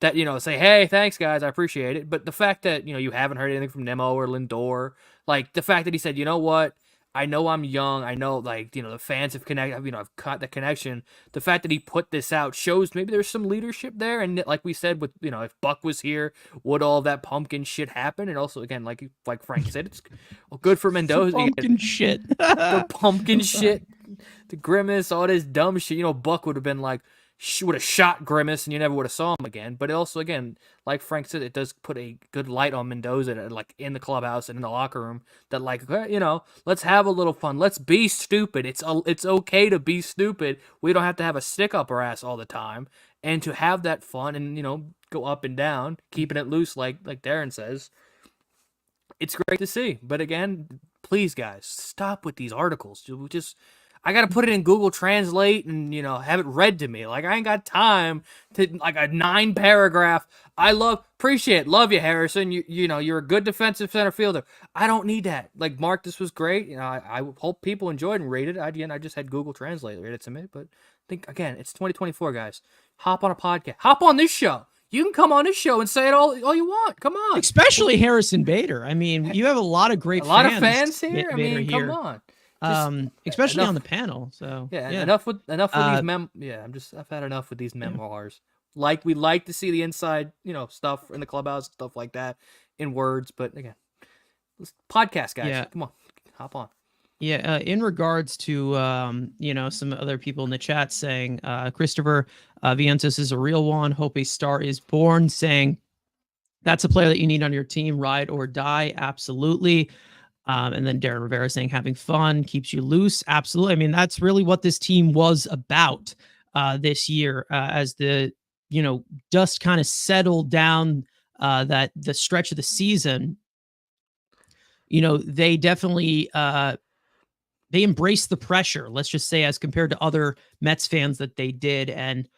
C: that, say, hey, thanks, guys, I appreciate it. But the fact that, you haven't heard anything from Nemo or Lindor, like the fact that he said, you know what? I know I'm young. I know, the fans have connected. I've cut the connection. The fact that he put this out shows maybe there's some leadership there. And like we said, with if Buck was here, would all that pumpkin shit happen? And also, again, like Frank said, it's good for Mendoza.
A: Pumpkin shit.
C: The pumpkin shit, the grimace, all this dumb shit. Buck would have been like, would have shot Grimace and you never would have saw him again. But it also, again, like Frank said, it does put a good light on Mendoza, like in the clubhouse and in the locker room, that let's have a little fun. Let's be stupid. It's okay to be stupid. We don't have to have a stick up our ass all the time, and to have that fun and go up and down, keeping it loose, like Darren says. It's great to see. But again, please guys, stop with these articles. I got to put it in Google Translate and, have it read to me. Like, I ain't got time to, a 9-paragraph. Appreciate, love you, Harrison. You're a good defensive center fielder. I don't need that. Like, Mark, this was great. I hope people enjoyed and rated it. I just had Google Translate read it to me. But I think, again, it's 2024, guys. Hop on a podcast. Hop on this show. You can come on this show and say it all you want. Come on.
A: Especially Harrison Bader. I mean, you have a lot of great
C: fans here. I mean, come on.
A: Especially on the panel. So
C: yeah. Enough with these I've had enough with these memoirs. Like, we like to see the inside, stuff in the clubhouse, stuff like that in words. But again, podcast guys, come on, hop on.
A: Yeah, in regards to some other people in the chat saying Christopher Vientos is a real one. Hope a star is born. Saying that's a player that you need on your team, ride or die. Absolutely. And then Darren Rivera saying having fun keeps you loose. Absolutely. I mean, that's really what this team was about this year as the, dust kind of settled down that the stretch of the season. They definitely they embraced the pressure, let's just say, as compared to other Mets fans that they did. And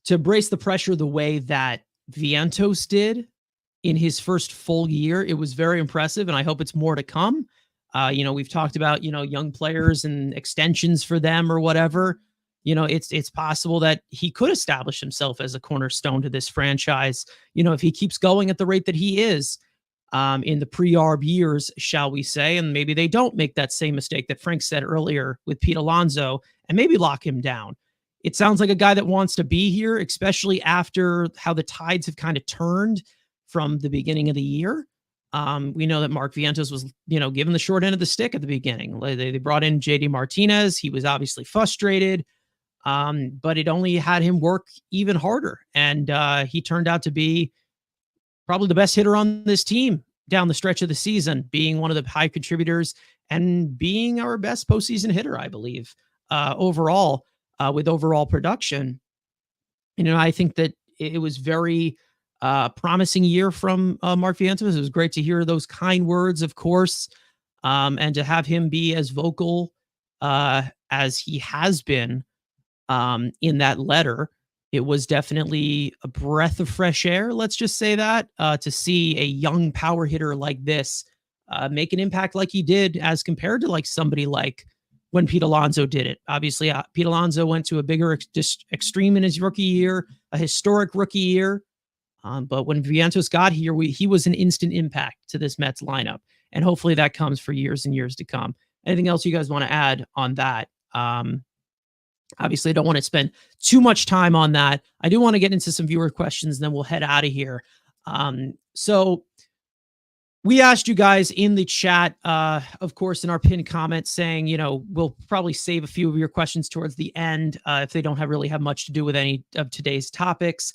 A: to embrace the pressure the way that Vientos did in his first full year, it was very impressive, and I hope it's more to come. We've talked about, young players and extensions for them or whatever. It's possible that he could establish himself as a cornerstone to this franchise, if he keeps going at the rate that he is in the pre-arb years, shall we say, and maybe they don't make that same mistake that Frank said earlier with Pete Alonso and maybe lock him down. It sounds like a guy that wants to be here, especially after how the tides have kind of turned from the beginning of the year. We know that Mark Vientos was, given the short end of the stick at the beginning. They brought in JD Martinez. He was obviously frustrated, but it only had him work even harder. And he turned out to be probably the best hitter on this team down the stretch of the season, being one of the high contributors and being our best postseason hitter, I believe, overall, with overall production. I think that it was very promising year from Mark Vientos. It was great to hear those kind words, of course, and to have him be as vocal as he has been in that letter. It was definitely a breath of fresh air, let's just say that, to see a young power hitter like this make an impact like he did as compared to somebody like when Pete Alonso did it. Obviously, Pete Alonso went to a bigger extreme in his rookie year, a historic rookie year. But when Vientos got here, he was an instant impact to this Mets lineup. And hopefully that comes for years and years to come. Anything else you guys want to add on that? Obviously, I don't want to spend too much time on that. I do want to get into some viewer questions, and then we'll head out of here. So We asked you guys in the chat, of course, in our pinned comment saying, we'll probably save a few of your questions towards the end if they don't really have much to do with any of today's topics.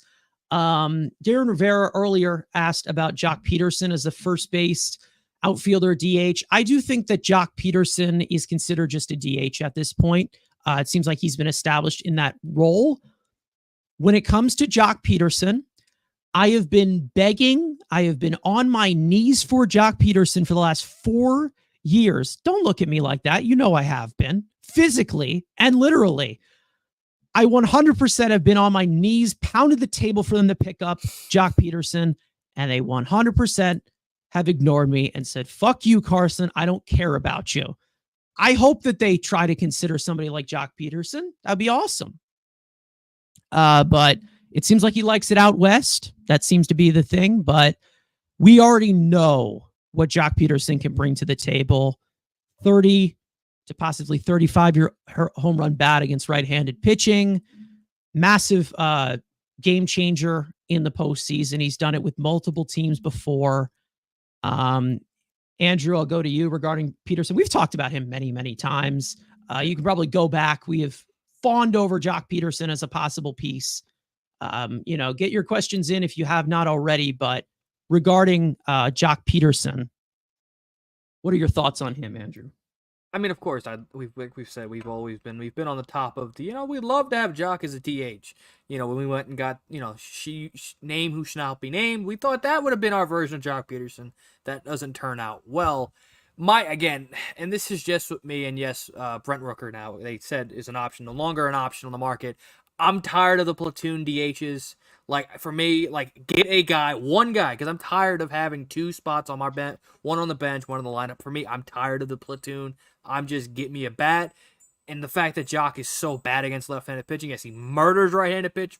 A: Darren Rivera earlier asked about Jock Peterson as the first base outfielder DH. I do think that Jock Peterson is considered just a DH at this point. It seems like he's been established in that role. When it comes to Jock Peterson, I have been begging, I have been on my knees for Jock Peterson for the last 4 years. Don't look at me like that. You know I have been, physically and literally. I 100% have been on my knees, pounded the table for them to pick up Jock Peterson, and they 100% have ignored me and said, fuck you, Carson. I don't care about you. I hope that they try to consider somebody like Jock Peterson. That'd be awesome. But it seems like he likes it out west. That seems to be the thing, but we already know what Jock Peterson can bring to the table. 30 to possibly 35-year home run bat against right-handed pitching. Massive game changer in the postseason. He's done it with multiple teams before. Andrew, I'll go to you regarding Peterson. We've talked about him many, many times. You can probably go back. We have fawned over Jock Peterson as a possible piece. Get your questions in if you have not already, but regarding Jock Peterson, what are your thoughts on him, Andrew?
C: I mean, of course, we've said we've been on the top of the, we'd love to have Jock as a DH. When we went and got, name who shall not be named, we thought that would have been our version of Jock Peterson. That doesn't turn out well. And this is just with me, and yes, Brent Rooker now, they said is an option, no longer an option on the market. I'm tired of the platoon DHs. Like, for me, get a guy, one guy, because I'm tired of having 2 spots on my bench, one on the bench, one on the lineup. For me, I'm tired of the platoon. I'm just, get me a bat. And the fact that Jock is so bad against left-handed pitching, yes, he murders right-handed pitch,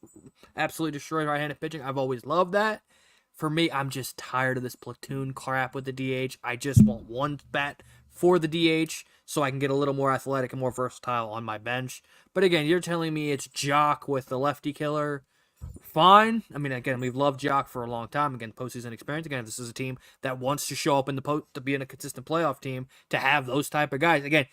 C: absolutely destroys right-handed pitching. I've always loved that. For me, I'm just tired of this platoon crap with the DH. I just want one bat for the DH so I can get a little more athletic and more versatile on my bench. But again, you're telling me it's Jock with the lefty killer. Fine. I mean, again, we've loved Jock for a long time. Again, postseason experience. Again, this is a team that wants to show up in the to be in a consistent playoff team, to have those type of guys. Again,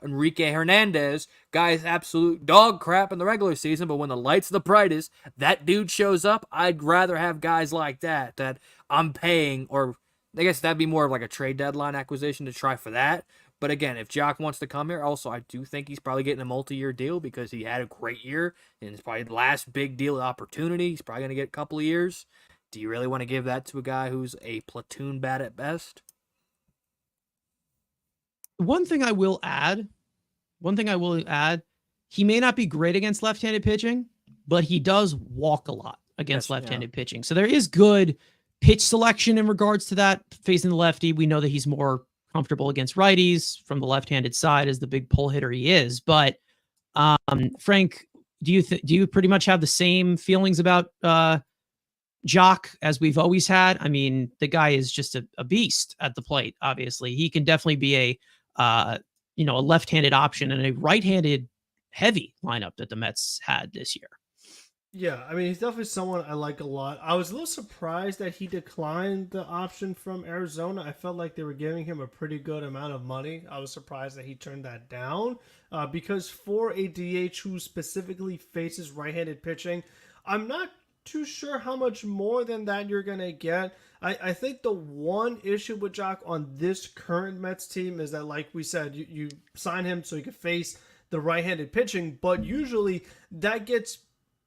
C: Enrique Hernandez, guy's absolute dog crap in the regular season, but when the lights are the brightest, that dude shows up. I'd rather have guys like that I'm paying, or I guess that'd be more of like a trade deadline acquisition to try for that. But again, if Jock wants to come here, also I do think he's probably getting a multi-year deal because he had a great year, and it's probably the last big deal opportunity. He's probably going to get a couple of years. Do you really want to give that to a guy who's a platoon bat at best?
A: One thing I will add, he may not be great against left-handed pitching, but he does walk a lot against left-handed pitching. So there is good pitch selection in regards to that. Facing the lefty, we know that he's more comfortable against righties from the left-handed side as the big pull hitter he is. But Frank, do you pretty much have the same feelings about Jock as we've always had? I mean, the guy is just a beast at the plate. Obviously, he can definitely be a left-handed option and a right-handed heavy lineup that the Mets had this year.
B: Yeah, I mean, he's definitely someone I like a lot. I was a little surprised that he declined the option from Arizona. I felt like they were giving him a pretty good amount of money. I was surprised that he turned that down because for a DH who specifically faces right-handed pitching, I'm not too sure how much more than that you're going to get. I think the one issue with Jock on this current Mets team is that, like we said, you sign him so he can face the right-handed pitching, but usually that gets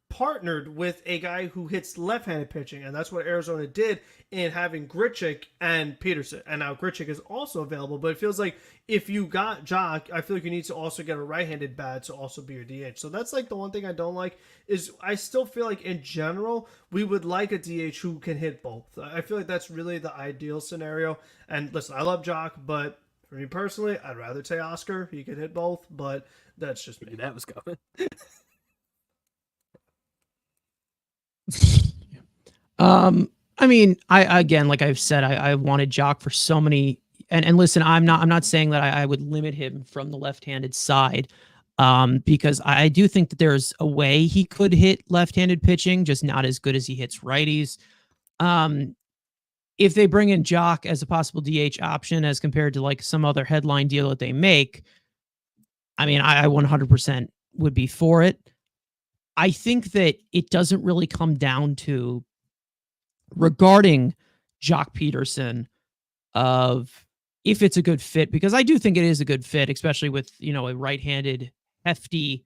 B: partnered with a guy who hits left-handed pitching, and that's what Arizona did in having Grichuk and Peterson. And now Grichuk is also available, but it feels like if you got Jock, I feel like you need to also get a right-handed bat to also be your DH. So that's like the one thing I don't like is I still feel like in general we would like a DH who can hit both. I feel like that's really the ideal scenario. And listen, I love Jock, but for me personally, I'd rather take Oscar. He could hit both, but that's just me.
C: That was coming.
A: I mean, again, like I've said, I wanted Jock for so many, and listen, I'm not saying that I would limit him from the left-handed side, because I do think that there's a way he could hit left-handed pitching, just not as good as he hits righties. if they bring in Jock as a possible DH option as compared to like some other headline deal that they make, I mean, I 100% would be for it. I think that it doesn't really come down to regarding Jock Peterson of if it's a good fit, because I do think it is a good fit, especially with, a right-handed hefty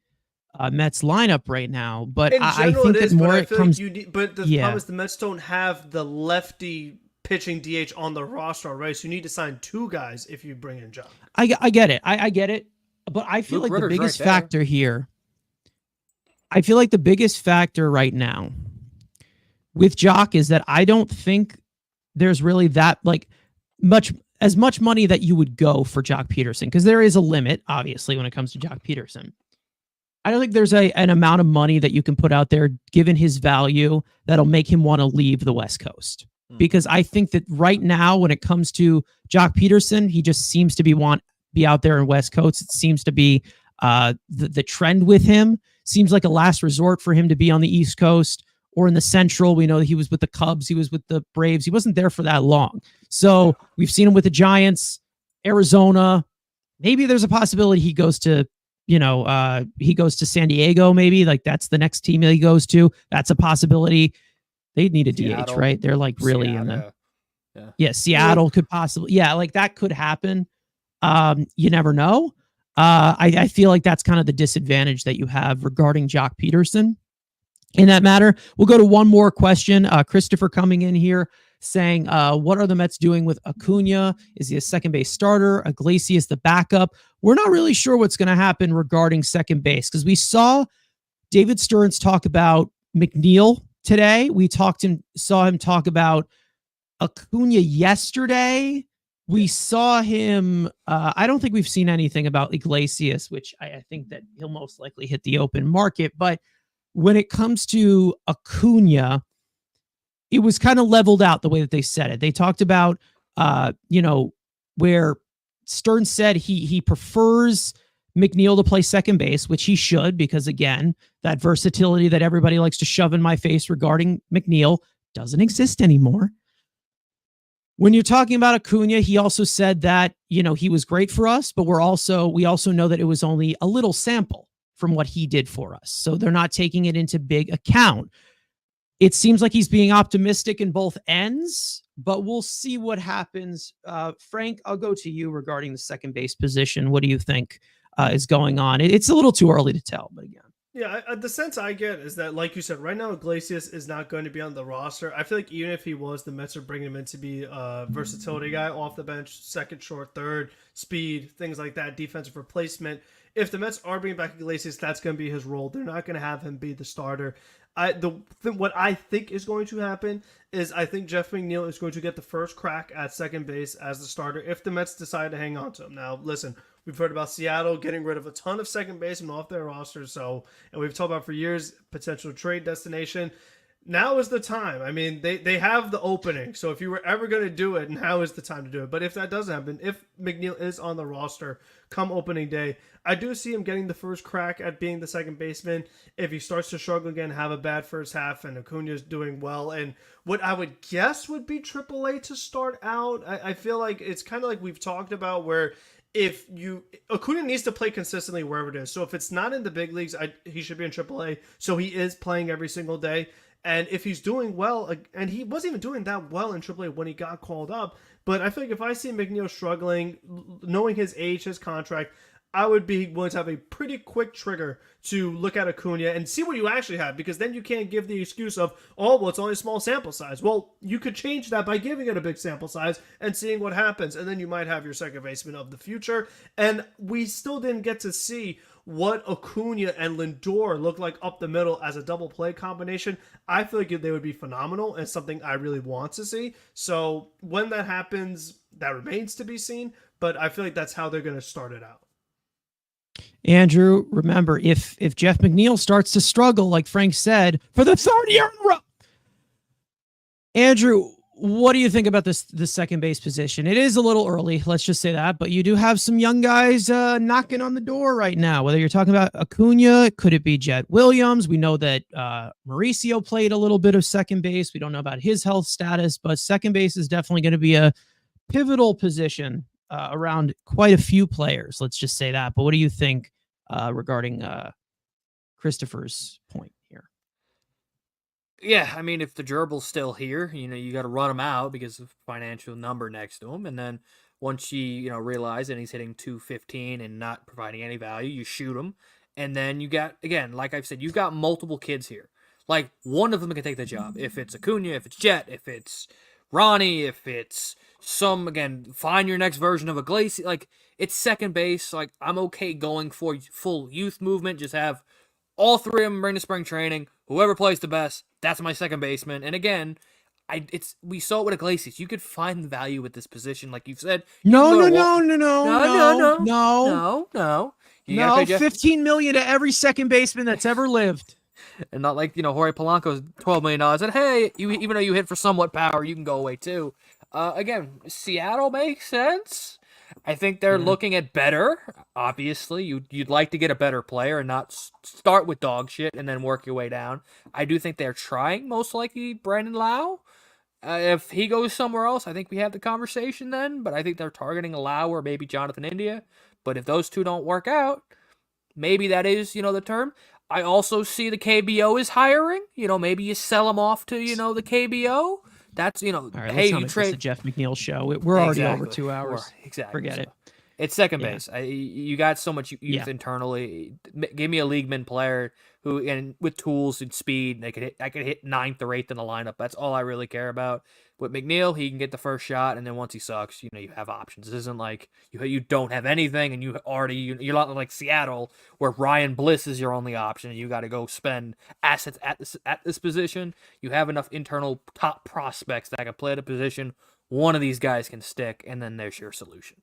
A: Mets lineup right now. But I think that more it comes.
B: But the problem is the Mets don't have the lefty pitching DH on the roster, right? So you need to sign two guys if you bring in Jock.
A: I get it. I get it. But I feel like the biggest factor here. I feel like the biggest factor right now with Jock is that I don't think there's really that much money that you would go for Jock Peterson, because there is a limit, obviously, when it comes to Jock Peterson. I don't think there's an amount of money that you can put out there, given his value, that'll make him want to leave the West Coast. Because I think that right now, when it comes to Jock Peterson, he just seems to be out there in West Coast. It seems to be the trend with him. Seems like a last resort for him to be on the East Coast or in the Central. We know that he was with the Cubs. He was with the Braves. He wasn't there for that long. So we've seen him with the Giants, Arizona. Maybe there's a possibility he goes to, San Diego. Maybe like that's the next team that he goes to. That's a possibility. They'd need a DH, right? They're like really Seattle, in the Seattle could possibly, like that could happen. You never know. I feel like that's kind of the disadvantage that you have regarding Jock Peterson in that matter. We'll go to one more question. Christopher coming in here saying, what are the Mets doing with Acuna? Is he a second base starter? Iglesias the backup? We're not really sure what's going to happen regarding second base, because we saw David Stearns talk about McNeil today. We saw him talk about Acuna yesterday. We saw him. I don't think we've seen anything about Iglesias, which I think that he'll most likely hit the open market. But when it comes to Acuna, it was kind of leveled out the way that they said it. They talked about, where Stearns said he prefers McNeil to play second base, which he should, because again, that versatility that everybody likes to shove in my face regarding McNeil doesn't exist anymore. When you're talking about Acuna, he also said that, he was great for us, but we also know that it was only a little sample from what he did for us. So they're not taking it into big account. It seems like he's being optimistic in both ends, but we'll see what happens. Frank, I'll go to you regarding the second base position. What do you think is going on? It's a little too early to tell, but again.
B: Yeah, the sense I get is that, like you said, right now Iglesias is not going to be on the roster. I feel like even if he was, the Mets are bringing him in to be a versatility guy off the bench, second, short, third, speed, things like that, defensive replacement. If the Mets are bringing back Iglesias, that's going to be his role. They're not going to have him be the starter. What I think is going to happen is I think Jeff McNeil is going to get the first crack at second base as the starter if the Mets decide to hang on to him. Now, listen, we've heard about Seattle getting rid of a ton of second basemen off their roster, and we've talked about for years potential trade destination. Now is the time. I mean, they have the opening, so if you were ever going to do it, now is the time to do it. But if that doesn't happen, if McNeil is on the roster come opening day, I do see him getting the first crack at being the second baseman. If he starts to struggle again, have a bad first half, and Acuna's doing well, and what I would guess would be AAA to start out, I feel like it's kind of like we've talked about where Acuna needs to play consistently wherever it is. So if it's not in the big leagues, he should be in AAA. So he is playing every single day. And if he's doing well, and he wasn't even doing that well in AAA when he got called up, but I feel like if I see McNeil struggling, knowing his age, his contract, I would be willing to have a pretty quick trigger to look at Acuna and see what you actually have, because then you can't give the excuse of, it's only a small sample size. Well, you could change that by giving it a big sample size and seeing what happens, and then you might have your second baseman of the future. And we still didn't get to see what Acuna and Lindor look like up the middle as a double play combination. I feel like they would be phenomenal and something I really want to see. So when that happens, that remains to be seen, but I feel like that's how they're going to start it out.
A: Andrew, remember, if Jeff McNeil starts to struggle, like Frank said, for the third year in a row, Andrew, What do you think about the second base position? It is a little early, let's just say that, but you do have some young guys knocking on the door right now. Whether you're talking about Acuna, could it be Jet Williams? We know that Mauricio played a little bit of second base. We don't know about his health status, but second base is definitely going to be a pivotal position around quite a few players. Let's just say that. But what do you think regarding Christopher's point here?
C: Yeah, I mean, if the gerbil's still here, you got to run him out because of financial number next to him. And then once you realize that he's hitting 215 and not providing any value, you shoot him. And then you got, again, like I've said, you've got multiple kids here. Like, one of them can take the job. If it's Acuna, if it's Jet, if it's Ronnie, if it's find your next version of Iglesias. Like, it's second base. Like, I'm okay going for full youth movement. Just have all three of them bring to spring training. Whoever plays the best, that's my second baseman. And again, we saw it with Iglesias. You could find the value with this position, like you've said.
A: No.
C: No,
A: $15 million to every second baseman that's ever lived.
C: And not like, Jorge Polanco's $12 million. And hey, even though you hit for somewhat power, you can go away too. Again, Seattle makes sense. I think they're looking at better. Obviously, you'd like to get a better player and not start with dog shit and then work your way down. I do think they're trying, most likely, Brandon Lau. If he goes somewhere else, I think we have the conversation then. But I think they're targeting Lau or maybe Jonathan India. But if those two don't work out, maybe that is, the term. I also see the KBO is hiring. Maybe you sell them off to, the KBO. That's,
A: All right,
C: hey,
A: you trade the Jeff McNeil show. We're already over 2 hours.
C: Exactly.
A: Forget it.
C: It's second base. You got so much youth internally. Give me a leagueman player who, and with tools and speed, I could hit ninth or eighth in the lineup. That's all I really care about. With McNeil, he can get the first shot, and then once he sucks, you have options. This isn't like you don't have anything, and you're not like Seattle where Ryan Bliss is your only option, and you got to go spend assets at this position. You have enough internal top prospects that can play the position. One of these guys can stick, and then there's your solution.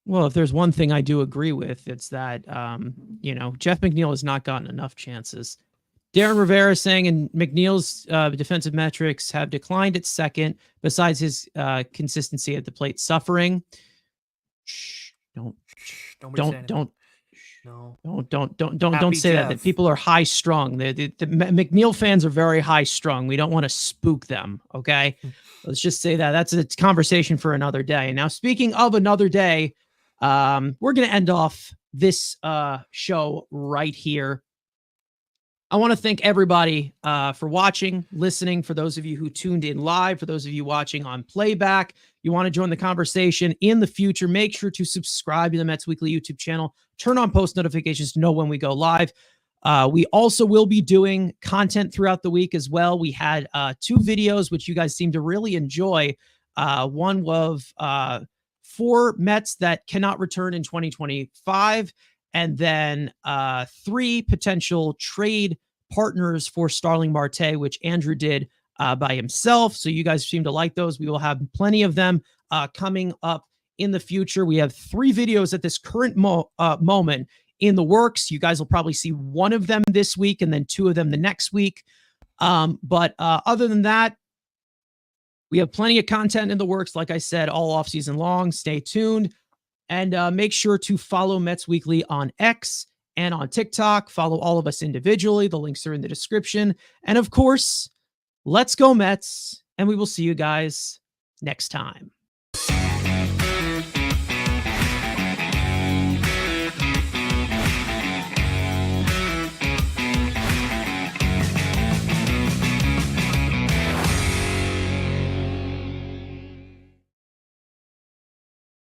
A: Well, if there's one thing I do agree with, it's that, Jeff McNeil has not gotten enough chances. Darren Rivera saying, and McNeil's defensive metrics have declined at second, besides his consistency at the plate suffering. Don't say that. That people are high strung. The McNeil fans are very high strung. We don't want to spook them. Okay, let's just say that. That's a conversation for another day. Now, speaking of another day, we're going to end off this show right here. I want to thank everybody for watching, listening, for those of you who tuned in live, for those of you watching on playback. You want to join the conversation in the future, make sure to subscribe to the Mets Weekly YouTube channel. Turn on post notifications to know when we go live. We also will be doing content throughout the week as well. We had 2 videos, which you guys seem to really enjoy. One of 4 Mets that cannot return in 2025. And then 3 potential trade partners for Starling Marte, which Andrew did by himself. So you guys seem to like those. We will have plenty of them coming up in the future. We have 3 videos at this current moment in the works. You guys will probably see 1 of them this week and then 2 of them the next week. But other than that, we have plenty of content in the works. Like I said, all off season long. Stay tuned. And make sure to follow Mets Weekly on X and on TikTok. Follow all of us individually. The links are in the description. And of course, let's go Mets. And we will see you guys next time.